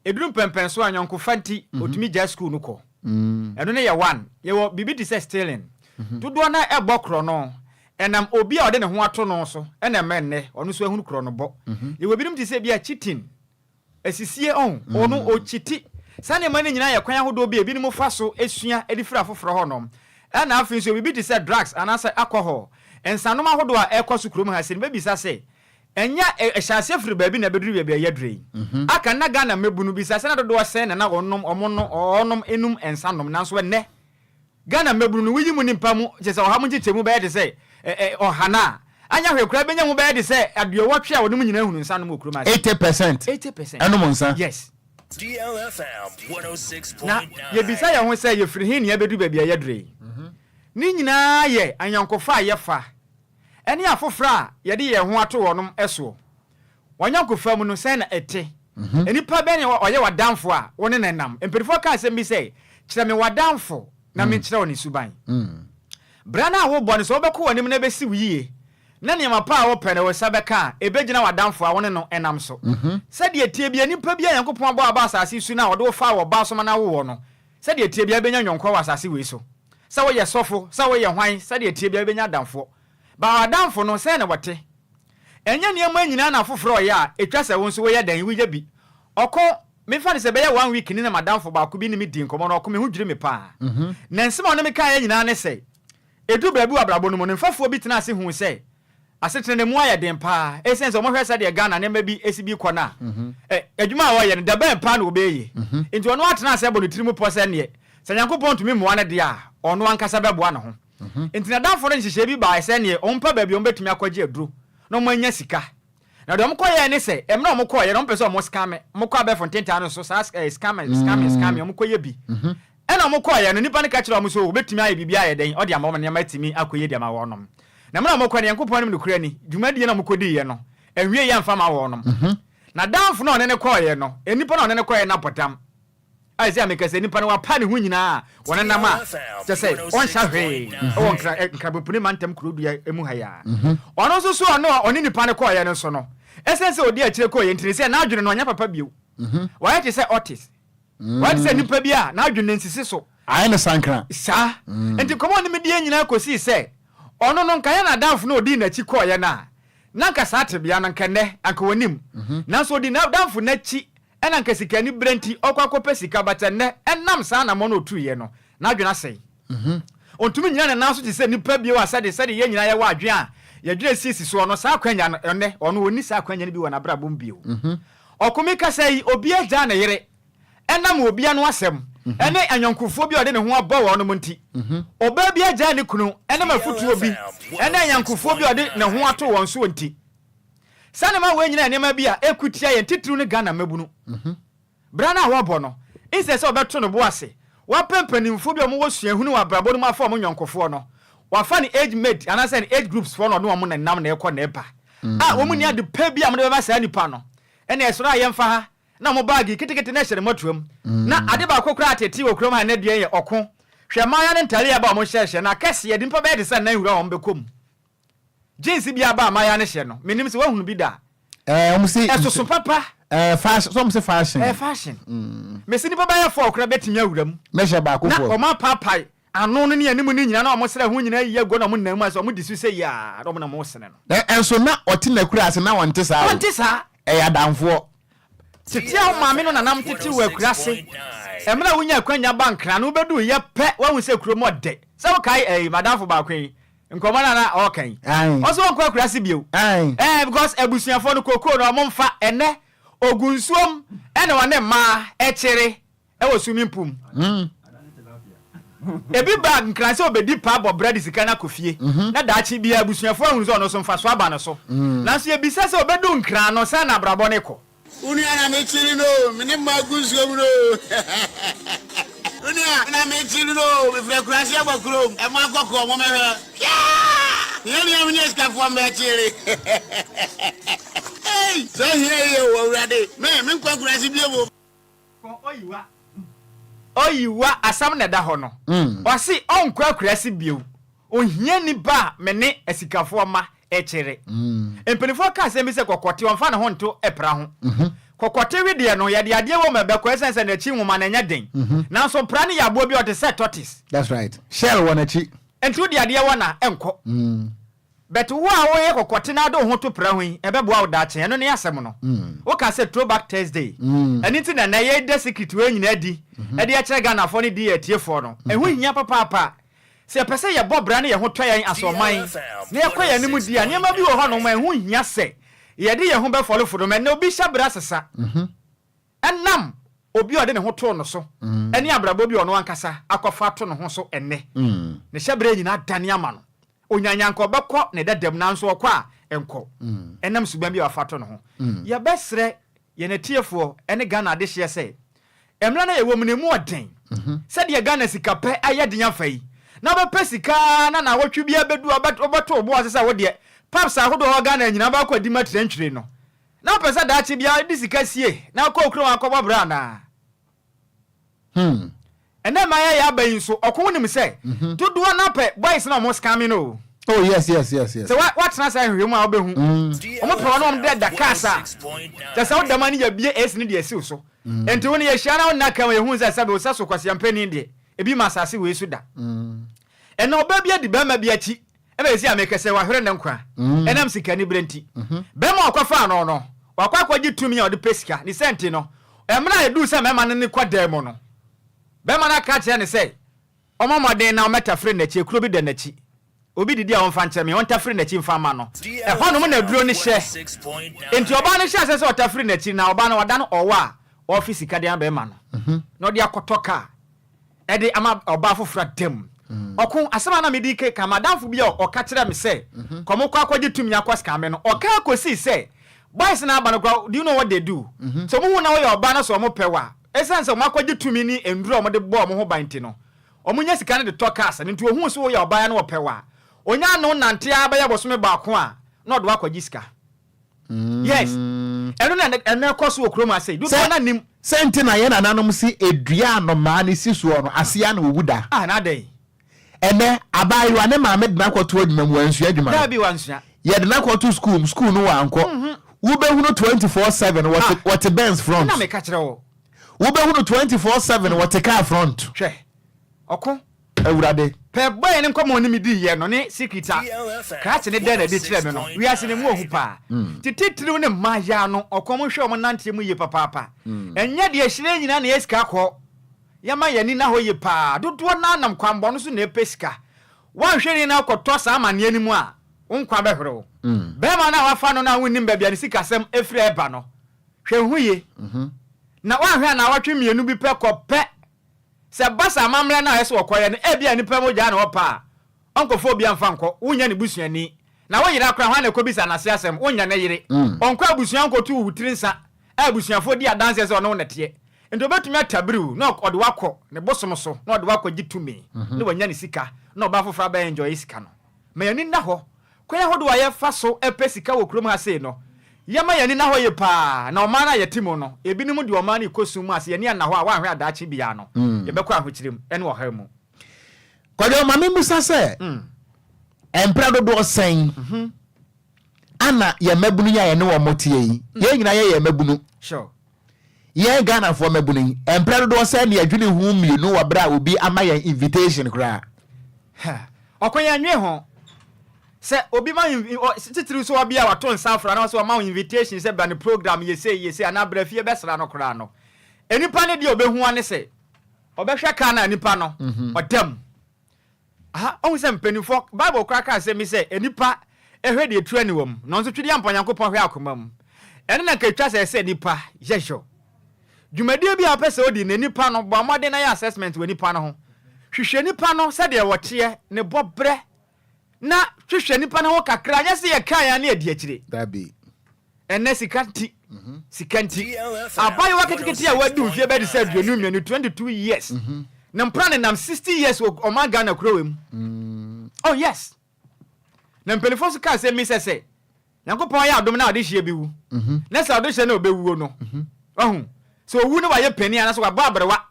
eduru pempen so anyonko fanti otumi ja school no ko eno ne ye one ye wo bibi di say stealing dodo na ebokro no enam obi a ode ne ho ato no so ena menne ono so ehunu kro no bo ye wo birum di say bia cheating asisie ono o chiti sane mani nyina ye kwan ahodo bi ebi ni mo fa so esua edifra foforo honom na afin so bibi ti say drugs anasa alcohol ensanom ahodo a ekoso kurom ha se ne bebi sa se enya ehyaase firi ba bi na beduru bia ye drei aka na Ghana mebunu bi sa se na dodo se na onom onom enum ensanom nanso ne Ghana mebunu no wiyi mu nimpa mu je se oha mu gitemu ba ye de se ohana anya hwekura benya mu ba ye de se aduowatwe a wonum nyina hunu ensanom okurom ha 80% enom nsa yes DLFM 106.9 na ye bisa ya ho se ye firi hin ne bedu ba bia ye drei ni nyina ye anyankofa ye fa ene afofra ye de ye ho ato wonom eso wanyankofa mu no se na ete enipa be ne oye wadamfo a woni nenam emperifo ka asem bi se kire me wadamfo na me kire woni suban brana wo bone so obeko wonim na besi wiye na ne mapa wo pene wo sabeka ebegina wadamfo a woni no enam so se de tie bia nipa bia yankopon abo aba asase su na wo de wo fa wo ba so ma na wo no sɛ de tie bia benya nyonkɔ wa asase we so sɛ wo ye sofo sɛ wo ye hwan sɛ de tie bia benya damfo ba adamfo no sɛ na wote enya niam anyina na foforo ya etwa sɛ wo nso wo ye dan wo ye bi ɔkɔ me fa ne sɛ bɛyɛ 1 week ni na madamfo ba ko bi ni me din komo na ɔkɔ me ho dwire me pa na nsema ɔne me ka ya nyina ne sɛ edu baabi wa brabo no mo ne mfafo bi tena ase hu sɛ asetene mu ayɛ den pa esense o mo hwɛ sɛ de Ghana ne ma bi esibi kɔ na adwuma a wɔyɛ no da ban pa na obeye nti ɔno atena ase bɔ no tirimu pɔ sɛ ne sɛ Nyankopɔn tumi mmoa ne de a ɔno ankasa bɛboa ne ho nti na damfo no nhyehyɛ bi ba sɛ ne ɔmpa baabi ɔmbɛtumi akɔgye aduro na ɔmo anya sika na de ɔmo kɔyɛ ne sɛ ɛmna ɔmo kɔyɛ no ɔmo pɛ sɛ ɔmo scam ɔmo kɔ abɛfo ntenta no so saa scam ɔmo kɔyɛ bi ɛna ɔmo kɔyɛ no nipa ne ka kyerɛ ɔmo so obɛtumi ayɛ bibia ayɛ den ɔde ama ɔmo ne ma timi akɔyɛ de ama wɔnom na mna ɔmo kɔ ne Nyankopɔn nim no kura ni dwumadi na ɔmo kɔdi yɛ no ɛwie yɛ mfa ma wɔnom na damfo no ɔne ne kɔyɛ no enipa no ɔne ne kɔyɛ na potam ai sɛ ameka sɛ nipa no wapa ne ho nyinaa wɔne nam a kyɛ sɛ ɔnhyɛ hwee ɔwɔ nkrabopuni mantam kurodua emu ha ya ɔno nso so ɔne nipa ne kɔyɛ no so no ɛsɛn sɛ odi akyire kɔyɛ ntini sɛ na adwene no ɔnya papa bio wɔyɛ te sɛ artiste wɔyɛ te sɛ nipa bi a na adwene nsisi so ayɛ ne sankra saa enti kɔmɔ ne medie nyinaa kɔsi sɛ ɔno no nka yɛ na damfo no odi n'akyi kɔyɛ na nka saa tebea no nkɛnɛ anka wɔnim nanso odi na damfo n'akyi ɛna nka sika ni brenti ɔkɔ sika batɛnɛ ɛnam saa na mɔ no otuyɛ no na adwena sɛn ontumi nyina na nanso te sɛ nipa bio asɛde yɛ nyina yɛ wɔ adwen a yɛdwere sisi so ɔno saa kwanya no ɛnɛ ɔno oni saa kwanya no bi wɔ na brabom bio ɔkomi kasa yi Obia gya ne yere ɛnam Obia no asɛm ɛne anyankofo bi ɔde ne ho abɔ wɔ no monti ɔba bi agya ne kunu ɛnam afutuo bi ɛne anyankofo bi ɔde ne ho ato wɔn so nti sane ma we nyina nneɛma bi a ekutia yɛ titru ne Ghana mabunu bra na wɔbɔ no inse sɛ ɔbɛto no bo ase wapempanimfo bi ɔmo wɔ suahunu wɔ abrabɔ no mafa ɔmo nyankofo no wafa ne age mate anasa ne age groups for no ɔmo nam na ɛkɔ na ɛba wɔn ni ade pa bi a mo de bɛba saa nipa no ɛna ɛsoro a yɛmfa ha na mo baagi kitikiti na hyɛ motuam na ade ba kokora atete wɔ kurom ha na dua yɛ ɔko hwɛ maya ne ntare ya ba mo hyɛhyɛ na kɛse yɛ dimpa bɛyɛ de sɛ na hura wɔn bɛkom jeans bi aba maya ne hyɛ no menim sɛ wahunu bi da ɔmo si ɛsoso papa fashion so ɔmo si fashion fashion mesi nipa bɛyɛ fɔ okra bɛtumi awuram mehyɛ ba ko na fo ɔma papai ano no ne animu ne nyina na ɔmo srɛ ho nyina yiye go na ɔmo nam asɛ ɔmo disu sɛ ya ɔmo na mo sene no ɛnso na ɔte na kura ase na wɔnte saa ɛyɛ adamfoɔ titia maame no nanam titi wɔ akurase ɛmra wonya akwanya bankra no bedu yɛ pɛ wahu sɛ kuro mo de sɛ wo kai madamfo ba kwen nkɔmɔ na ɔkan ɔso wɔn kɔ akurase bio because abusuafo no kokoo no ɔmo mfa ɛnɛ ogunsuom ɛna wɔne ma ɛkyere ɛwɔ swimming pool ebi ba nkranse obedi pa bɔ bread sika na kofie na daachi bia abusuafo ahunu sɛ ɔno so mfa so aba no so nanso ebisa sɛ obedu nkran no sɛ na abrabɔ ne kɔ Unia na mechiri no, mini maguns no. Unia na mechiri no, we frequency abakrom, e ma kokko mo mehe. Yeni amni escafo mechiri. Hey, so here you already. Me kwakurasi biebo. Oyiwa asam na da ho no. Osi onkwa akurasi bio. Ohia ni ba me ne esikafo ma echere empenifo ka se mi se kokote wonfa ne ho nto epra ho kokote wi de no ya de ade wo mabeko esense na chi nwoma na nya den na so pra ne yabo bi o te se tortoise that's right shell wona chi entu de ade wo na enko but wo a wo ye kokote na do ho to pra ho yi ebebo a da che no ne asem no wo ka se throwback Thursday anything na ye de secret we nyina di e de akere Ghana fo ne di etiefo no ehu hia papa se pese ye bobra ne ye ho toyan asoman ne ye kwaye nimu dia ne ma bi wo ho no ma hu hia se ye de ye ho be follow foro me ne obi hyabra sesa enam obi ode ne ho to no so ene abrabo bi ono ankasa akofa to no ho so enne ne hyabra nyina dane ama no onyanya nko bekọ ne dadam nanso okọ a enko enam suban bi wafa to no ho ye besre ye ne tiefo ene Ghana de hye se emra na ye wo munemu oden se de Ghana sikape ayede nya fai na ba pesika na wotwe bia bedu obato obo asesa wo de paps ahodo ho Ghana nyina ba kwa di matre ntwire no na pesa da chi bia di sika sie na kwa okro akọba bra na ene ma ya ba yin so okonim se dodo na pe boys na mo scam no Oh yes. So what na say hwe mu a obehu omo pro no de da kasa te say odama ni ya bie es ni de esiw so enti woni ya hia na wona kan yehu say sabe osaso kwase ampani de ebi masase we su da eno oba bia di ba ma bia chi e be esi amekese wa hwere ne nkwa enam sika ni brenti be ma okwafa no wakwa gi tumi ya de pesika ni senti no emra edu say mema ne kwa demo no be ma na ka che ne say omomoden na ometafre na chi ekuro bi de na chi obi didi a wonfa nkyereme wontafre na chi mfa ma no ho no na duro ni hye enti oba no hye asese otafre na chi na oba no wada no owa office kade an be ma no no de akotoka e de ama oba fofura dem okun asema na medi ke kamadamfo bi o ka kire me se komo kwa kwaje tumi akwaska me no o ka kosi se boys na aba no do you know what they do so mu hu na wo ya oba no so mo pewa essence mo akwaje tumi ni enduro mo de bo mo ho banti no omunya sika ne de tokas ne nti ohun so wo ya oba no wo pewa onya no nante abaya bosome baako a na odo akwaji sika yes eno na ene koso okrom asai du na nim senti na ye na nanom si edua no ma ne siso no asia na owuda na dai ene abayiwa ne ma med na kwoto adwuma mu ansu adwuma da bi wansua ye de na kwoto school no wa anko wo be hu no 24/7 what Benz front na me ka kire wo be hu no 24/7 what car front hwe okon awurade pe boy ne nkomo ni midi ye no ne secreta ka che ne de na de kire me no wi ase ne mu ohu pa tititiri ne maya no okomo hwe o nante mu ye papa enye de ehire nyina na yeska ko yama yani na ho ye pa dodo na anam kwambo no so na epesika wan hweri na akoto sa amane ani mu a unkwa behwero be ma na wafa no na wonnim ba bia ne sika sem efre eba no hwe huye na wan hwe na watwe mienu bi pe kope se basa amamre na yeso okoye ne ebia ni pe moja na opa onkofo bia mfa nko wonya ne busuani na wo yira akra hwan na kobisa na se asem wonya na yire onko abusuan ko tu wutirinsa abusuafo di adanse se ono nete endo betumi atabriu na ode wakọ ne bosom so na ode wakọ gitumi ne wanya ne sika na oba fofra ba enjoy sika no ma yani na ho kwaya hodo wa ye fa so epe sika wo krom ha sei no yama yani na ho ye pa na o ma na yetimo no ebinim de o ma na ikosum ase yani na ho a wa hwe adachi bia no ye bekọ ahochirim ene wo ha mu kwade ma me musa se empra do sen ana ye mabunu ya ye ne wo motie yi ye nyina ye mabunu sure ye Ghana for mabunu empra do sen ne adwene hu mienu wa bra obi ama ye invitation kra okonya nwe ho se obi ma titiri so obi a wato nsanfra na so ma invitation se ba ne program yese ana brafie besra no kra no enipa ne de obehu ane se obehwe ka na enipa no odam on se mpenifo bible kraka se mi se enipa ehwe de etu ani wom no nso twidi ampanyankopon hwe akomam ene na ketwa se enipa yehyo dwumadie bi a pese odi ne nipa no bo amade na ya assessment we nipa no ho hwehwe nipa no se de wote ne bobre na hwehwe nipa no ho kakra nya se ye kan ya na edi akire dabi ene sikanti abai waketiketi ya wadu fie be de se aduonu mienu 22 years na mpra ne nam 60 years o ma Ghana krowem oh yes na mpelifo so ka se mi se Yankopon ya adom na ade hie bi wu na se ade hie na obewu no ohun so owu ne wa ye pani ana so wa babrewa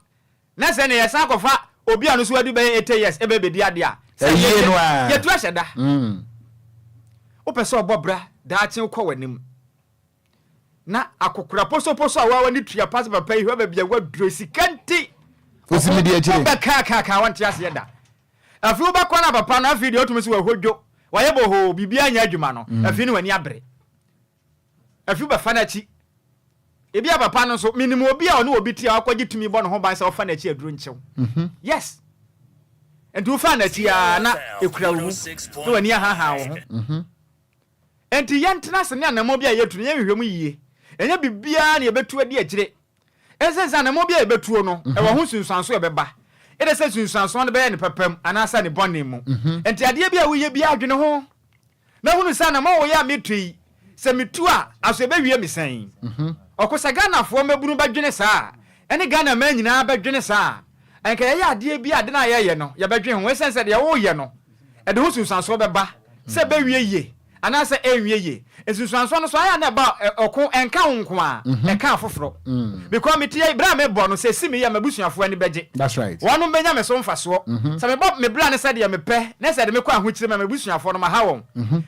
na se ne yesa akofa obi anu so adu be 80 years ebe be di ade a se ye no a ye tu aheda o pese obobra da achen ukọ wanim na akokura poso a wa ni tua pass papa yi hwa bia wa duro sikanti osimidi akire ba ka wanti ase da afi ba kwa na papa na afi de otumi se wa hodwo wa ye boho bibia anya adwuma no afi ni wani abre afi ba fa na chi ebi papa no so minimum obi a ono obi tia akwaji tumi bo no ho ban se ofa na chi aduro nchew yes enti fa na chi a na ekura wu no wani ha wo enti yentena se ne anamo bia yetu ne hwehwem yie enya bibia na yebetu adi akire esensa anamo bia yebetuo no e wo ho sunsuanso ebeba ede se sunsuanso no be ye ne papam anasa ne bonni mu enti ade bia wo ye bia adwene ho na hunu sa na ma wo ya metui se metu a aso ebewie misen okosa Ghana fo mabunu badwene saa ene Ghana ma nyina badwene saa enka ye ade bia ade na ye no ye badwene ho esensa de wo ye no ede ho sunsuanso beba se bewie ye anasa enwie ye esusuanso no so aya na ba oko enka honko a enka afoforo because me tie bra me bo no se simi ya mabusuafo ani beje that's right wono benya me so mfaso se me bo me bra ne se de me pe ne se de me kwa ahokyire me mabusuafo no ma ha won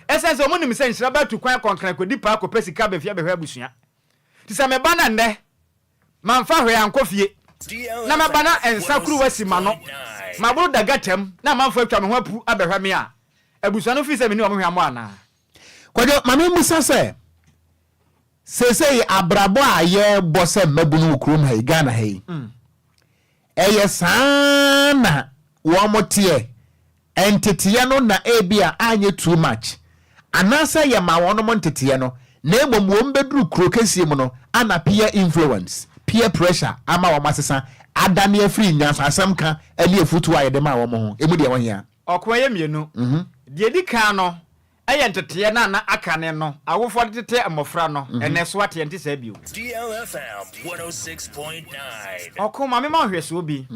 esense omunim se nhyira ba tu kwan konkran kodi pa ko pesika ba fia be hwa abusua ti se me ba na nne manfa hwe ankofie na me ba na ensakuru wasima no maburu daga tem na manfa atwa me ho apu abehwa me a abusua no fi se me ni o hwa mo ana kwajo mame musa se abrabo a ye bose mabunu ukrum ha Ghana ha eye sana wo motie entete no na ebia anye too much anasa ye ma wono montete no na ebom wo mbeduru kuro kesie mu no ana peer influence peer pressure ama wo masesa adane afri nyansa asem ka ali efutu aye de ma wo mo ho emu de won ya okoye mienu de di kan no ayentete na akane no awofo tete amofra no ene so ate ente sa bio DLFM 106.9 okoma me ma hweso obi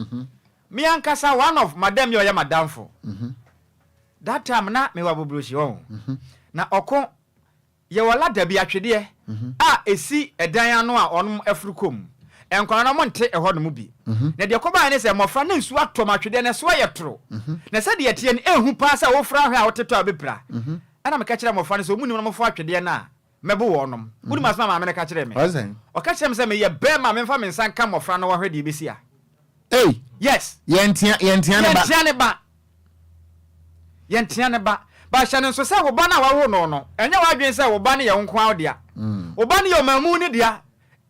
me ankasa one of madam yo ya madamfo that time na me wa bobroshi ho na oko ye wala da bi atwede a esi edan ano a onom afrukom enkwana no monte eho no mu bi na de koba ne se mofra na nsu atom atwede ne so ayetro na se de yetie ne ehu pa sa wo fra hwe a woteto abepra ana me ka kire mofra ne so mu ni no mofo atwede na mebo wonom wudi masma ma me ka kire me o ka kire me se me ye be ma me fa me nsan ka mofra no wo hwe de besi a yes yentia ne ba ba hye nso se wo ba na wawo no enya wa adwen se wo ba ne ye nko awdia wo ba ne ye mamu ne dia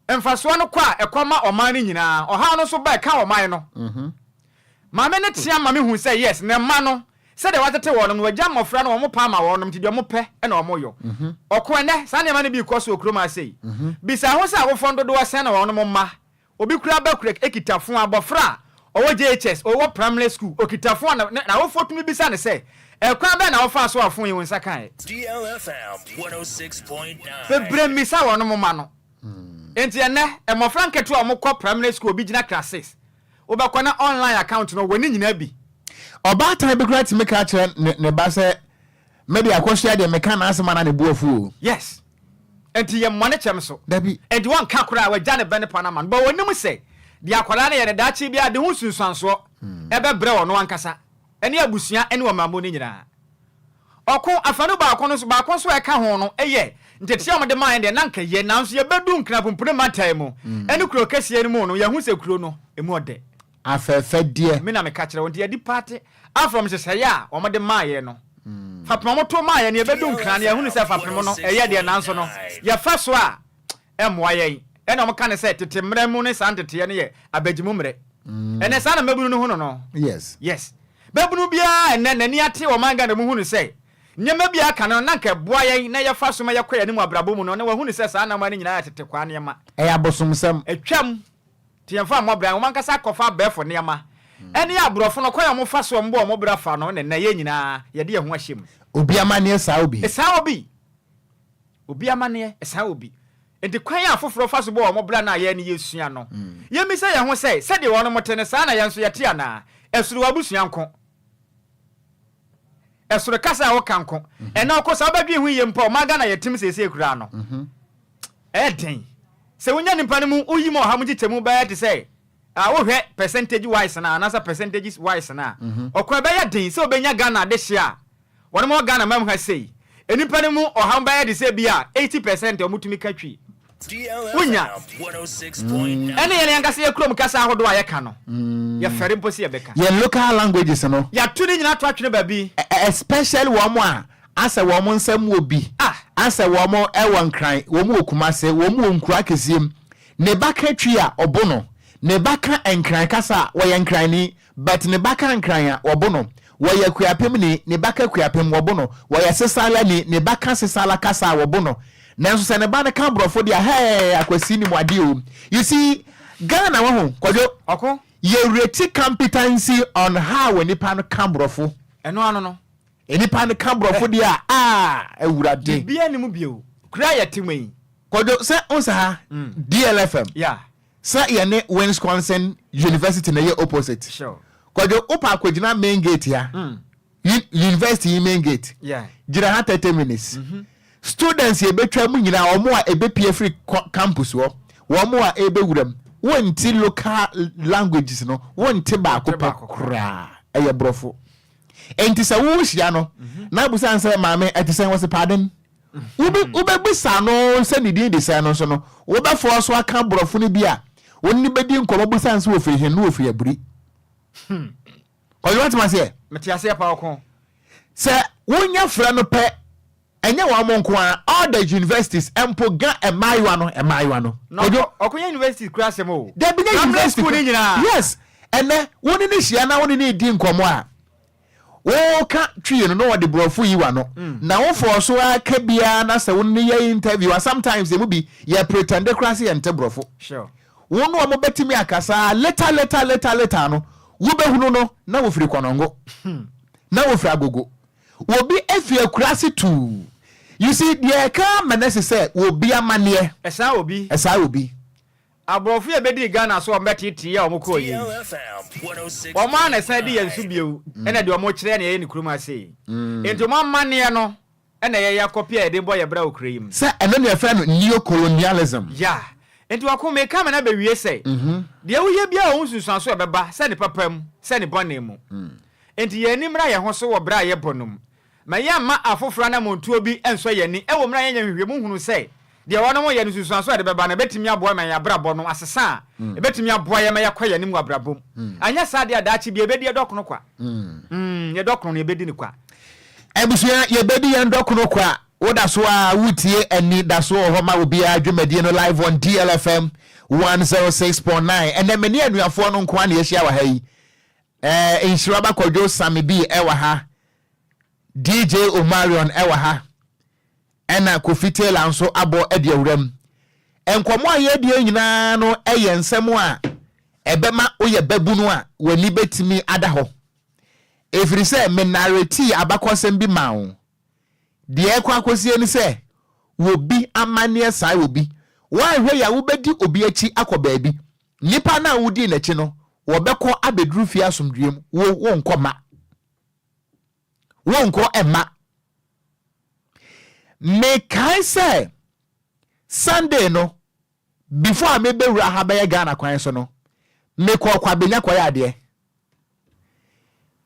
emfaso no kwa ekoma oman ni nyina oha no so ba ka oman no ma me ne tia ma me hu se yes ne ma no se de watete wono no wagya mofra no wo mo pa ma wono mti de mo pe e na wo yo okon ne sa ne ma ne bi koso okroma sei bisa ho sa wo fondo do wase na wono mo ma obi kura ba kura ekitafo abofra owo JHS owo primary school okitafo na wo fotumi bisa ne se ekwa ba na wo fa so afon yi wonsa kan DLFM 106.9 bebre misa wono mo ma no enti ene emofra nketo a mo kɔ primary school obi gina class 6 obakɔ na online account no woni nyina bi oba tan be great make a chere ne ba se maybe akohia de meka na asema na ne buafu yes enti ye mo ne chem so dabi enti won ka kora wa gya ne bene panama but wonim se de akola na ye ne dachi bia de hu sunsuanso ebe bre wono ankasa ene abusua ene wo mambo ne nyina oko afanu ba akono so ba akon so e ka ho no eye ntetia mo de man de nanka ye nanso ye bedu nkra pumpure matai mu ene kuro kese ni mu no ye hu se kuro no emu ode afefe die me na me ka kire won de di party afrom se se ya wo mo de man ye no fapem mo to man ye ne ye bedu nkra ne ye hu ne se fapem no eye de nanso no ye fa so a emwa ye ene mo ka ne se tete mre mu ne san tete ne ye abagimu mre ene sa na mabunu no hu no yes babunu bia ene nani ate wo man ga na mu hu ne se nyema bia aka no nanka boa ye na ye fa so ma ye kwa ye ne mu abrabo mu no na wa hu ne se sa na ma ne nyina tete kwa ne ma abosomsem etwam ti yemfa mo bra wo man kasa kofa befo ne ma ene ya brofo no kwa ye mo fa so mbo mo bra fa no ne na ye nyina ye de ye ho ahyem obi amane sa obi obi amane sa obi enti kwan ya afoforo fa so bo mo bra na ye ne yesua no ye mi se ye ho se de wo no motene sa na ye nso ye te ana esuru wabusua nko esoro kasa wo kanko ena okosa obadwi hu ye mpa o maga na yetim sese kura no den se wonya nimpa ne mu oyimo ha mu gitemu ba te say wo hwe percentage wise na anasa percentages wise na okwa ba ya den se obenya Ghana de hia wona mo Ghana mam ha sei enipa ne mu oha ba ya de se bia 80% omutumi katwi DLFM 106.9 ene yele yankase ye krom kasa ahodo a ye ka no ye fere mposi ye beka ye local languages no ya tuni nyina to atwene ba bi especially wo mo a asa wo mo nsam obi asa wo mo ewo nkran wo mo okumase wo mo onkura kesiem ne baka twi a obono ne baka nkran kasa wo ye nkran ni but ne baka nkran a obono wo ye kuapem ni ne baka kuapem obono wo ye sesala ni ne baka sesala kasa obono nanso se ne ba ne ka brofo dia akwasi ni mwade o you see Ghana wo ho kojo oko ye rate competency on how nipa no ka brofo eno ano no nipa no ka brofo dia ewurade bia ni mu bio kura ya timai kojo se onsa DLFM sa ye ne Wisconsin University na ye opposite sure kojo opa akwagina main gate ya university main gate jira ha 30 minutes students ye betwa mu nyina omo a ebepie free campus wo mo a ebewuram wonti local languages no wonti ba ko kra eye brofo enti sa wo hia no na busa ansa maame etisen was pardon ube bisa no se ni din de sa no so no wo be fo so aka brofo no bi a wonni bedi nkomo busa ansa wo firi hen no wo firi aburi what must say metiase pa okon se wonya fra no pe enye wa mo nko all the universities empo ga emaiwa no okonya university class mo there be university yes ene woni ni hia na woni ni di nkomo a wo ka twie no wo de brofo yi wa no na wo for so aka bia na se woni ye interview sometimes e mu bi ye pretend class ye ente brofo sure wonu o mo betimi akasa later no wo behunu no na wo firi konongo na wo firi agogo wo bi efie class 2 you see the car manese say wo bi amane esa obi abrofo e bedi Ghana so ombetiti ya omko yi o ma na say di yansu biewu ena de omo kire na ye ni kuruma sei ento ma mane no ena ye yakopia e de boy bra okreim say eno ne fa no neo-colonialism enti wako me kama na bewie sei de wo ye bia o nsusuan so beba se ne papam se ne bonemu enti ye ni mra ye ho so wo bra ye bonum ma ya ma afofra na montuo bi enso ye ni e wo mra ye nyahwe mu hunu sei de wono mo ye nsusuan so de beba na betimi aboa ma ya brabo no asesa e betimi aboa ye ma ya kwa ye ni mu abrabom anya sa de adachi bi ebedi edokono kwa ye dokono ye bedi ni kwa ebusua ye bedi ye dokono kwa woda so a wutie Anidaso Wɔhɔ ma Obia dwumadie no live on DLFM 106.9 and then many anuafo no nko na yehia wa ha yi Inshiraba Kojo Sami B ewa ha DJ Omarion ewa ha ena Kofite Lanso abo ediawuram enkomo aye die nyina no eye nsem a ebema oye babunu a wani betimi ada ho efiri se me narrate abakosem bi mawo de ekwa akosie ni se wo bi amane sai obi wa hwe ya wo bedi obi achi akoba bi nipa na wudi na chi no wo beko abedru fi asomdwem wo nkoma wo nko ema me kai say Sunday no before me be wura ha be Ghana kwan so no me ko kwa benya kwa ya de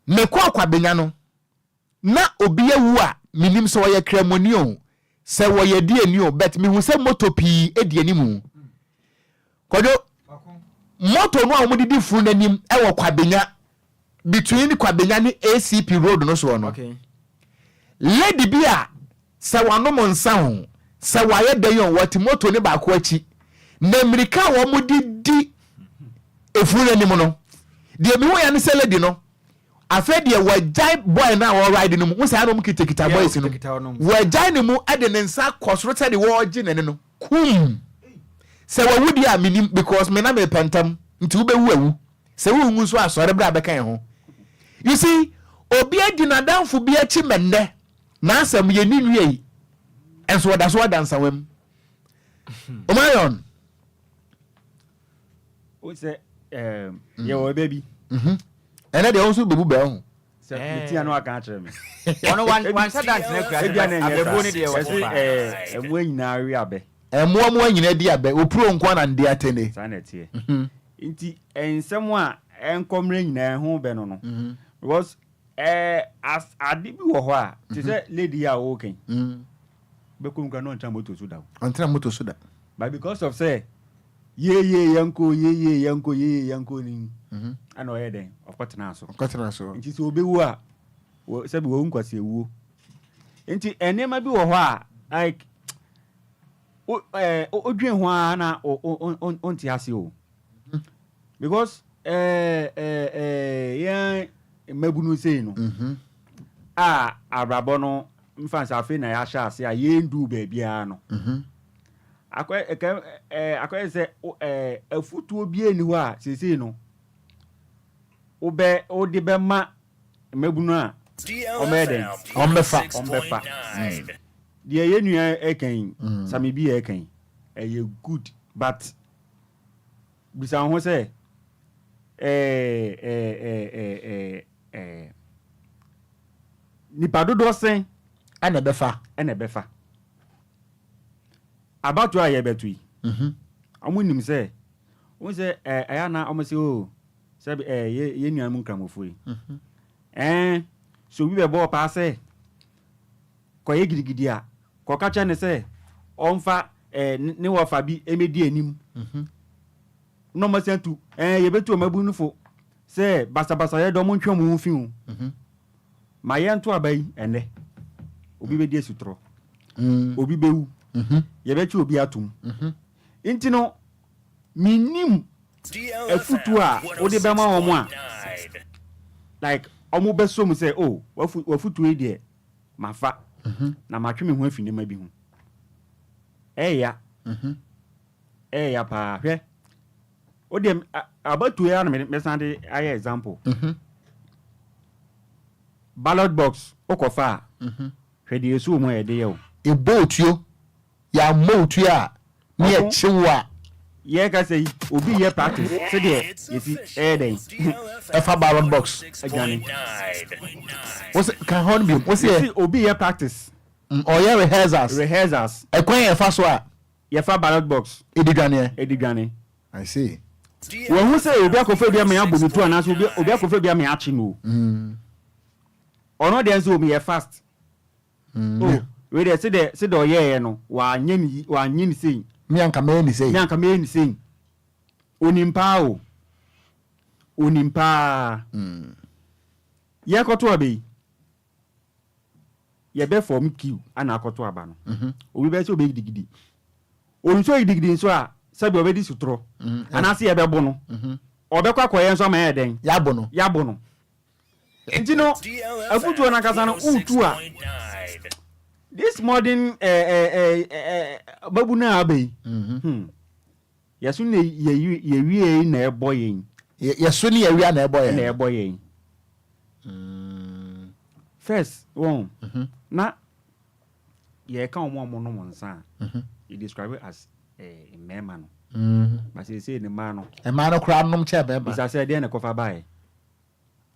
me ko kwa benya no na obi awu a minim so ye kremoni o se wo ye die ni o bet me hu se moto pi edie ni mu kodo moto no a mo didi furu nanim e wo kwabenya between kwabenya ni ACP road no so no okay lady bia se wano mo nsa ho se waye dayon wati moto ni ba ko achi na America wo mo didi efuru nanim no de mi wo ya ni se lady no afedi e wajai boy na wo ride no mu say no mu kitekita boys no wajai ni mu ade ne nsa kosoro te de wo gi ne no kum se wo wudi a minim because me na me pentam nti wo be wu awu se wo ngu so asore bra be kan ho you see obi agina danfo bi achi menne na asam ye ni nwie yi enso wada so dansa wam Omarion o se ye wo baby ene de onso bebu be ho se ti anu aka akere me ono one set dance na kura ebia na abebu ni de wo emu nyina awi abe emu anyina di abe opuro nko na ndi atene sanete nti ensem a enkomre nyina ho be no no because as adibi wo ho a ti se lady ya o ken be ko nka no ntra moto so da ontra moto so da but because of say ye yanko ni ana oye den okotena so nti so obewu a se be wo nkwase ewu nti enema bi wo ho a like odwen ho a na onti ase o because ya mabunu sei no abrabo no mfansa afi na ya sha ase a ye ndu ba bia no akwa se afutuo bia ni ho a sesei no odi be ma mabunu a omeden ombefa die yenua eken sami bi eken ye good but bisa ho se nipa dodo sen ana befa about to aye betu yi amunim say won say aya na omo say o say ye nuan mu nkramofo yi so we be bo pa say ko ye gidigidi a ko ka cha ne say onfa ne wo fa bi emedi anim no ma sentu ye betu o mabu nufo say basa ye do mo ntwa mu fi hu ma ye nto abai ene obi be die sutro obi bewu ye betu obi atum inti no minim efutu a wo de bema wo mo a like omo beso mu say oh wafutu e de mafa na matwe me ho afini ma bi hu eya pa hwe o de abatu ya na me sande aye example ballot box okofa hwe de yesu mo ye de ye o ebotuo ya motu a ne e chiwa ye ka say obi ye practice say de yesi den efa ballot box agani what's can hold be what's here obi ye practice or ye rehearsals ekwan ye fa so a ye fa ballot box edigwane I see wo hu say obi akofa bia me abomi to ana so obi akofa bia me achi no ono de nso obi ye fast oh we dey say the oye no wa nyeni sei mi anka me ni sei onimpa ye koto abi ye be form queue ana akoto aba no obi be say obi gidigidi onso gidigidi nso a sabi obi di sutro ana se ye be bo no obekwa akoye nso ma ye den ya bo no enti no afutu na kasa no utu a this modern babu na abai yasu ne ye wie na ebo yen yasu ne ye wie na ebo yen first one na ye ka omo no monsa you describe it as a mema no but say the man no e man no kra nom che beba isa say dey na kofa bae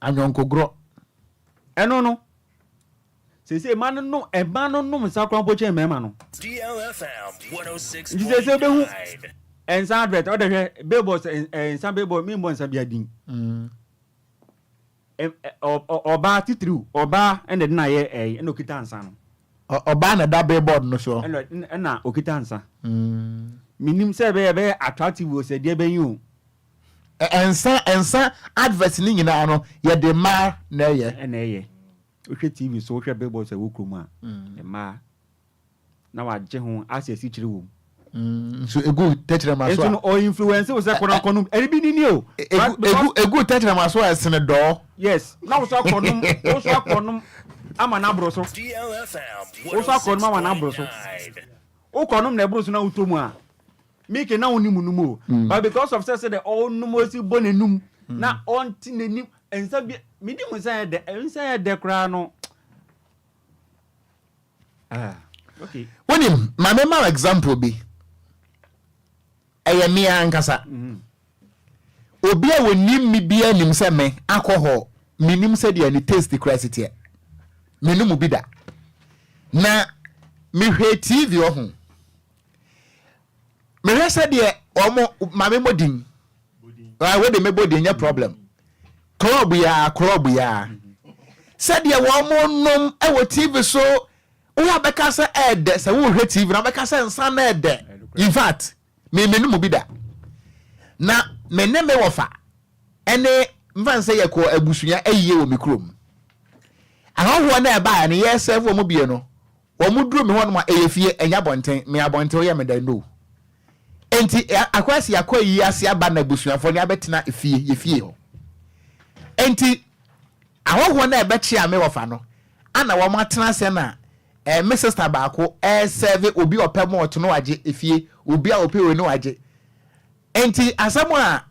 anyonko gro eno no say man no e man no nom sa kra boche mema no DLFM 106. You say be hu ensa advert o de hwe billboards ensa billboard mi mbon sa bia din oba titru oba ende na ye eno kita ansa no oba na da billboard no so na okita ansa minim se be attractive o se de be yin o ensa advert ni nyina no ye de ma na ye o hwe TV so o hwe billboards e wo krom a e ma na wa je ho access kire wo so egu tetre ma so eso o influence wo se kono eribi ni o egu tetre ma so esene do yes na wo so konum ama na bro so DLFM wo so konum ama na bro so o konum na bro so na utomu a make na onimu numu but because of say the all numosi bonenum na on tinenim ensa bi midi mu say de kra no okay wonim ma me ma example bi eyemia nkasa obi a wonim mi bia nim se me alcohol minim se de ani taste crasity menum bi da na me hwe TV ohun me hwe de omo ma me modin we de me bodin nya problem club ya said ye wo mo nom e wo TV so wo abeka se ede se wo hwe TV na abeka se nsa na ede in fact me menum bi da na me ne me wofa ene mfa se ye ko abusuya ayiye wo mikrom ahwo na e ba ne ye serve wo mo bie no wo mo duro me ho no ma eyefie enya bonten me abonten wo ye me da no enti akwasi akoyi ase aba na abusuafo ne abetena efie yefie ho enti ahwo na e be chia me wofa no ana wo matena se na me sister baako serve obi opem oto no waje efie obi a opewe no waje enti asamo a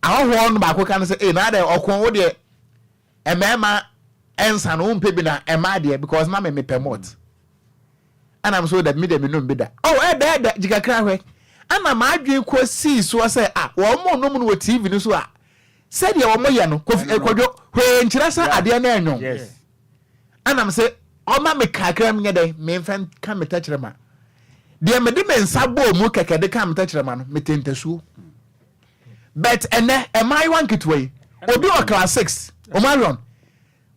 ahwo no baako kan se na da okon wo de emema ensa no umpe bi na ema de because na me promote and I'm so that me dem no be da oh da jigakra hwe ana ma adwen ko si so say wo mo no mu no TV ni so said ye wo mo ye no kodwo hwe nkyira sa ade na enyo yes and I'm say oma me kakra me dey me fan ka me tachrema de me de me nsabo mu keke de ka me tachrema no me tentasuo but ene am I one kitwe obi o class 6 o marion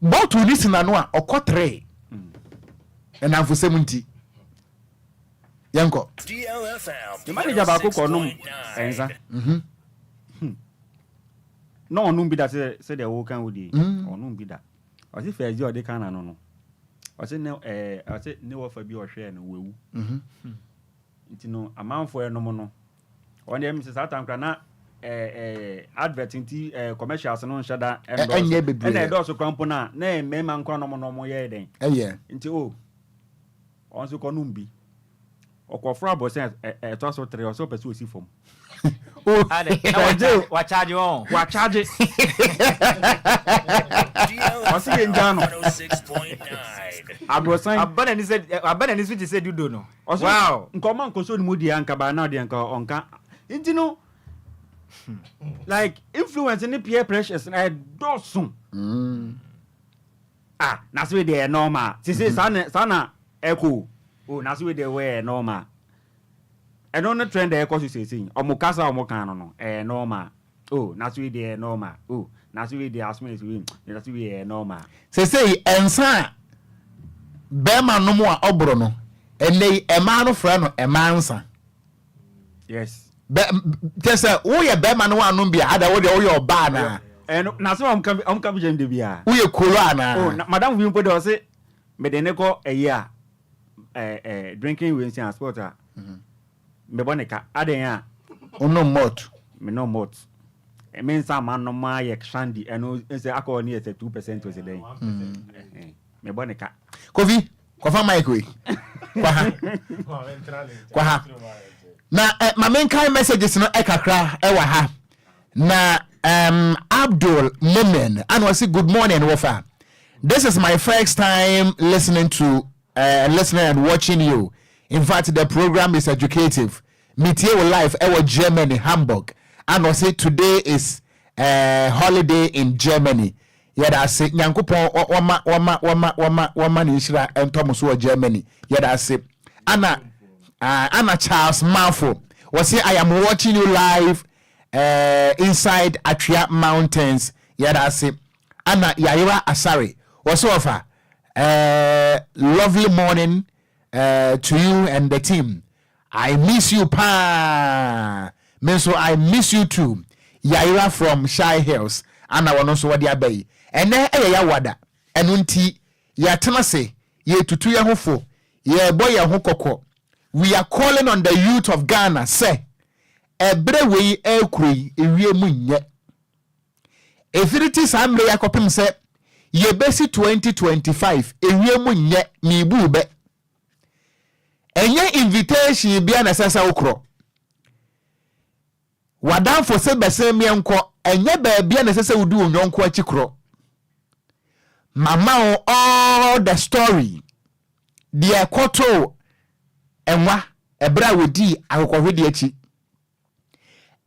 but we listen na no a okọ 3 and am for 70 yanko DLFM the manager ba ko no enza no onum bi da say the wo kan wodi onum bi da o se fe ji o de kan na no o se ne o se ne wo fa bi o hwe na wewu nti no amanfo e no mo no on dem se satan kra na advert nti commercials no nshada enye bebre na do so krampo na mema nkwa no mo ye den nti on so konum bi okofra abosen to so 3 so person osi fom wa charge on wa charge wasi njano 106.9 abosen abana ni switch say dudo no wow nkoma nkoso ni mudi anka ba na de anka onka nti no like influence ni peer pressures na dosun na so de normal say sana echo na so de we normal and on the trend e ko so say omukasa omukan no normal na so de normal na so de asme so na so we normal say ensa bema no mo a obro no enei ema no fra no emansa yes tesa wo ye bema no anu bia ada wo de wo ye oba na na so am kam jem de bia wo ye kolo ana madam wi mpo de o se me de ne ko eya drinking we in sport me bonika aden a ono mot me no mot e mean some man no ma ye shandy eno say akọ ni 2% was den me bonika kofi kofa mic we kwa ha na my main kind messages no ekakra e wa ha na Abdul Momen and we say good morning Wofa. This is my first time listening and watching you. In fact, the program is educative. Meteor life our Germany, Hamburg. And I say today is holiday in Germany. Yeah, I say Nyankopon wama nishira entomuso Germany. Yeah, I say Anna Charles Malfo. Was say I am watching you live inside Atria Mountains. Yeah, I say Anna Yaira Asari. Was offer lovely morning to you and the team. I miss you, pa. So I miss you too. Yaira from Shy Hills. And I want to what they bay. And then ya wada. And unti ya tenase ye tutu ya hofo. Ye boy ya hokoko. We are calling on the youth of Ghana. Say, ebrewe ekuri ewie munye. Efiriti samle ya kopim se ye besi 2025 ewie munye mibu be. Enye invitation bia na sasa okro. Wadan for se bese mienko enye ba bia na sasa udu onyonko achikro. Mama all the story. Die koto enwa ebra wodi akokohwedi achi.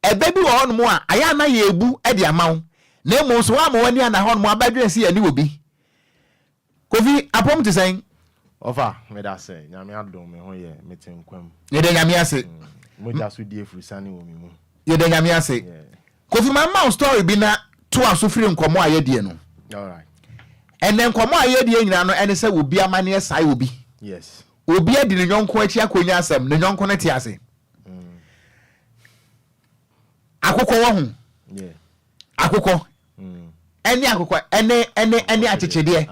Ebebi wo hono mo a aya na ye ebu e de amawo. Na emo so wa mo wani ana hono mo abadwe si ani obi. Kofi apom te sen Ofa, me da say, nyame adom me ho ye metin kwam. ye de nyame ase. Mo ja so die frusane wo mi mu. Ye de nyame ase. Kofi mama story bi na to aso firi nkomo aye de no. All right. And then nkomo aye de nyina no ene se obi amane sai obi. Yes. Obi adi ne nyonko achi akonya asem, ne nyonko ne te ase. Akoko wo hu. Yeah. Akoko. Eni akoko ene achechede.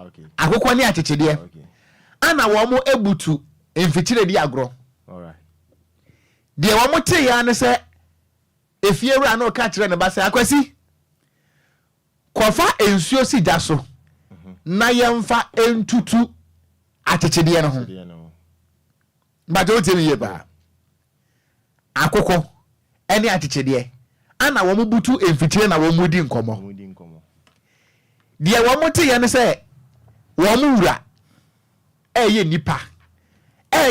Okay. Akoko ni achechede. Okay. Ana wo mo ebutu emfitire di agro. All right. De wo mo te ya ne se efiewura na o ka kire ne ba se akwasi. Kofa ensuo si daso. Na yemfa entutu achechede no ho. Ba jo te ye ba. Akoko ene achechede. Ana wo mo butu emfitire na wo mo di nkomo. De wo mo te ya ne se wo mo wura ye nipa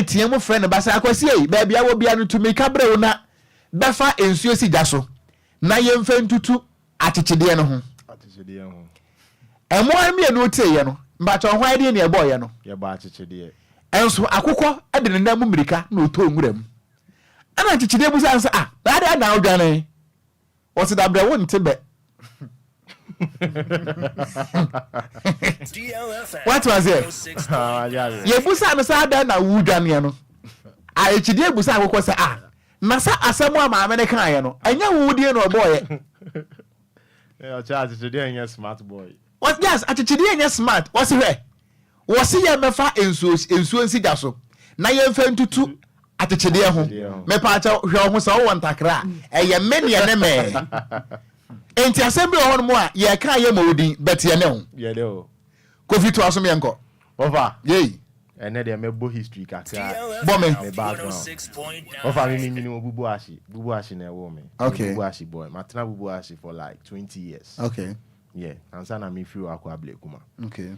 tie mo frɛ ne ba sa akwasi ei ba bia wo bia no tumi ka brɛ wo na befa ensuo si da so na yemfa ntutu achechede no ho emo ami no tie ye no But on why didn't your boy? No, your bachiche dear. And so Akoko, I didn't know Mumrika, no tongue with them. And I teach them answer, that now, Danny. What's it up there? Wouldn't Tibet. What was it? Ye busa me sa da na wudwane no. A echide busa akoko se nasa asemo ma me ne kan ye no. Anya wudie no boy. Yeah, charge today and smart boy. What yes, atichide anya smart. What's it? What's ye mefa ensuo nsija so. Na ye mfa ntutu atichide ho. Me pa acha hwe ho so wo ntakra. Eye me ne ne me. Enti assembly ho no mo a ye kan ye mawudin bet ye ne ho. Ye de o. Kofi to aso me enko. Over. Yey. Ene de mebo history kakra. Bo me background. Over me bubu ashi. Bubu ashi na wo me. Okay. Bubu ashi boy. Matena bubu ashi for like 20 years. Okay. Yeah. Ansa na me feel akwa ble kuma. Okay.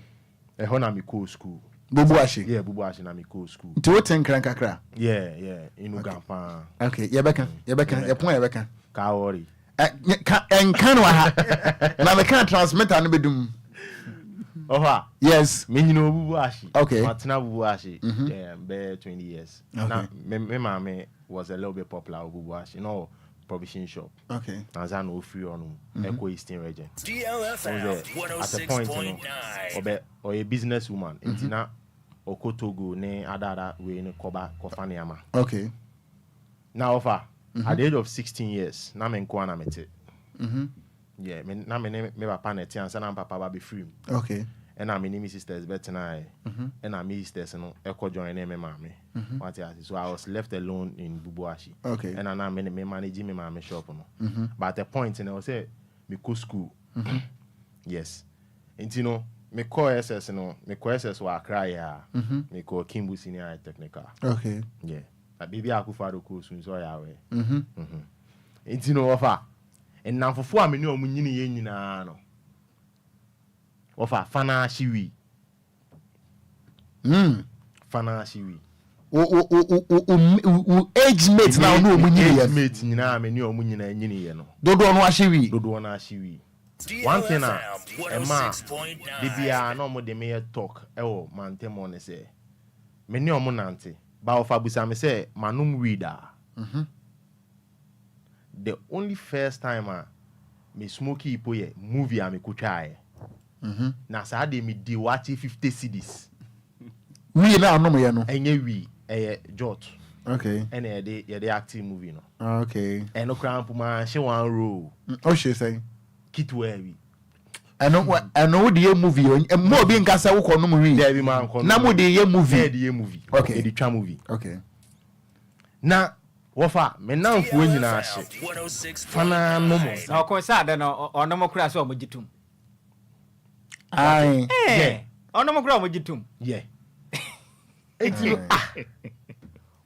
E ho na me co school. Bubu ashi. Yeah, bubu ashi na me co school. Nti wo ten kran kakra. Yeah. Inu gampa. Okay. Ye pon ye beka. Ka worry. Enkan wa ha. Na me kan transmitter no bedum. Oha. Yes. Me nyino bubu ashi. Okay. Matena bubu ashi. Yeah, be 20 years. Okay. Now me mama was a little bit popular bubu ashi. No provision shop. Okay. Tanzania no free on Echo Eastern region. DLFM At a point, or a businesswoman. Intina Okotogo ne adada we ne koba kofaniama. Okay. Now offer at the age of 16 years, na me nko na mete. Yeah, me na me papa na ti ansa na papa ba be free. Okay. And I me sisters better na and I me sisters no Eko join me mama. What ya so I was left alone in Bubuashi. Okay. And I me managing me mama shop no. But at the point and I was say me go school. Yes. And you know me call SS no me call SS wa cry ya. Me call Kimbu Senior Technical. Okay. Yeah. But baby akufado ko so ya we. And you know offer. And now for me no mu nyini ye nyina no. Ofa fana shiwi. Fana shiwi. Age mate na no mu nyini ye. Mate nyina me ni omu nyina nyini ye no. Dodo no ashiwi. Dodo na ashiwi. One thing na Emma bibia na omo de me talk ewo mantem on say. Me ni omo nante. Ba ofa busa me say manum reader. The only first time me smoky ipo ye movie a me kutwa ye. Na sa de me di watch 50 CDs. We na no ye no. Enye we jot. Okay. And ye de active movie no. Okay. And no cramp man she one row. Oh she say. Kit where we. I know the movie more being kasa wo ko no mu wi. There be man kon. Na mo de ye movie. The movie. Okay. The twa movie. Okay. Na wofa me na mfo nyina ahye. Fana no mo. Na ko sa da no ono mo kura so mo gitum. Ai. Ono mo kura mo gitum. Yeah.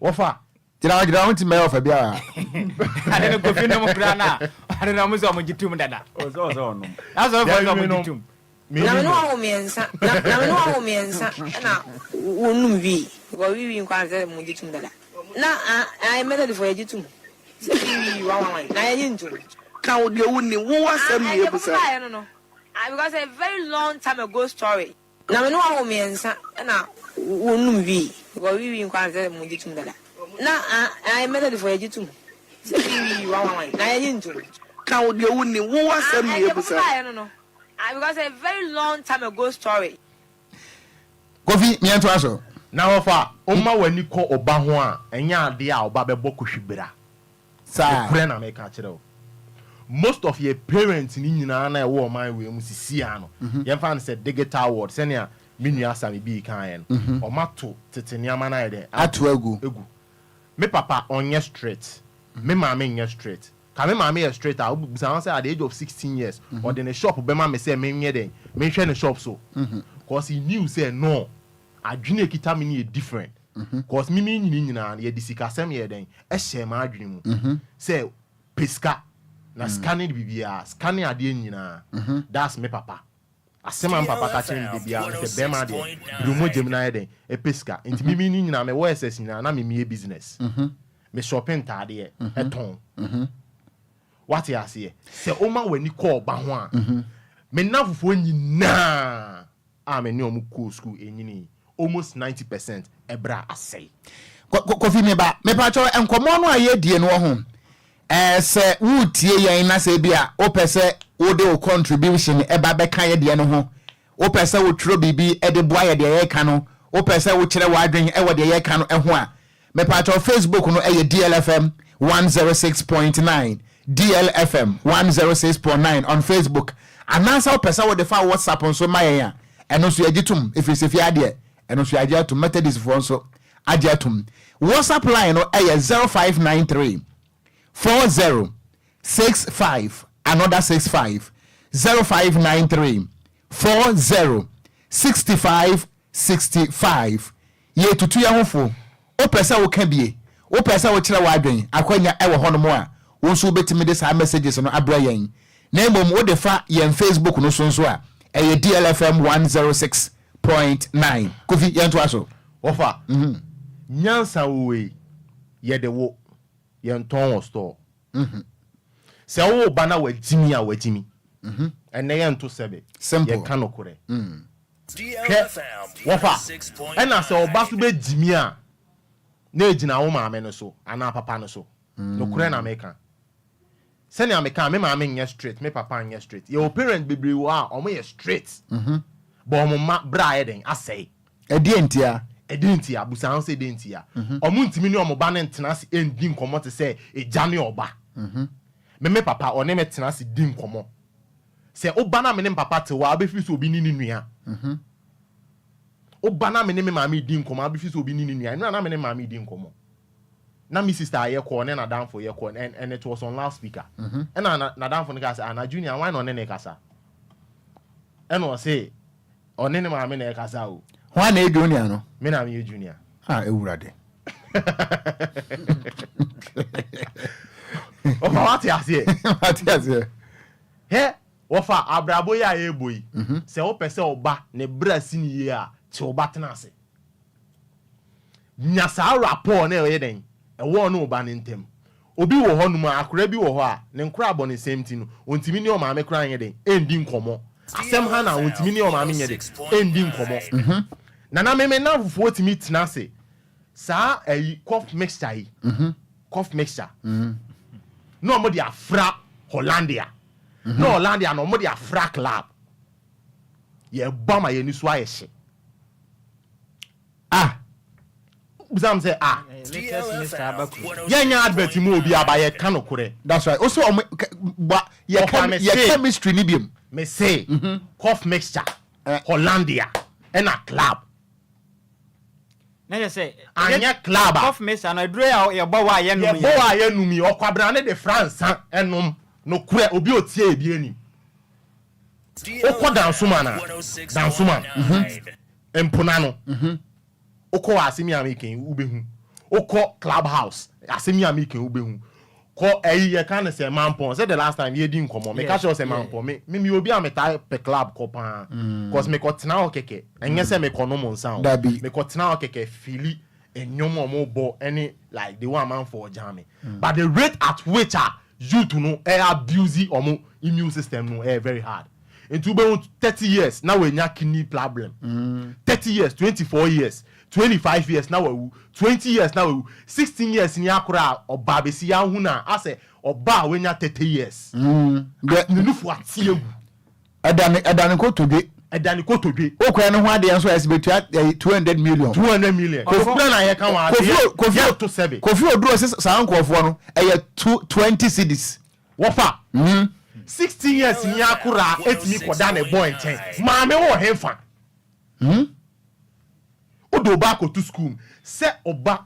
Wofa. Gira won't me ofa bia. Ade no kofi no mo kura na. Ade no mo so mo gitum dada. Ozo ono. Aso fo so mo gitum. Na me no wa miensa. Na me no wa miensa. Na wonum wi. Go wi nkwa ze mo gitum dada. Na I made it for gitum. Se wi wa na ye ntum. Ka wo de woni wo wasam ni ebusa. No. Because a very long time ago story. Na me no wa miensa. Na wonum wi. Go wi nkwa ze mo gitum dada. Na I made it for gitum. Se wi wa na ye ntum. Ka wo de woni wo wasam ni ebusa. No. Because a very long time ago story. Kofi mi ento aso. Na wofa umma wani ko oba ho a enya ade a oba bebo kohwibira. Sa. Kure na me ka kire o. Most of your parents ni nyina na e wo man we mu sisi ano. Yemfa no say digital world senia menu asami bi kan yen. O mato tetenia ma na ide. Atu egu. Me papa onye straight. Me mama nye straight. Ka me mama ye straight a busa say at the age of 16 years or in the shop be ma me say me nye den. Me hwe the shop so. Cause he knew say no. Adwene kita me ni different. Cause me nyina ye disikasem ye den. E hye ma adwene mu. Say peska na scanning bibia scanning ade nyina. That's me papa. Asema papa ka chen bibia say be ma de. Brumo gemina ye den. E peska. Enti me nyina me wo SS nyina na me business. Me shopping tade e ton. What you say? Say oma wani call ba ho a. Me na fufuo nyina me ni omu cool school enyini almost 90% ebra asay kofi me pa cho enkomo no aye die no ho se wo tie yen na se bia o pese wo de o contribution eba be kan ye de no ho o pese wo tro bibi e de boa ye de ye kan no o pese wo kire wa adwen e wo de ye kan no ho a me pa cho Facebook no e DLFM 106.9 DLFM 106.9 on Facebook anasa o pese wo de fa WhatsApp on so mayen eno so yagitum if it's if ade eno so yagitum Methodist for so agitum WhatsApp line no e 0593 4065 another 65 0593 4065 ye tutu ya hofo o pesa wo ka bie o pesa wo kire wa adwen akwanya e wo hono mo a wo so betimi de sa messages no abra yen na emom wo de fa yen Facebook no so a e DLFM 106.9 kofi yanto aso ofa nyansa we ye de wo yen ton wo store se wo bana wa jimi a wa jimi ene yen to sebe ye kanokore wofa ena se oba so be jimi a na ejina wo maame no so ana papa no so no kure na meka se ne ameka me maame nye straight me papa nye straight your parent bebre wo a omo ye straight bo omo ma bra ye den asai edientia busan se dentia omo ntimi ne omo ba ne ntena se endi nkomo te se eja ne oba me papa one me tena se di nkomo se oba na me ne papa te wa abefi so obi ni nua oba na me ne me maami di nkomo abefi so obi ni nua na me ne maami di nkomo na me sister ye call na danfo ye call and it was on loudspeaker na danfo ne ka say na junior why no ne kasa and o say one ne maami na kasa o why na junior no me na me junior ewurade ofa wati ase he wofa abrabo ya eboyi se wo pese oba ne bra sini ye a che oba tena ase nya sa rapport na ye den e wo no oba ne ntem obi wo ho numa akora bi wo ho a ne nkora abo ne same thing no ontimi ni o maame kora ye den endi nkomo asem ha na ontimi ni o maame ye den endi nkomo na meme na fufu otimi tena ase sa cough mixture cough mixture no mo di afra Hollandia no Hollandia no mo di afra club ye bama ye ni so ayehye uzam say ye nya advert mu obi abaye kanokore that's right also ye chemistry ni biem me say cough mixture Hollandia and a club na ye say anya club cough mixture na dure ya bo wa ye numi ye bo wa ye numi okwabra ne de France enom no kure obi otie ebi ani okọ dansuma empona no okọ asemi american ubehu okọ clubhouse asemi american ubehu ko ye kan say manpon say the last time ye di nkomo me catch say manpon me obi ameta pe club ko pa cause me ko tena o keke enye say me kono mo nsan me ko tena o keke fili enyomo mo bo any like the one man for jam but the rate at which you to know abuse omo immune system no very hard into be 30 years now we nya kidney problem 30 years 24 years 25 years now we 20 years now we 16 years ni akura oba be si hu na ase oba we nya 30 years nunu fu atie edane ko todwe okwa no ho ade enso esibetu 200 million kofi na ye kan wa kofi to 7 kofi oduro sa nkofo no 20 cedis wofa 16 years ni akura etimi koda na boy nten maame wo hemfa odo ba ko to school se oba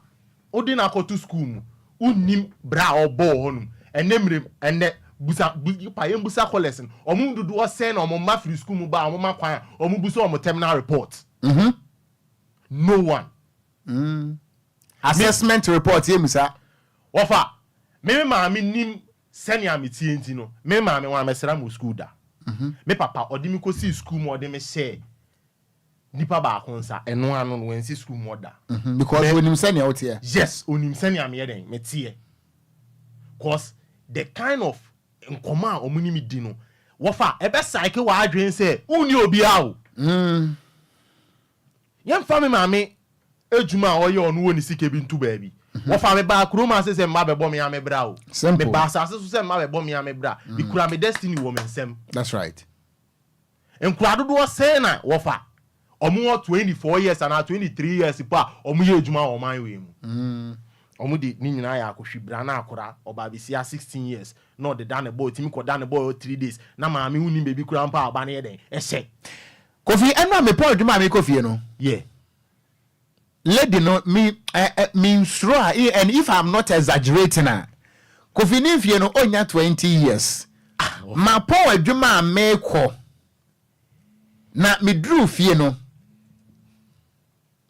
odi na ko to school unim bra obo honum enemrem ene busa pa yembusa collection omu dudu o say na omu ma free school mu ba omu ma kwan omu busa omu terminal report no one assessment report yemisa wofa me maame nim senior metie nti no me maame wa mesra mu school da me papa odi mi ko si school mu odi me share nipa ba akonsa eno anu no wensi school mu da because onim senior out here yes onim senior me den me tie cause the kind of nkoma omuni mi di no wofa ebe psyche wa adwen say uni obi awo Yem family maame ejuma oye onu woni sike bi ntu baabi. Wo fa me ba kroma se mma be bɔ me ame bra o. Me ba asase so se mma be bɔ me ame bra. Bi kura me destiny wo me nsem. That's right. Enkura dodo se na wo fa. Omo 24 years and 23 years pa omo ye ejuma o man we mu. Omo di ni nyina ya akohwi bra na akora oba bi sia 16 years. No the dane boy timi ko dane boy 3 days. Na maame hu ni bebi kura mpa aba na ye den. Ehye. Kofi eno me Paul djuma me Kofi no. Yeah. Lady no me sure and if I'm not exaggerating Kofi ni fie no onya 20 years. Ma Paul djuma me ko. Na me drew fie no.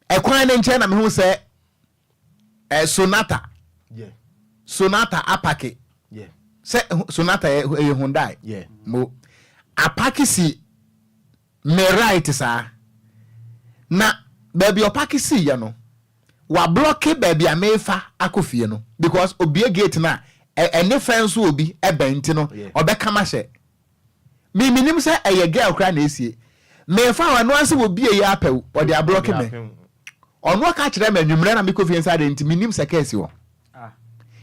E kwan ne nche na me hu se Sonata. Yeah. Sonata apake. Yeah. Se Sonata e Hyundai. Yeah. Mo apake si me right sa. Na baby opake si ya no. Wa block baby amefa akofie no because obie gate na ene fence obi ebenti no obekama hye. Me minim se eye girl kra na esie. Me fa wa no ase obie ya apew o de block me. Ono ka kire me nwumre na me kofie nsa de nti minim se kesi wo.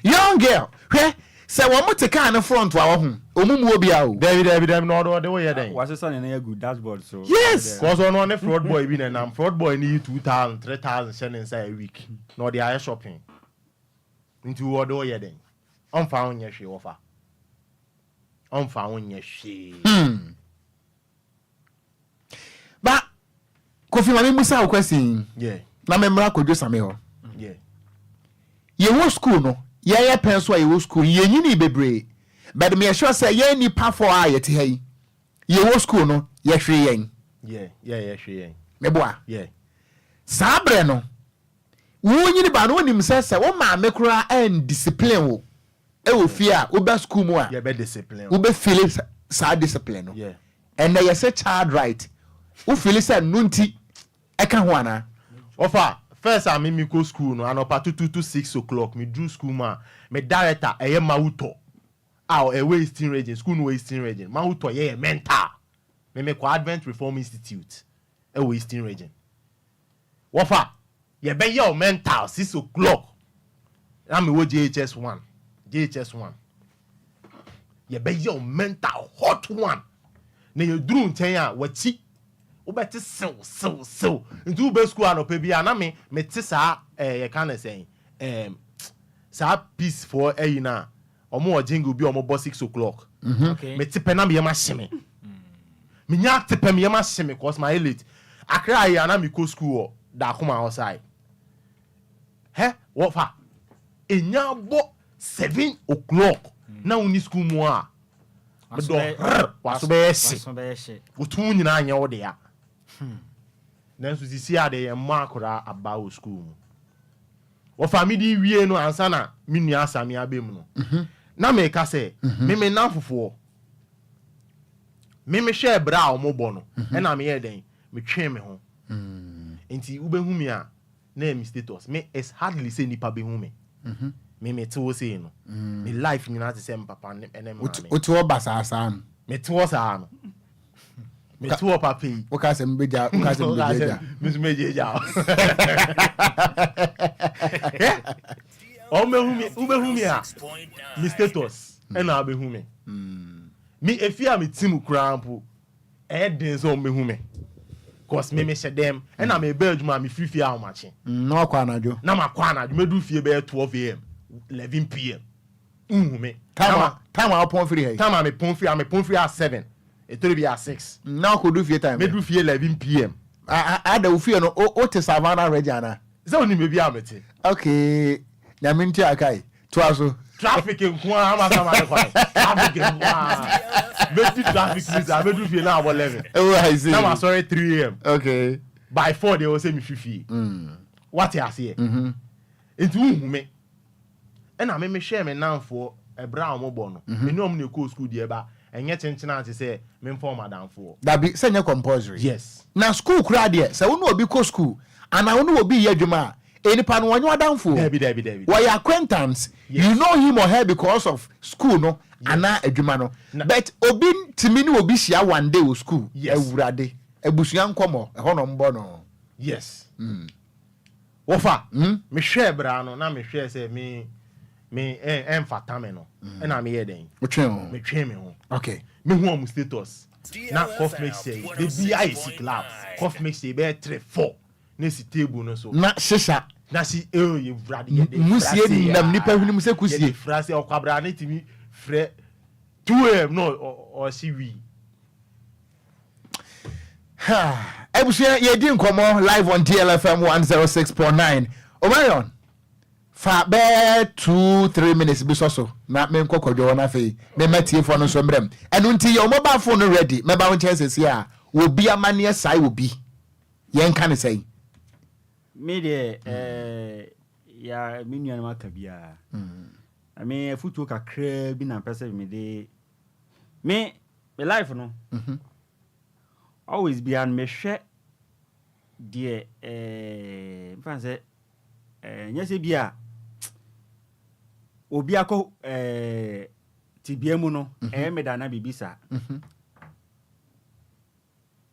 Young girl, hwe se wo mo te car na front wa wo hu. Omumu obi a o. David no do we here den. Was son na good dashboard so. Yes. Cause on ne fraud boy bi na fraud boy ni 2000 3000 shillings a week. No dey air shopping. Into wo do here den. On fa onye hwe wo fa. On fa onye hwe. Ba Kofi mami musa o question. Yeah. Na memra kodwo same ho. Yeah. Ye wo school no. Ye pen so ye wo school. Ye nyini bebre. But me sure say ye nipa for a ye te hai. Ye wo school no ye hwe yen. Yeah, hwe yen. Me boa. Yeah. Sabre no. Wo nyini ba no nim se wo ma me kura and discipline wo. E wo fi a wo ba school mu a. Ye be discipline. Wo be feel sa discipline no. Yeah. And na ye say child right. Wo feel say nunti e ka ho ana. Ofa first I me go school no anopa 2 to 6 o'clock me do school ma me director eye mauto a wasting region school no wasting region mauto ye mental me ko Advent Reform Institute a wasting region wofa ye be ye mental 6 o'clock na me wo JHS 1 ye be ye mental hot one na ye duru nten a wachi ubeti so into be school anope bia na me te sa ye kan say sa peace for na omo jingle bi omo 6 o'clock okay me te pe na me ma hye me nya te pe me ma hye cause my late akra ya na me go school da come outside what fa enya bo 7 o'clock na uni school mu a waso be hye otu nyina anya wo de ya nanso sisi ade ye ma akora about school wo family wie no ansa na menu asame abem no na me ka se me na fofo me hwe bra o mo bo no e na me ye den me twe me ho enti ubehu me a na me status me is hardly say nipa behu me me te wo say no me life nyina te say papa ene ma me o te wo basasa no me te wo sa no me to papi o ka se mbeja o mehu me a me status e na behu me me efia me team krampo e den so mehu me cause me she dem e na me be adwuma me free how much no kwa anajo na makwa anajo me do fie be 12 am 11 pm me time a pon free here time me pon free at 7 it will be at 6 now could do time me do fie 11 pm ada ufie no o te savannah ready ana so ni me bi amete okay nyaminti akai to aso traffic nko ama kwa traffic nko me traffic is I do fie now 11 oh I see now sorry 3 am okay by 4 they will say me fie what you say it hu me and I me share me now for a brown mo bono me no me go school there ba enye chenchena ante say me inform madam for that be say compulsory yes na school kura there say wonu obi ko school and na wonu obi ye dwuma enipa no wanyo adam for David why acquaintance yes. You know him or her because of school no yes. Ana adwuma no but obi timi ni obi hia one day o school yes. Ewurade ebusuan komo e ho no mbo no Yes. Wofa. Me share bra no na me share say me emfata me no. E na me ye den. Me twen me ho. Okay. Me hu am status. Na cough make say the BI is club. Cough make say be 3-4. Na si table no so. Na shisha. Na si you brady ye dey. Musie ni nam nipa hunu mu se kusie. Frase okwabra na timi frɛ 2am no or si we. Ebusia ye di nkomo live on DLFM 106.9. Omarion. Fa be 2-3 minutes bi so na me nkokodwo na fe me matie fo no so mbrem enu nti your mobile phone ready me ba won chances here obi amane sai obi yen kan say me de ya me nua na maka bia me futu kakra bi na pese me de me life no always be an me hwe de mfanse nyese bia Obia ko tibiemu no me da na bibisa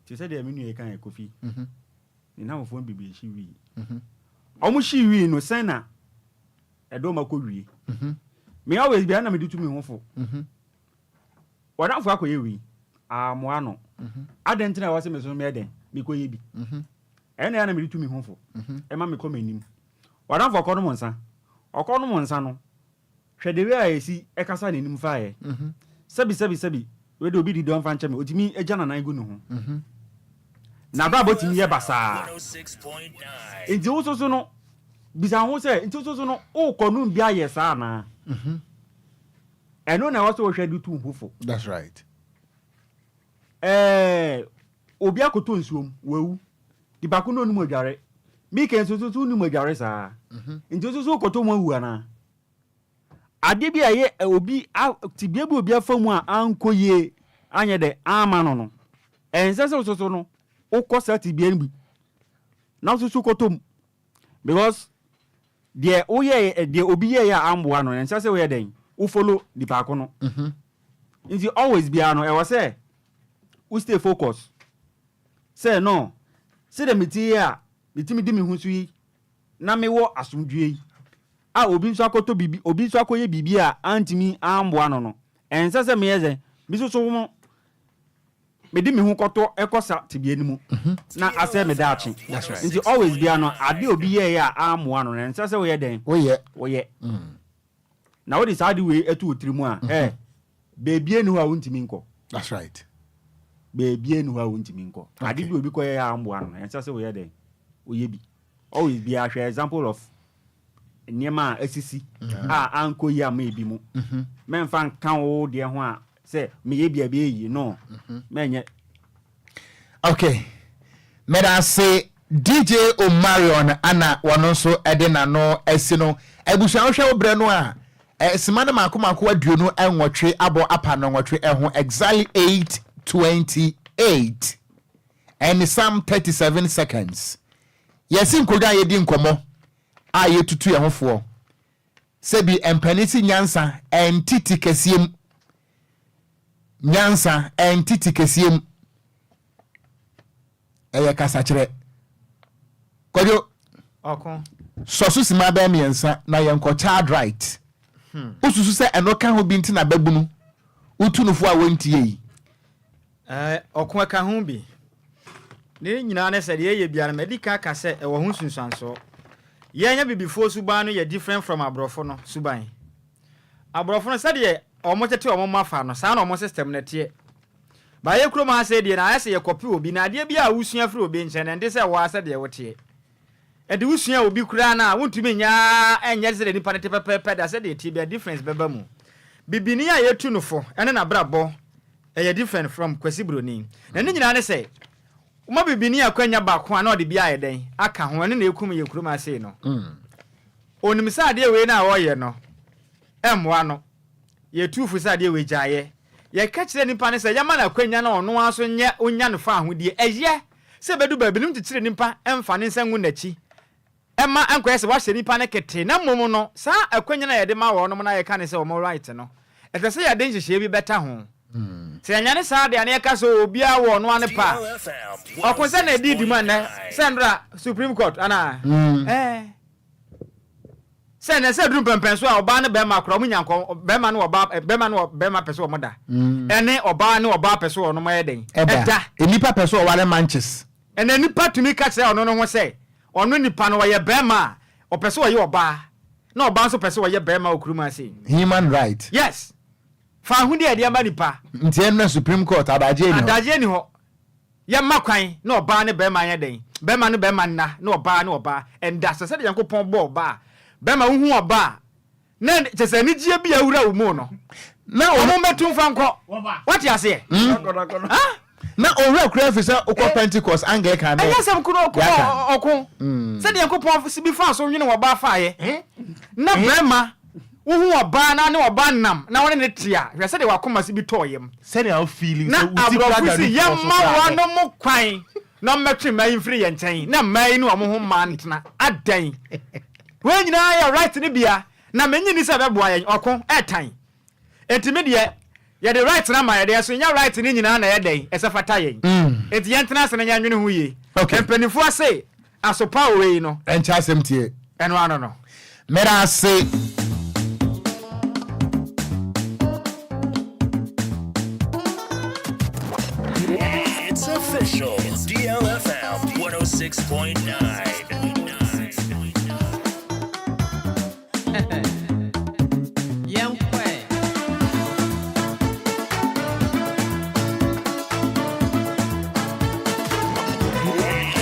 ti se de menu e kan e kofi ni na mofo bibi shi wi omu shi wi no sen na edo mako wi me always be na me ditu me hofo wada fo akoye wi amo ano adentina e wase me so me den me koye bi ene na me ditu me hofo e ma me ko manim wada fo kono monsa okono monsa no hwedewe a esi ekasa ne nim faaye sabi we do obi di don fanche me otimi egya na gu no ho na bra botimi ye basa enti wo so no bisa ho se enti so no o konu bia ye sa na eno na wo so hwede tu hufo. That's right. Obi akoto nsuom wawu di bako no numu adware mi ken so numu adware sa enti so koto mo awu ana ade bi aye obi tibia bi obi afamu a ankoye anye de amano no ense so no ukosa tibia nbi na so kotom because de oye de obi ye ya amboa no ense se we den u follow di paako no nti always be ano e was say we stay focus say no say the metia mitimi di me husu yi na me wo asomdwe obi nso akoto bibi obi nso akoye bibi a antimi amboa no ense se meyeze bisoso mo me di me hu koto ekosa tibie nimu na ase me daachi nti always be ano ade obi ye ya amoa no ense se wo ye den wo ye na wo di sadi we etu otirimu a beebie ni ho a wontimi nko. That's right. Beebie ni ho a wontimi nko ade bi obi koye ya amboa no ense se wo ye den wo ye bi always be a example of niema asisi anko yi ama ebi mu memfa nkan wo de ho a se me ye bia be yi no menye. Okay, meda say DJ Omarion ana wono so ede na no esi no ebusuan hwe obre no a simana makomako aduonu enwotwe abo apa no nwotwe eho exactly 8:28 and some 37 seconds. Yesin koga yedi nkomo aye tutu ye hofo sebi empanisi nyansa entiti kesiem eye kasa kire kojo okon soso sima ba miensa na yenko child right ususu se enoka ho binti na babunu utunufo a wontie yi okon aka ho bi ne nyina ne se de ye bia na medika ka se e wo ho sunsanso yenya bibifo suban no ye different from abrofo no suban abrofo no sade ye omotete omomafa no sa na omo system na tie ba ye kuro ma se de na ase ye copy obi na de bia wusua fri obi nche na nde se wa ase de wote e de wusua obi kura na wontumi nya enye se de nipa ne tepepepe da se de tie bia difference beba mu bibini a ye tu no fo ene na brabo e ye different from kwasibroni na ne nyina ne se uma bibini akwanya ba ko na ode bia ye den aka ho ene na ekum ye kuro ma se no onim sa de we na wo ye no emwa no ye tufu sa de we jaye ye ka kire nipa ne se yama na kwanya na ono aso nye onya no fa ahodie eye se bedu babinim titire nipa emfa ne nsangu nachi emma ankoye se wa hye nipa ne kete na mom no sa akwanya na ye de ma wo no na ye ka ne se wo right no ete se ya de nhyehyɛ bi beta ho Se anyane saa de ane ka so Obia wo no ane pa. Okonse na di man na Sandra Supreme Court ana. Se na se drum pempen so a oba ne be ma kro mu nyanko be ma no be ma peso mo da. Ene oba ne oba peso no mo yeden. Eda. Enipa peso wale manches. Ene nipa tumi ka se ono no ho se. Ono nipa no ye be ma. Opeso ye oba. Na oba so peso ye be ma okuruma se. Human right. Yes. Fa hu de ade nipa. Ntie na Supreme Court adaje ni ho. Ye makwan na oba ne be ma ye den. Be ma no be ma na oba and that se de Yankopon bo oba. Be ma hu oba. Na chese ni gie bia wura wo mu no. Na o mo metum fa nko. What you say? Na owura kura fi se okọ Pentecost Anglican na. Ayasam kuno okun. Se de Yankopon si bi fa so nwene wo ba fa ye. Na be ma uhu oba na ne oba nam na wone ne tia hwe se de wakoma se bi toyem se de how feeling so uti brother ni yamma wono mo kwan na metwe mai free ye nchen na mai ni omo ho mantena adan we nyina ya right ni bia na menyi ni se beboa ye okon etan etimi de ye the right na ma ye de so nya right ni nyina na ye den ese fata ye enti ye ntena se na nya nwene hu ye empanifo ase asopa we no encha asem tie eno ano no mera se official. DLFM 106.9.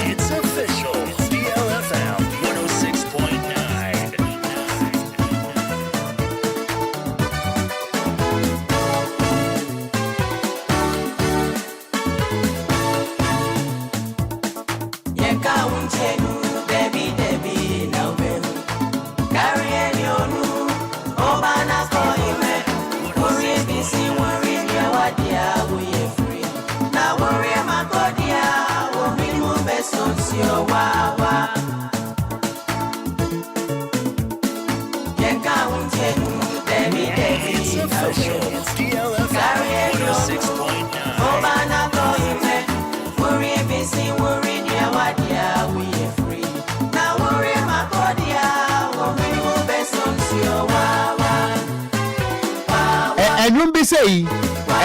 It's official. DLFM 106.9. It's official. DLFM 106.9. Enwum bi sei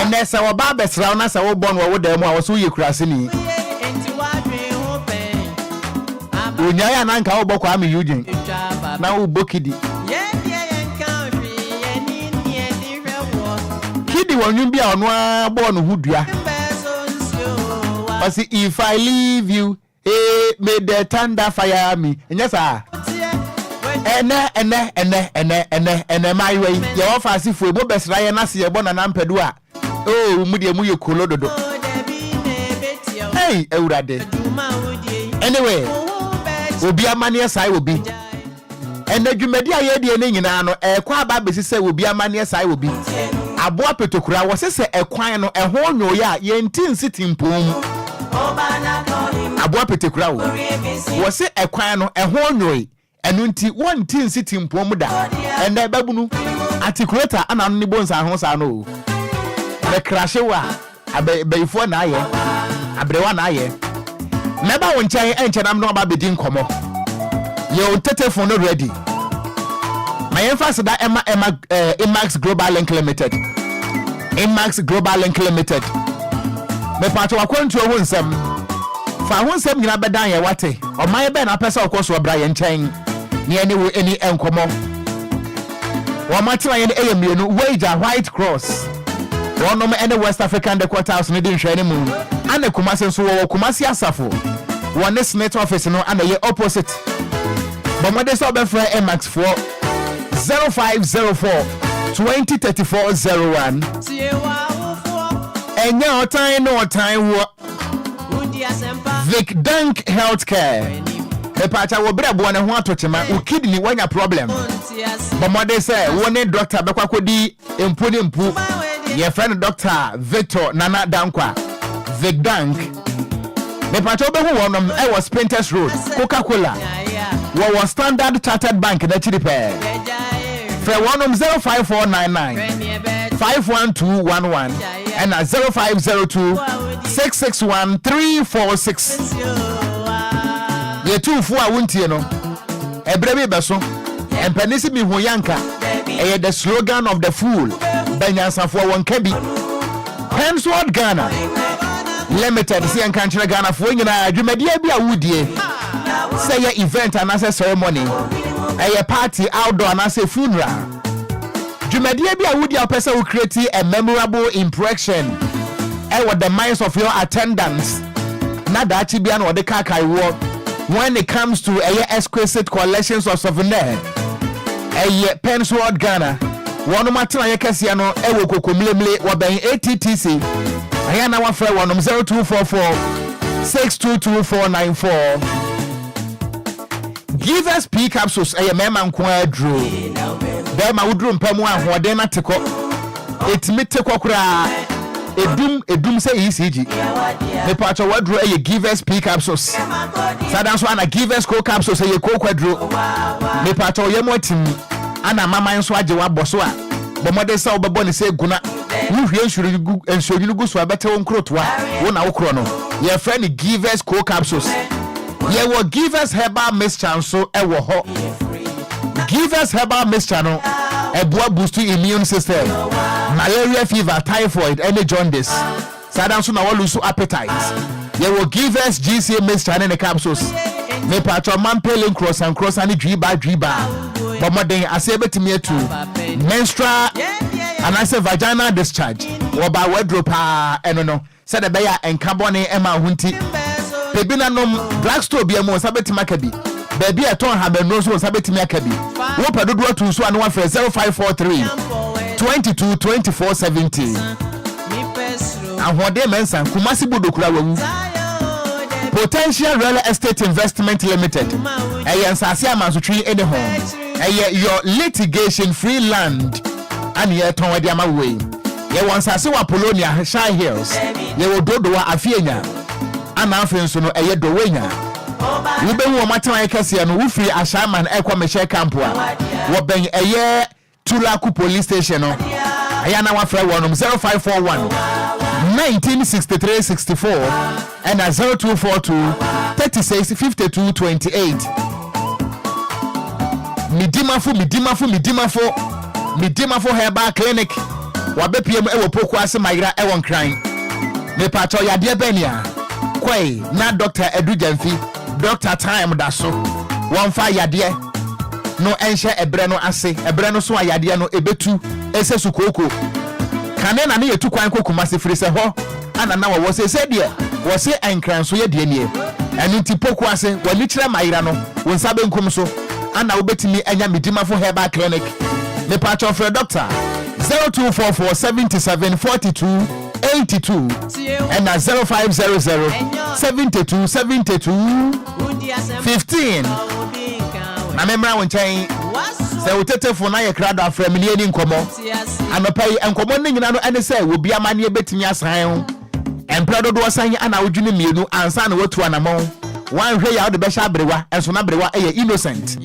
ene se wo ba besra na se wo bon wo da mu a wo so ye kurase ni onya ya na nka wo bokwa am yujin na wo bokidi kidi wonwum bi a ono a bo no hudua but if I leave you may the thunder fire me nyesa ene my way ye wo fa asifu e bo besra ye na se ye bo na nampedu a oh mu de mu ye kolododo hey ewurade anyway Obia manie sai obi enadwumadi aye de ne nyina no ekwa aba besi se Obia manie sai obi aboa petokura wo se ekwan no eho nwo ya ye ntin sitimpom aboa petokura wo se ekwan no eho nwo enu nti won tin sitimpom da enda babunu articulator ana no ni bonsa ho sa no be crashe wa abeifo na aye abrewa na aye meba won chan enchenam no ba bedin komo ye on telephone no ready my emphasis that Emax Global Link Limited Emax Global Link Limited me pato akwantu ho nsem fa ho nsem nyina bedan ye wate o man be na pesa okoso bra ye nchen ne eni enkomo wa matira ye eyemienu wager White Cross wonom ene West African Quarters ne din hwani mu ana kumase so wo kumase asafo wone Senate office no ana ye opposite bomode so be fra Emax for 0504 203401 enya otan no otan wo Vic Dank Healthcare epacha wo brebo ne ho atochema o kidney wanya problem bomode say wone doctor bekwa kodi empu ne mpu ye friend Dr. Victor Nana Dankwa Vic Dank epacha obehu wonom e was Painters Road Coca-Cola wo Standard Chartered Bank na chiripe. Fe 054999 51211 and 0502 661 346. Ye two for wuntie no. Ebrebe beso. Empenisi mi hoyanka. The slogan of the fool. Benyansa for one kebi. Pensword Ghana Limited. See and country Ghana for you na dwumadie bi awudie. Say your event and as a ceremony. A party outdoor and as a funeral. Dwumadie bi awudie person will create a memorable impression. With the minds of your attendants. Na da chi bia no de kakai wo. When it comes to exquisite collections of souvenirs. Pensword Ghana. One matter I can see no ewo kokomlemle waben ATTC. Ayana wa fra one 0244 622494. Give us pick capsules mema nko adro. Dem ma wudru mpamu ahoden na teko. Etimi teko kura edum say ECG. Me pacho wadro give us pick capsules. Sadan so ana give us co capsules ko kwadro. Me pacho yemo timi ana mama nso age wa boso a bomode sa obebo ne se guna wo hwie ensuru gu so abete won krotwa wo na wo kro no ye friend givers co capsules ye wo givers herbal mixture so e wo ho givers herbal mixture no e boa boost immune system malaria fever typhoid any jaundice sadan so na wo lose appetite ye wo givers GC mixture ne capsules me patro man peeling cross and driba bomodin ase betimi atu menstrual and I say vaginal discharge or by wardrobe eno no said the beya enkabone ema hunti pebina nom drugstore bia mo sabeti makabi baby aton habe no so sabeti makabi wo pedodo to so anu afre 0543 22 24 70 ahode mensan kumasi bodokura wawu Potential Real Estate Investment Limited. Sasi amasutri ene home. Your litigation free land. And ye ton wadi amaway. Ye wansasi wa Polonia Shy Hills. Ye wo dodo wa afienya. Ana afenso no dowenya. Ube wo matema ekesi ya no wufiri ashaman ekwa meshe kampua. Wo ben Tulaku Police Station no. Ayana wa fra wonum 0541 1963-64 and 0242 365228. Midimafo Herbal Clinic. Wabe PM ewo poko ase mayra ewon kran. Me pacho yade benia. Kwai na Dr. Edu Jamfi, Dr. Time daso. Wonfa yade no enhye ebre no ase. Ebre no so ayade no ebetu ese sukoko. Kanena ne yetu kwan kokuma se firi se ho ana na wo se de wo se enkran so ye de nie enu ti poku ase wani kire mayira no wo nsabe nkom so ana wo betimi anya Midimafo Herbal Clinic me patch of doctor 0244 77 42 82 and 0500 72 72 15 na memra won chen se utete fo na ye krado afra milieni nkomo anopai enkomo ne nyina no ene se obi amane betimi asan ho emprado do asan ana wodwune mienu ansa na watu anamon wan hwe ya wo de be sha brewa enso na brewa eye innocent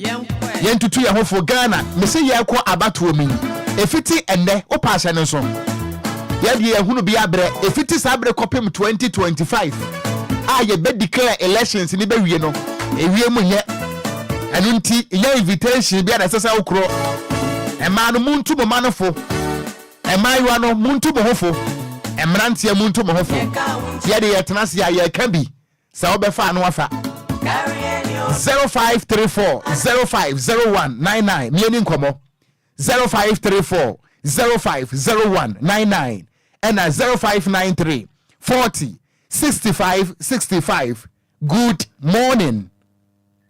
yentutu ye hofo Ghana me se ye ko abatuo mi efiti enne o paase ne so ye de ye hunu bi abre efiti sabre kopem 2025 ye be declare elections ni be wie no ewie mu nye anunti iya invitation bia na sesa okro ema no muntu mo manofo ema yiwa no muntu mo hofo emrantie muntu mo hofo ye de yetenase ya ye ka bi sa obefa no afa 0534 050199 mieni nkomo 0534 050199 and 0593 40 65 65. Good morning.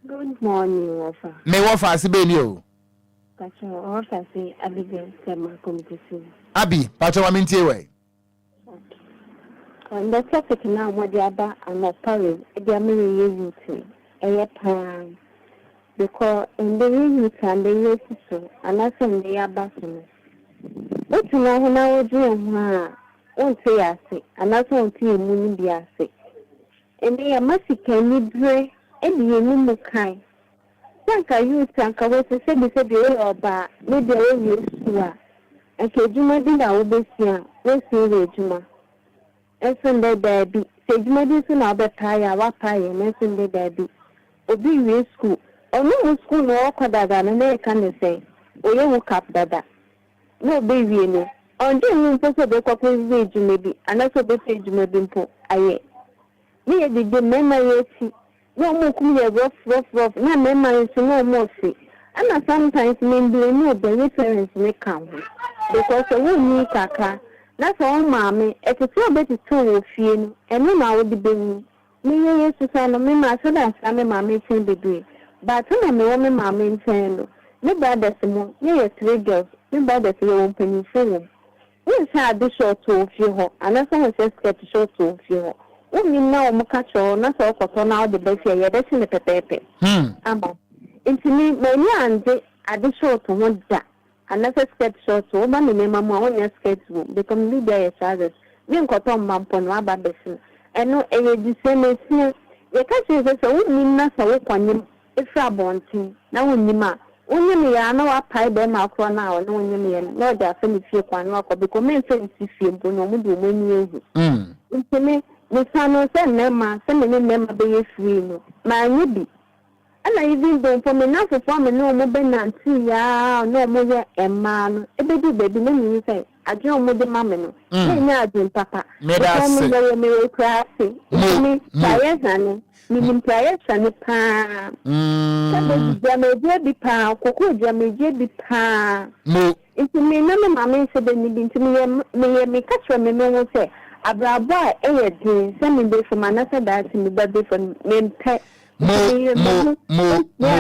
Good morning, Wafa. Me Wafa sibeni o. Pacho, Wafa say Abigail Sema Community. Abi, Pacho wa mintie we. Okay. On the topic now, what the other and not parents, they are many years to a pan. Because in the youth and the youth so, and that's in the abassum. What's now when I was doing, won't say I say, and that's won't see a moon be I say. And they are massive can you pray. Ebi enu mu kan sanka youth sanka we se bi se bi o ba me de o yesu a And so Juma did our best here. Let's see Juma. And Sunday baby. Say Juma did soon I'll be tired, what pie, and Sunday baby. Obi we school. Oh no school no okada and they can say. Oh you woke up dada. No baby no. On the room for the copy maybe, and also the page maybe aye. Me did the memory. No more come rough, no memory no more see. And sometimes men blame the reference may come. Because I won't need kaka. That's all, mammy. If it's so better to feel, and no now would be me. Me, yes, to send me, my son, and some mammy send the day. But I am a woman, mammy, and send. No bad as a more, yes, 3 girls, no bad as your own penny film. Yes, I had the short to a few, and as I said, get short to a few. Only now, Mocacho, not all for now the best year, that's in the pepe. Into me, my aunt, I did short to one that. Another sketch short to over me, mamma, on your sketch room, become leader as others. We got on Mampon, Rabba Besson, and no, the same as here. The catch is a woman, not a work on him, if I born team. Now, Nima, only me, I know a pie by my crown now, no one, no, that finish your quan rock, because men say if you don't know, we do many years. Into me, the son of Nema, send me member be free, my nibby. And I even don't for me now for me no more than ya no more a man. A baby, let me say, I don't know the mamma. No, papa. Made us me crafty. Me, prayers, honey. Me, prayers, and pa. Jammy, be pa, cocoa, jammy, be pa. It's me, no, mamma said, then to me, catch from me, no one say. A boy, a day, send me day from another that in the birthday from men pet. Mo. Now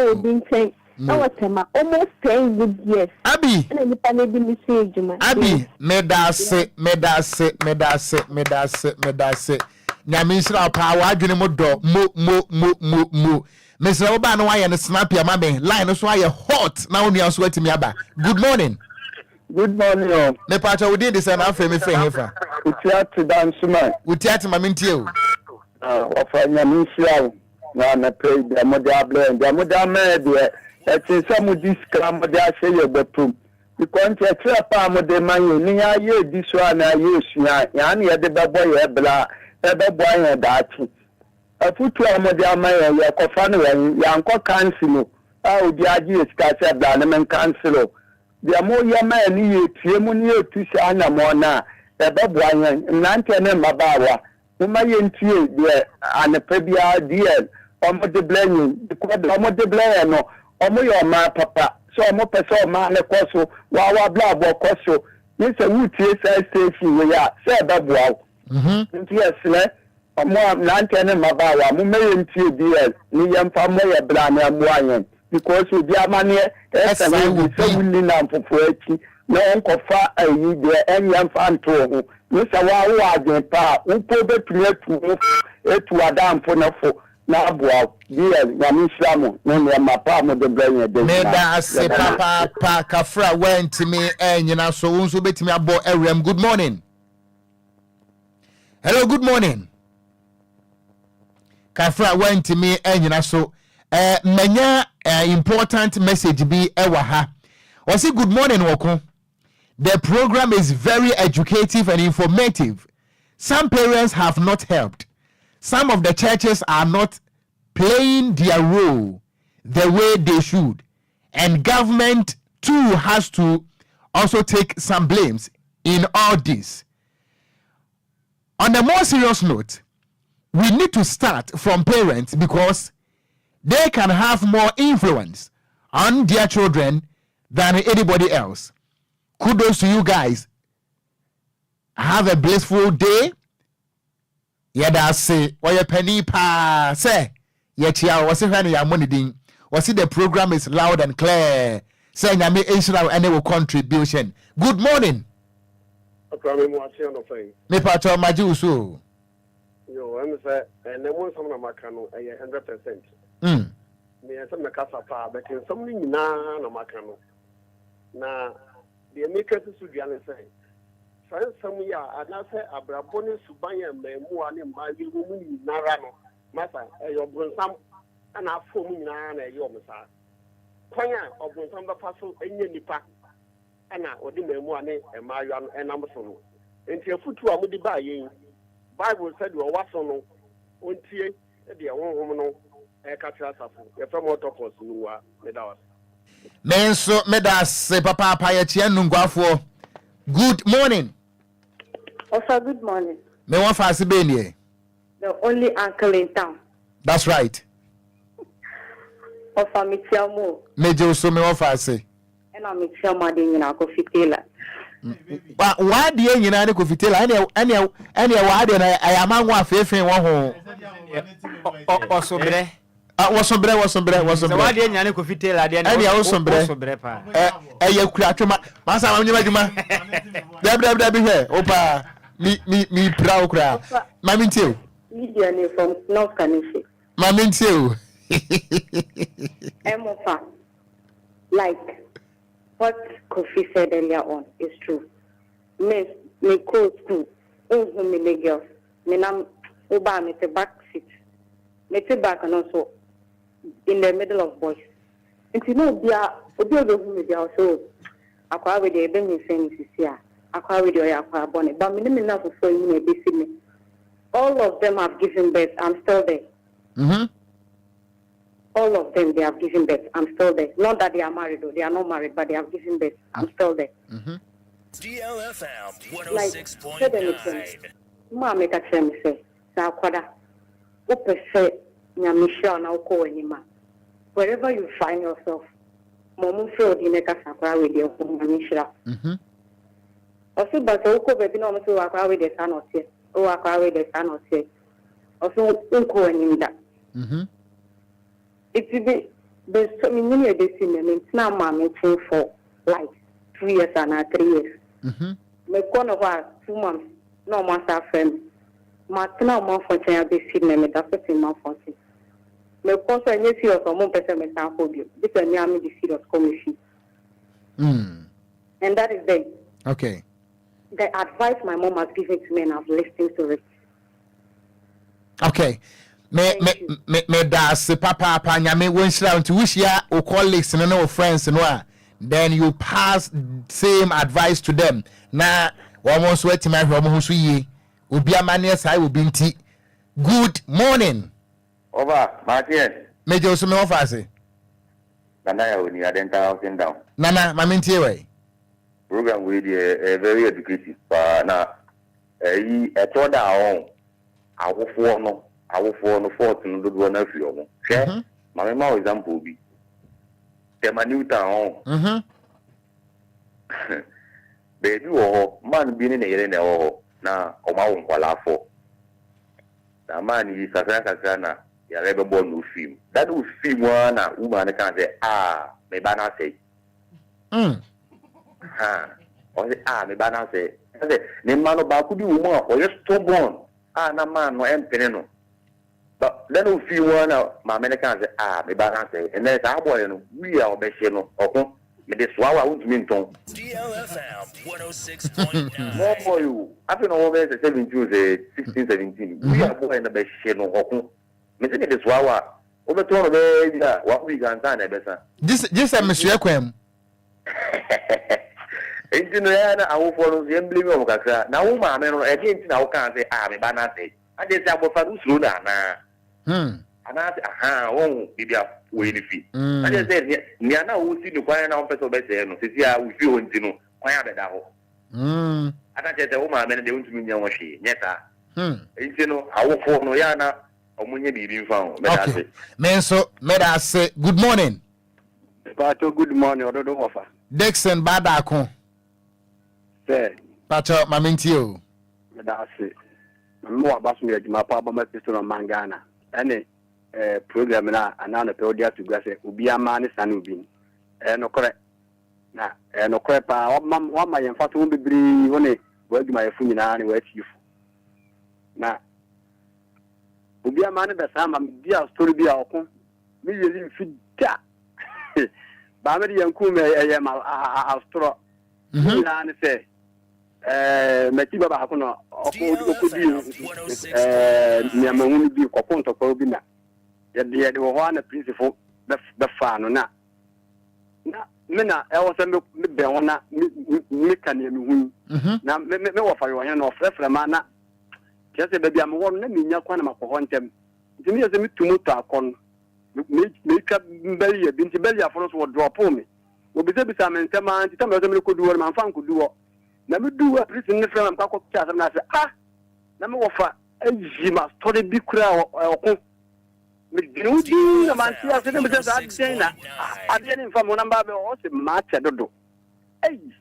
we've been saying, almost 10 good years. Abby, medase. Nyamisra power, Junimodo, mo. Mr. Obano, I and snap your mammy, line so I hot. Now we are sweating me about. Good morning. Good morning. Me pacha we did this and I'm famous for him. Utiati dance man. Utiati mamintio. Ofanya misiao na na pay the model blend the model media that is some discount model say you betum because you trap am the man ni aye this one na use ya na de babo ye bla e babo ye that afutu model man ya kofa no ya nko cancel a odi agi esika say bla na men cancel the mo ya man ni ye tie mu ni etusi anya mo na e babo ye nante ne mabawa Uma yentie de anapebia DL omo de blame because omo de blame no omo yo ma papa so omo pese ma ne koso wa bla bo koso ni se wutie sai station we ya se babuaw nti esle omo nante ne mabawa mo me yentie DL ni yemfa mo ye bla na mo ayen because we dia mane ese na we se wuni na mfofo achi na enkofa ayi de enyemfa nto ho Mr. Wa Agenpa, Upo Betu, Etu Adam Fonafo, Nabua, dear Yamishlamo, no, my palm the brain. Meda say Papa Kafra went to me and you know, so won't bet me about RM. Good morning. Hello, good morning. Kafra went to me and you know, so many important message be ewaha. Was it good morning, Woko? The program is very educative and informative. Some parents have not helped. Some of the churches are not playing their role the way they should. And government too has to also take some blames in all this. On a more serious note, we need to start from parents because they can have more influence on their children than anybody else. Kudos to you guys. Have a blissful day. Yada say, or your penny pa say, yet ya was it your money ding. Was it the program is loud and clear? Saying I may Israel and will contribution. Good morning. Me pato majusu. Yo, I'm say, and then once I'm a macano, 100%. Me and some casa pa, but in something na macano. Na the makers should be saying. Some year, and I say, Abraboni Subaya, Memuani, my woman, Narano, Massa, your Brunsam, and our 4 million a year, Massa. Koya, or Brunsam, the Passo, and Nipa, ana odi memu ane emayo no enam so no enti afutu a mudi ba yen Bible said o waso no ontie de honhom no e ka tra safo ye fam otokos no wa medawas menso medase papa ya tia nungwafo good morning Also good morning. Me want fast be here. The only uncle in town. That's right. Of a Michiamo. Major so me want fast say. And I'm Michiamo de na Kofi Taylor. But why the you na Kofi Taylor? Any why dey I am one afefe won ho. Osobre. Wasobre. Why dey nya Kofi Taylor dey na. Any osobre pa. Ya kura atwoma. Masa ma nyuma. Dab here. Opa. Me proud kura. Mami ntio. Media name from North Carolina. Mami ntio. Emofa. Like what Kofi said earlier on is true. Me go school. Me girls. Me nam oba me the back seat. Me the back and also in the middle of boys. And you know Obia go me there also. Akwa we dey be me saying this here. Akwa we dey akwa bonnet. But me na for you be see me. All of them have given birth. I'm still there. Mhm. All of them, they have given birth. I'm still there. Not that they are married, though. They are not married, but they have given birth. I'm still there. Mhm. DLFM 106.9. Ma make a tell me say, Sakwada, open say, Nyamisha na uko wenima. Wherever you find yourself, momu feel di neka sakwa with your Nyamisha. Mhm. Also, but uko baby no mso wakwa with the son of here. O wakwa with the son of here. Also, uko wenimda. Mhm. It will be there's so many of this in the now mommy for like 2 years and 3 years. Mhm. Me kono wa 2 months no more friend. Ma tena mo for change be see me that's what mo for see. Me kono so any serious o mo pese me tan for you. This is me am the serious commission. And that is the Okay. The advice my mom has given to me and I've listened to it. Okay. Me da se papa nyame wonshira unto wishia o colleagues and no friends no then you pass same advice to them na almost wait my home so yi obi amane sai obi nti good morning over Martin me je so me offer nana ya oni adenta housing down nana mama ntie we program we dey very educative na yi eto da on awofo no fort no do na fi omo hwe mama ma example bi tema new town baby wo man bi ne yere na wo na o ma wo nkwala afọ na man yi sakra na ya rebe bo no film that no film na woman can say me ba na say o say me ba na say ne man no ba ku bi wo mo o ye stubborn na man no empene no but then we feel one my American say me ba na say and then that boy no we are obeshe no okun me dey swawa won't mean ton DLFM 106.9 more boy you after no over 17 say 16 17 we are boy na beshe no okun me say dey swawa over to no be ya what we can stand e besa this monsieur kwem enti no ya na awofo no ye blame o kakra na wo ma me no e dey enti na wo kan say me ba na say and dey say abofa no suru na ana won bibia we ni fi and dey say ni ana wo si ni kwan na wo pese obese no sisi a wo fi ho enti no kwan abeda ho ana dey say wo ma me no dey untumi nya wo hwe nyeta enti no awofo no ya na omunye bibi mfa ho me da say me da say good morning Pato good morning ododo ofa Dixon Badako say Pato mamintio me da say mo abaso me adwuma pa ba ma pisto no mangana ene program na anana pe odia to gase obi ama ne sane obi no kore na no kore pa wa ma yemfa to bibiri woni wa adwuma yefu nyina ne wa chifu na obi ama ne besa ma bia story bia okun mi yeli fida ba me yanku me ma astro na ne se meti baba hakuno okodi nyamahunu bi koponto ko bi na ye wo ho na principle be fa no na na me na e wo se me be wona me kan ye me hu na me wo fa yo he na ofrefre ma na kese be bia me wo na me nya kwa na makoho ntem ntimi ye se me tumu to akon me ka mbeli ye binti beli aforo so drop me obi se bisa me ntem anti tam yo se me ko duwo ma fa nko duwo na me duwo prison ne frema mpa ko kya na se na me wo fa ayi ma story bi kura okon me dinu na man tia se me se za dena adeni fa mo namba be o se ma che dodo ayi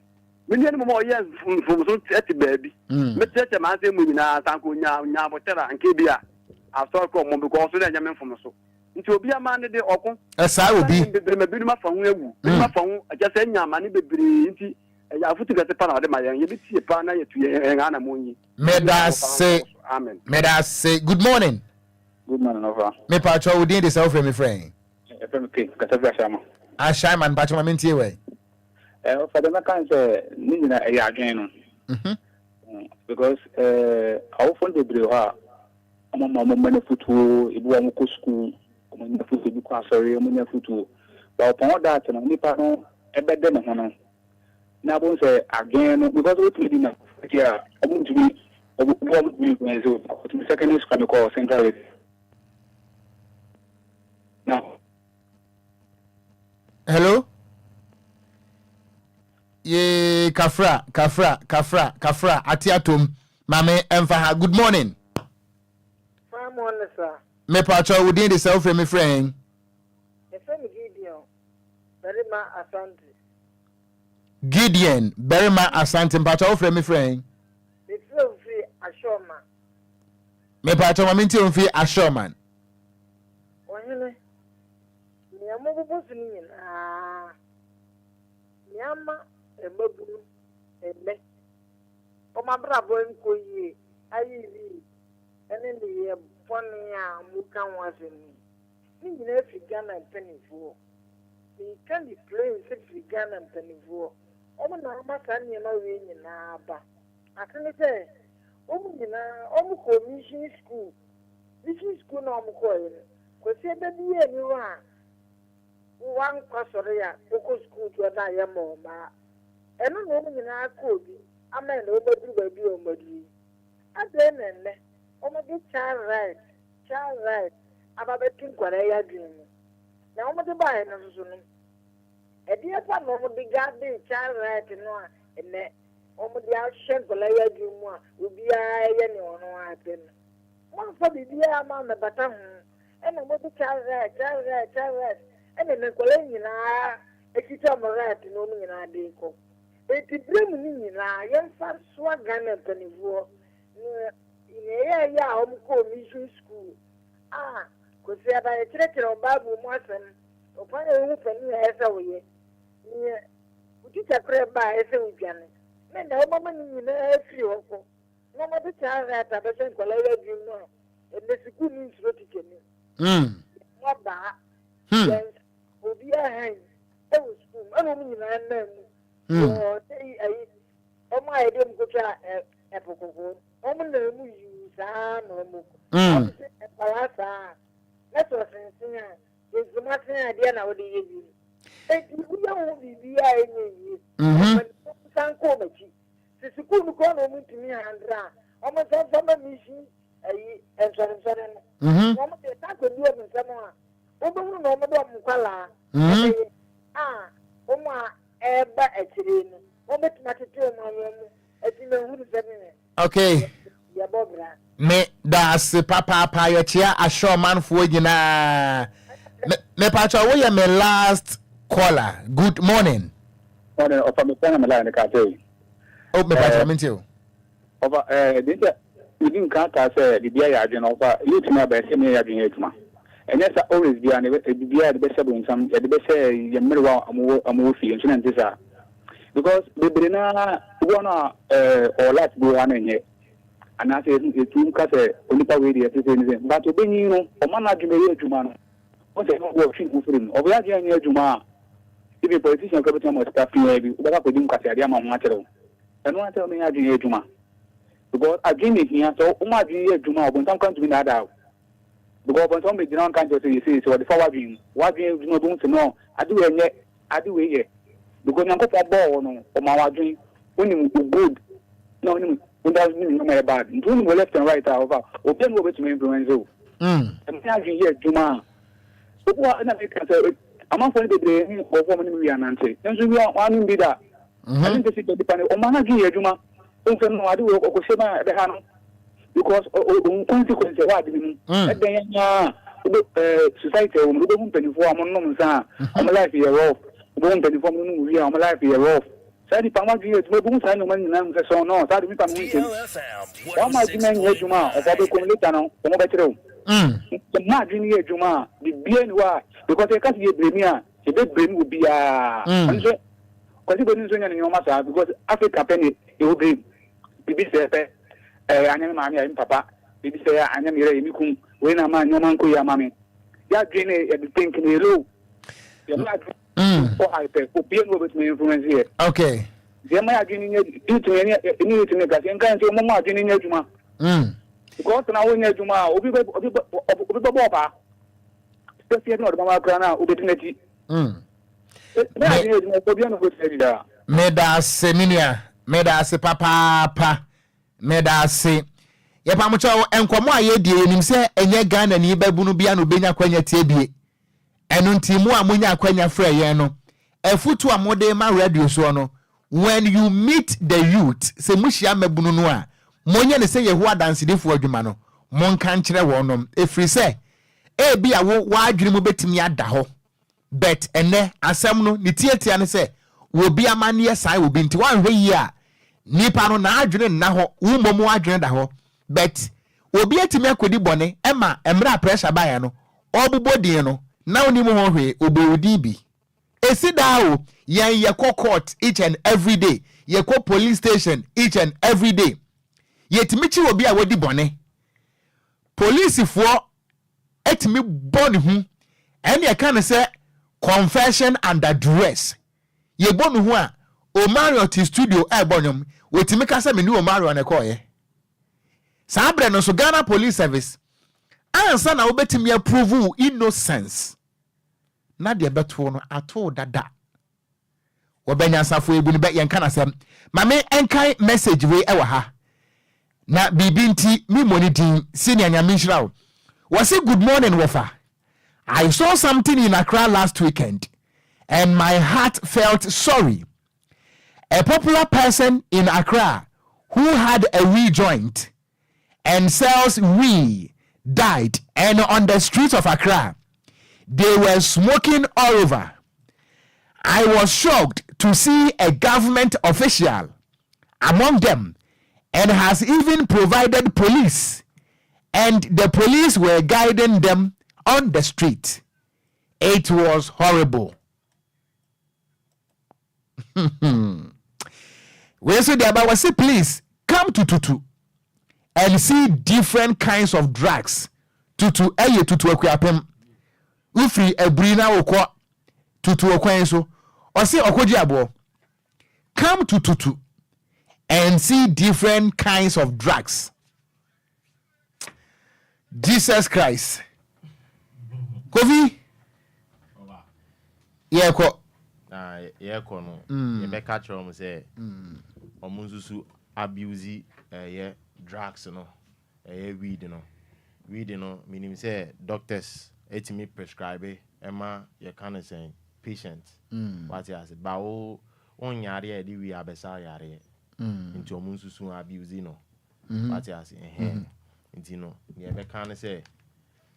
me ni mo ye fo so eti baabi me tete ma se mu nyina sanko nya botera nke bia after ko mo because so na nya me fo so nti obi ama ne de okon esa obi me bi ma fa hu ewu me ma fa hu aja se nya ma ne bebre nti ya futu gase pa na de ma ye bi tie pa na ye tu ye nga na mo nyi amen meda say good morning over me pacho we dey self me friend FMK Katabi Ashama and pacho ma mentie we for the kan say ni na e ya adwen no because our phone de bre ha mama na futu ibu am ko school mo na futu bi kwa sorry mo na futu ba upon that no ni pa no e be de no no na bon say again no because we to na yeah omo to be secondary school call central now hello ye kafra atiatom mame emfa good morning morning sir me pacho we dey the self me friend Gideon Berima Asante pacho friend me friend me pacho ma minti on fi Ashoman ohene ni amobubu sini nyama emabunu eme o ma brabo enko yi ayiri ene ni ye boni a muka waseni ni nyina fi Ghana penifo ni kan di play se fi Ghana penifo o ma na ma kan ni ma we nyina ba akene se o mu nyina o mu ko mission school na o mu ko yi ko se be bi e ni wa wan kwasore ya ko school to na ye mo ma eno no mu nyina ko bi amen no be duru ba bi o madu ade nenne o mo di child right aba be tin kwara ya dwin na o mo de ba e no so no e di pa no mo di garden child right no a ene o mo di a shen kwara ya dwin mu a obi a ye ne ono a ten mo fa bi bia ma me bata hu ene mo di child right ene me kwara nyina ekita mo right no mo nyina de ko eti brem ni nyina ye fa so Ghana panivuo ni ya o ko mission school ko se aba e kire o babu mo asem o pa na hu pani ya esa woye ni utita kre ba esa udwane me na o mama ni nyina afiri ho ko na mo de cha rata be se nkola ya dwum no e me school ni nsuro tike ni mo ba obi a han e wo school ana mo nyina na mu o sei ai o ma e dem ko cha e pokoko o mo na mu yu sa no mo e para sa na so sensia e zuma sen dia na wo de ye bi e ti ya wo bi bi a enyi san ko ma chi se school ko no mu timi handra o mo san fa ma mi shi ai en sore no o mo te ta ko duo mi sama o bo no mo do mo kwala o mo e ba e tire ni o betima tete o ma mu e ti me hu se ni okay ya bobra me das papa ya chia Ashoman fo nyina me pacho wo ye me last caller good morning ofa me pana mala ne ka te o me pacho minti o ofa dinta idin ka say bibia ya adwen ofa youth na ba se me ya adwen etuma enye sa always bia ne bibia de be se bo nsam de be se ye mmerwa amu fi nso na ntisa because bebrena wona all that go an enye ana say etum ka say onipa we dey say ni but obenyi no o ma na adwuma ye adwuma no o say no go fi kufurim o bia dia nya adwuma ibi politician ka betam o staff here bi o ba ko dim ka say dia ma ho akyerɛ eno ate o me adwuma adwuma because adwuma here so o ma adwuma adwuma o bontam kan tumi na da because bontam be dinam kan say you say so the forward dream what dream no bon no adu enye ade we ye because nyankopɔ bɔɔ no ɔmawadwen wonim good na wonim without no more bad doing left and right over Obia no bet to influence you and adwen ye adwuma so what na make say amafo no bebre ni ɔfɔ mo ni wi anante nso wi anu bi da I think this is the depend o mana adwen ye adwuma nso no ade we okose ba be ha no because consequence wa ade ni e den nya society o mo do mo penifo am no nsa am life ye rough do mo penifo mo no wi am life ye rough sadi pama dwi e tumo bu sa no man nyina mo so no sadi mi pama nti o ma dwi men ye dwuma o ba be community no o mo be kire o the ma dwi ye dwuma the bien wa because e ka ye blemi a e be blemi obi a nso ko ti be nso nya ne nyoma sa because Africa penny e o blemi bibi se pe anya ma mi a mi papa bibi se anya mi re mi kum we na ma nyoma nko ya ma mi ya dwi ne e be think ne low ya ma for I pay Obia no bet me influence here. Okay. They may agree in you to make us and can't say Mama in your Juma. Because now when you're Juma, Obi, especially not Mama Grana, Ubinity. Meda Seminia, Meda se papa, Meda se. Yapamucho and Kwama ye dear, and him say, and ye gun and ye babunu be an Ubina Quenya Tebie. Enu nti mu amunya akwanya frɛ ye no efutu amode ma radio so no when you meet the youth se muhia mabunu no a monye ne se yehu adansedefo adwuma no monka nkyerɛ wɔnom efiri sɛ ebi a wo adwene mu betimi ada ho bet ene asɛm no ne tietia ne sɛ wo bi amane sai wo bi nti wanhwɛ yi a nipa no na adwene nna ho wo momo adwene da ho bet obi atimi akodi bɔne ema emra pressure ba ya no obubodin no now ni mo hwe obewudi bi esidao yan ye court each and every day ye police station each and every day yetimichi obi a wodi bone police for etimi bone hu ene ye kan say confession under duress ye bone hu a o Marriott studio e bonyom wetimi ka say me ni o Marriott ne ko ye sabre no so Ghana Police Service ansa na obetimi approve innocence na de beto no ato dada wobenya safo ebu ni be yen kana sem ma me enkai message we e wa ha na bibi nti mi monidin senior nyamenhirawo was say good morning wofa I saw something in Accra last weekend and my heart felt sorry. A popular person in Accra who had a wee joint and sells wee died, and on the streets of Accra they were smoking all over. I was shocked to see a government official among them and has even provided police, and the police were guiding them on the street. It was horrible. We said about say please come to Tutu and see different kinds of drugs. Tutu akuapem. Ufri ebrina okwa Tutu okwan so. Or say Okogyeabour. Come to Tutu and see different kinds of drugs. Jesus Christ. Kofi. Yeko. Yeko no. Yebeka chom say omunsusu abuse drugs no. Weed no. Weed no meaning say doctors etimi prescribe ema you can say patient. What you say ba o on yare e di we abesa yare. Into omunsusu abuse no. What you say nti no yebeka no say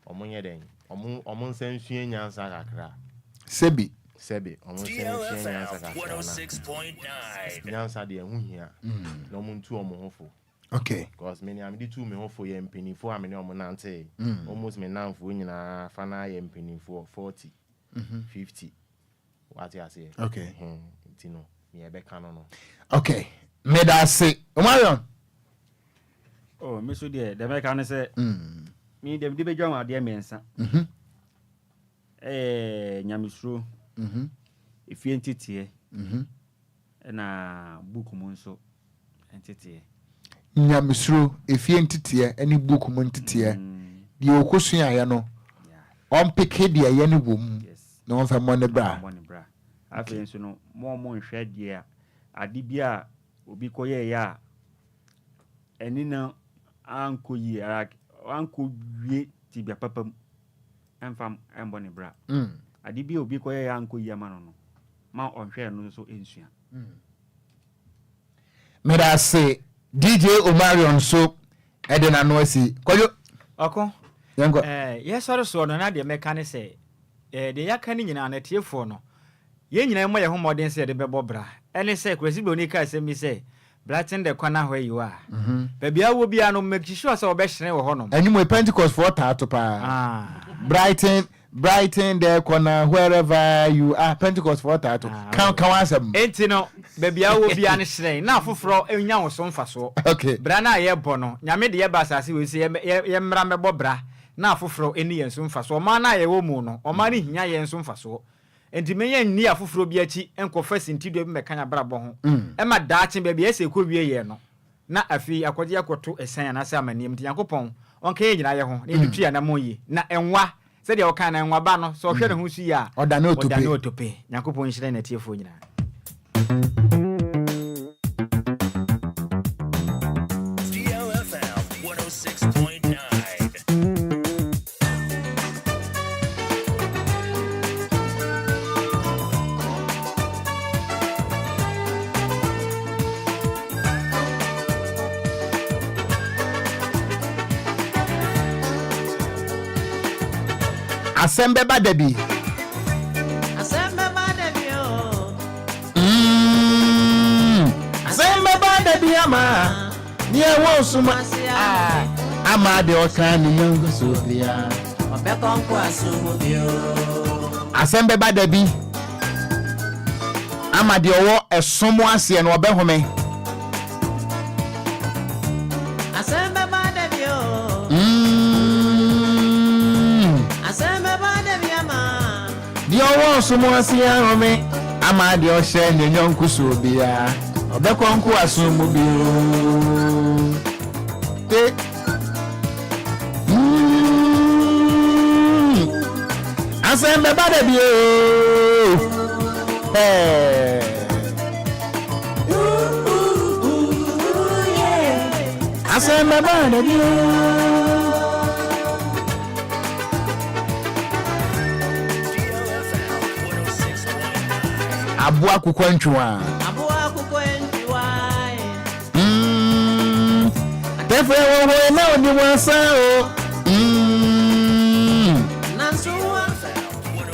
omunye den omun sensue nyansa kakra sebi omun sensue nyansa kakra 106.9 nyansa de hu hia no mun tu omun hofo. Okay, because many am di tu me hofo ye mpinifo am ne omun nante almost me nanfo nyina fa na ye mpinifo 40 50 what you say. Okay, nti no yebeka no. Okay, me da say Omarion. Oh, me so there the make an say me dem di be dwan ade mensa nyamisro if entity na book mo nso entity nyamisro if entity any book mo entity di okosua ya no on pick dia ya ni bom na on fa mo ne bra Afei so no mo nhwe de ade bia obi koye ya eni na anko yi anko wie tibia papam enfam embone bra ade bia obi koye ya anko yi ama no ma onhwe no so ensua meda se DJ Omarion so edena no asi koyo oko yango yes so no na de meka ne se de yaka ni nyina na tiefo no ye nyina mo ye ho modern se de bebo bra ene se kwesi be oni ka se mi se blatin de kwana ho yi wa babia wo bia no make sure se obehire wo ho no anyimo Pentecost for tato pa Brighton the corner wherever you are Pentecost for tato kan wasem enti no babia wo bia ne hire na afoforo enya wo so mfa so okay bra na ye bo no nyame de ye ba asase we se ye mra mebo bra na afoforo eni ye so mfa so ma na ye wo mu no o ma ne hinya ye so mfa so enti menye ni afoforo bi achi enkofa sintido bi mekanya brabo ho e ma daache ba bi ese ko wie ye no na afi akwaje akoto esan na se amani mti yankopon onka ye nyina ye ho na etutu ya na moyi na enwa se de o kan na enwa ba no so hwe ne ho su ya odane otope yankopon hire na tiefo nyina DLFM 106.9 Asembe badabi Asembe badabi ama niye wo suma ama de Ocran ni nyongo sofia obekonko asumubio Asembe badabi ama de owo esomo ase no obehome Asembe badabi Di owo sumo ase ahome ama de o hye ne nyonko sofia obekonko asumubio Asembe badabi Asembe badabi Abua kukwentwa Tefe wo na oni wansa o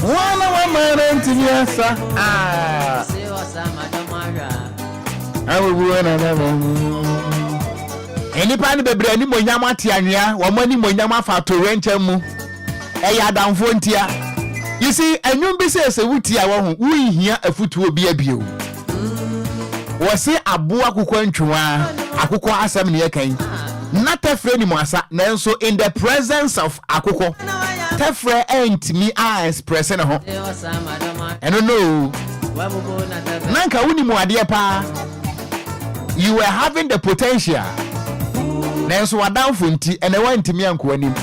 Wana wa marenti niasa awu buona na enipa ni bebre ni monyam atianwea wo mani monyam afa to renchemu eya danfo ntia you see enwum bi se wutia wo ho wuhia afutuo bi abio wo se aboa kokwantwa akokọ asem ne yakan na tefre ni mo asa nanso in the presence of akokọ tefre entimi a express na ho eno no nanka wuni mu ade pa you were having the potential nanso wadanfo nti ene wantimi anko anim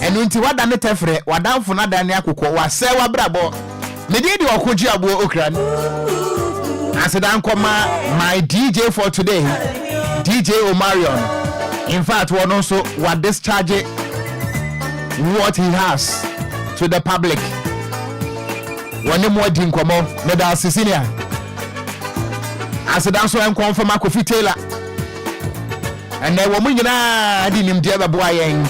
eno nti wada ne tefre wadanfo na dan ne akokọ wase wabrabo me di Okogyeabour Ocran asedan koma my DJ for today DJ Omarion in fact one also what discharge what he has to the public one more din komo medal Sicilia asedan so en confirm Kofi Taylor and then wo nyina di nim de babo ayen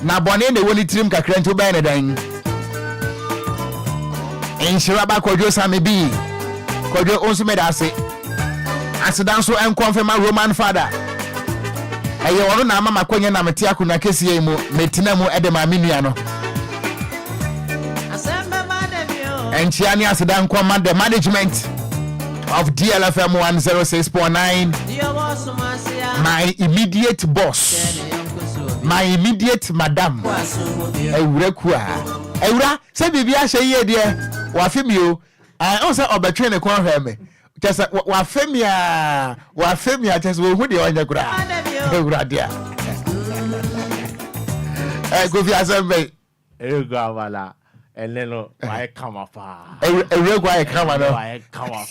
na bone ne woni trim kakra nto ba ne dan en shiraba kojo sami bi kojo onsu medase asedan so en confirm Roman father aye wono na mama kwanya na meti akuna kesi yi mu metina mu ede ma menua no enchia ni asedan koma the management of DLFM 106.9 my immediate boss my immediate madam ewura se bibia hye ye de wa femio o se obetwe ne kon hweme tese wa femia tese wo hu de onya kura ewura dia go fi asembe ego awala And then I come up. A real quiet come on. I come up.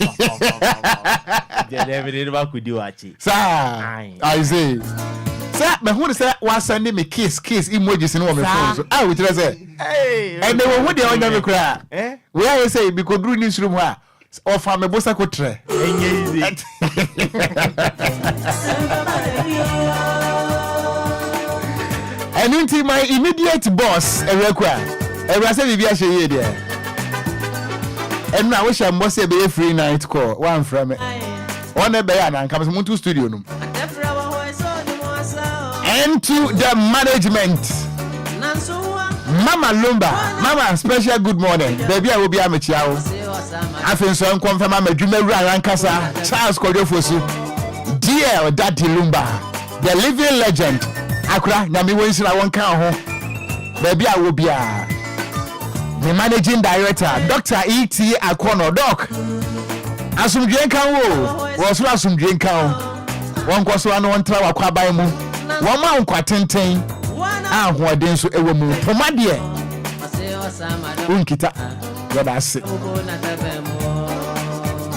Then everything could do actually. Sir, I say. Sir, but who is that was sending me kiss emojis in one of phone. I would just say, hey, and they were with the other cry. Where I say, because do this room or from a bossa cotre. And into my immediate boss, a require. And I said, if you are there. And I wish I must be a free night call. One from it. One a bear and comes to studio. And to the management. Mama Lumba, Mama, special good morning. Baby, I will be a machiao. I feel so confirm I'm a dreamer Rankasa, Charles Kodofosu, DL Daddy Lumba, the living legend. Akra, Nami Winston, I won't count. Baby, I will be the managing director, Dr. E.T. Akono Doc. Asum Drenkan was Rasum Drenkan. One was one travel Kwabaimu. One man quatenten. Ah, who are dense a woman. Pomadia Unkita. What I say.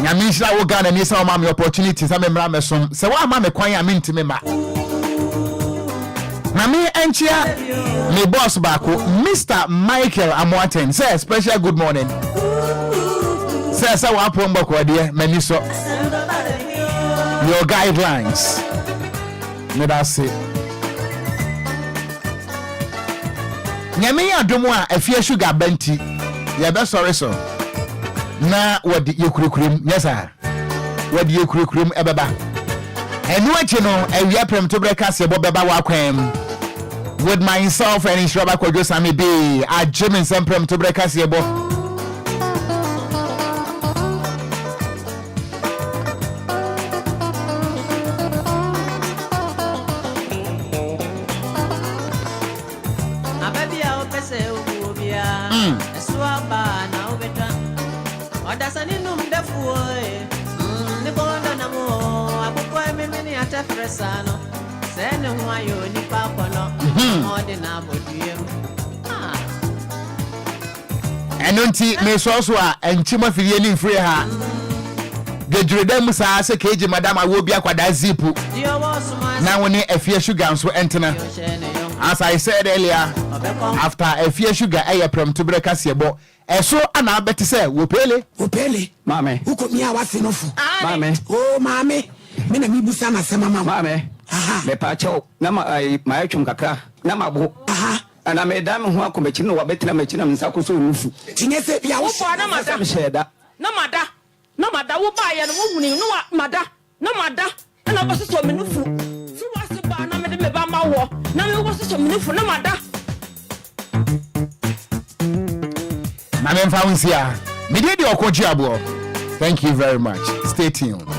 Yamisha will gather and some mammy opportunities. I'm a mamma. So, what mamma quite mean to me, ma. Mami Enchia, me boss bako, Mr. Michael Amwaten. Say special good morning. Say so wa pomba kwa die meniso. Your guidelines. Me da say. Nyame adomo a afie sugar benti. Ya be sorry so. Na wadi yekurukurum. Yes sir. Wadi yekurukurum ebeba. Enu achi no awia prem to breka se bobeba wakwem. With myself and Instraba Kojo Sami B, I Jim in some prem to breka se bo. Enunti me so so a enchima fie ni free ha gedredam sa se keji madam Obia kwada zipu na woni afie sugar so entena. As I said earlier, after afie sugar prem to breka sebo eso ana beti se wopele mame uko mi awase no fu mame oh mame me na mi busa na sema mame me pa cho na ma atwum kakra na mabo ana me dam ho akomechi no wabetina mechina msako so nufu tinye se bia wo na mada msheda na mada wo ba ye no wo huni no mada na mada na bo so me nufu so wase ba na me de me ba ma wo na me wo so me nufu na mada Mame mfa unsia me de Okogyeabour. Thank you very much. Stay tuned.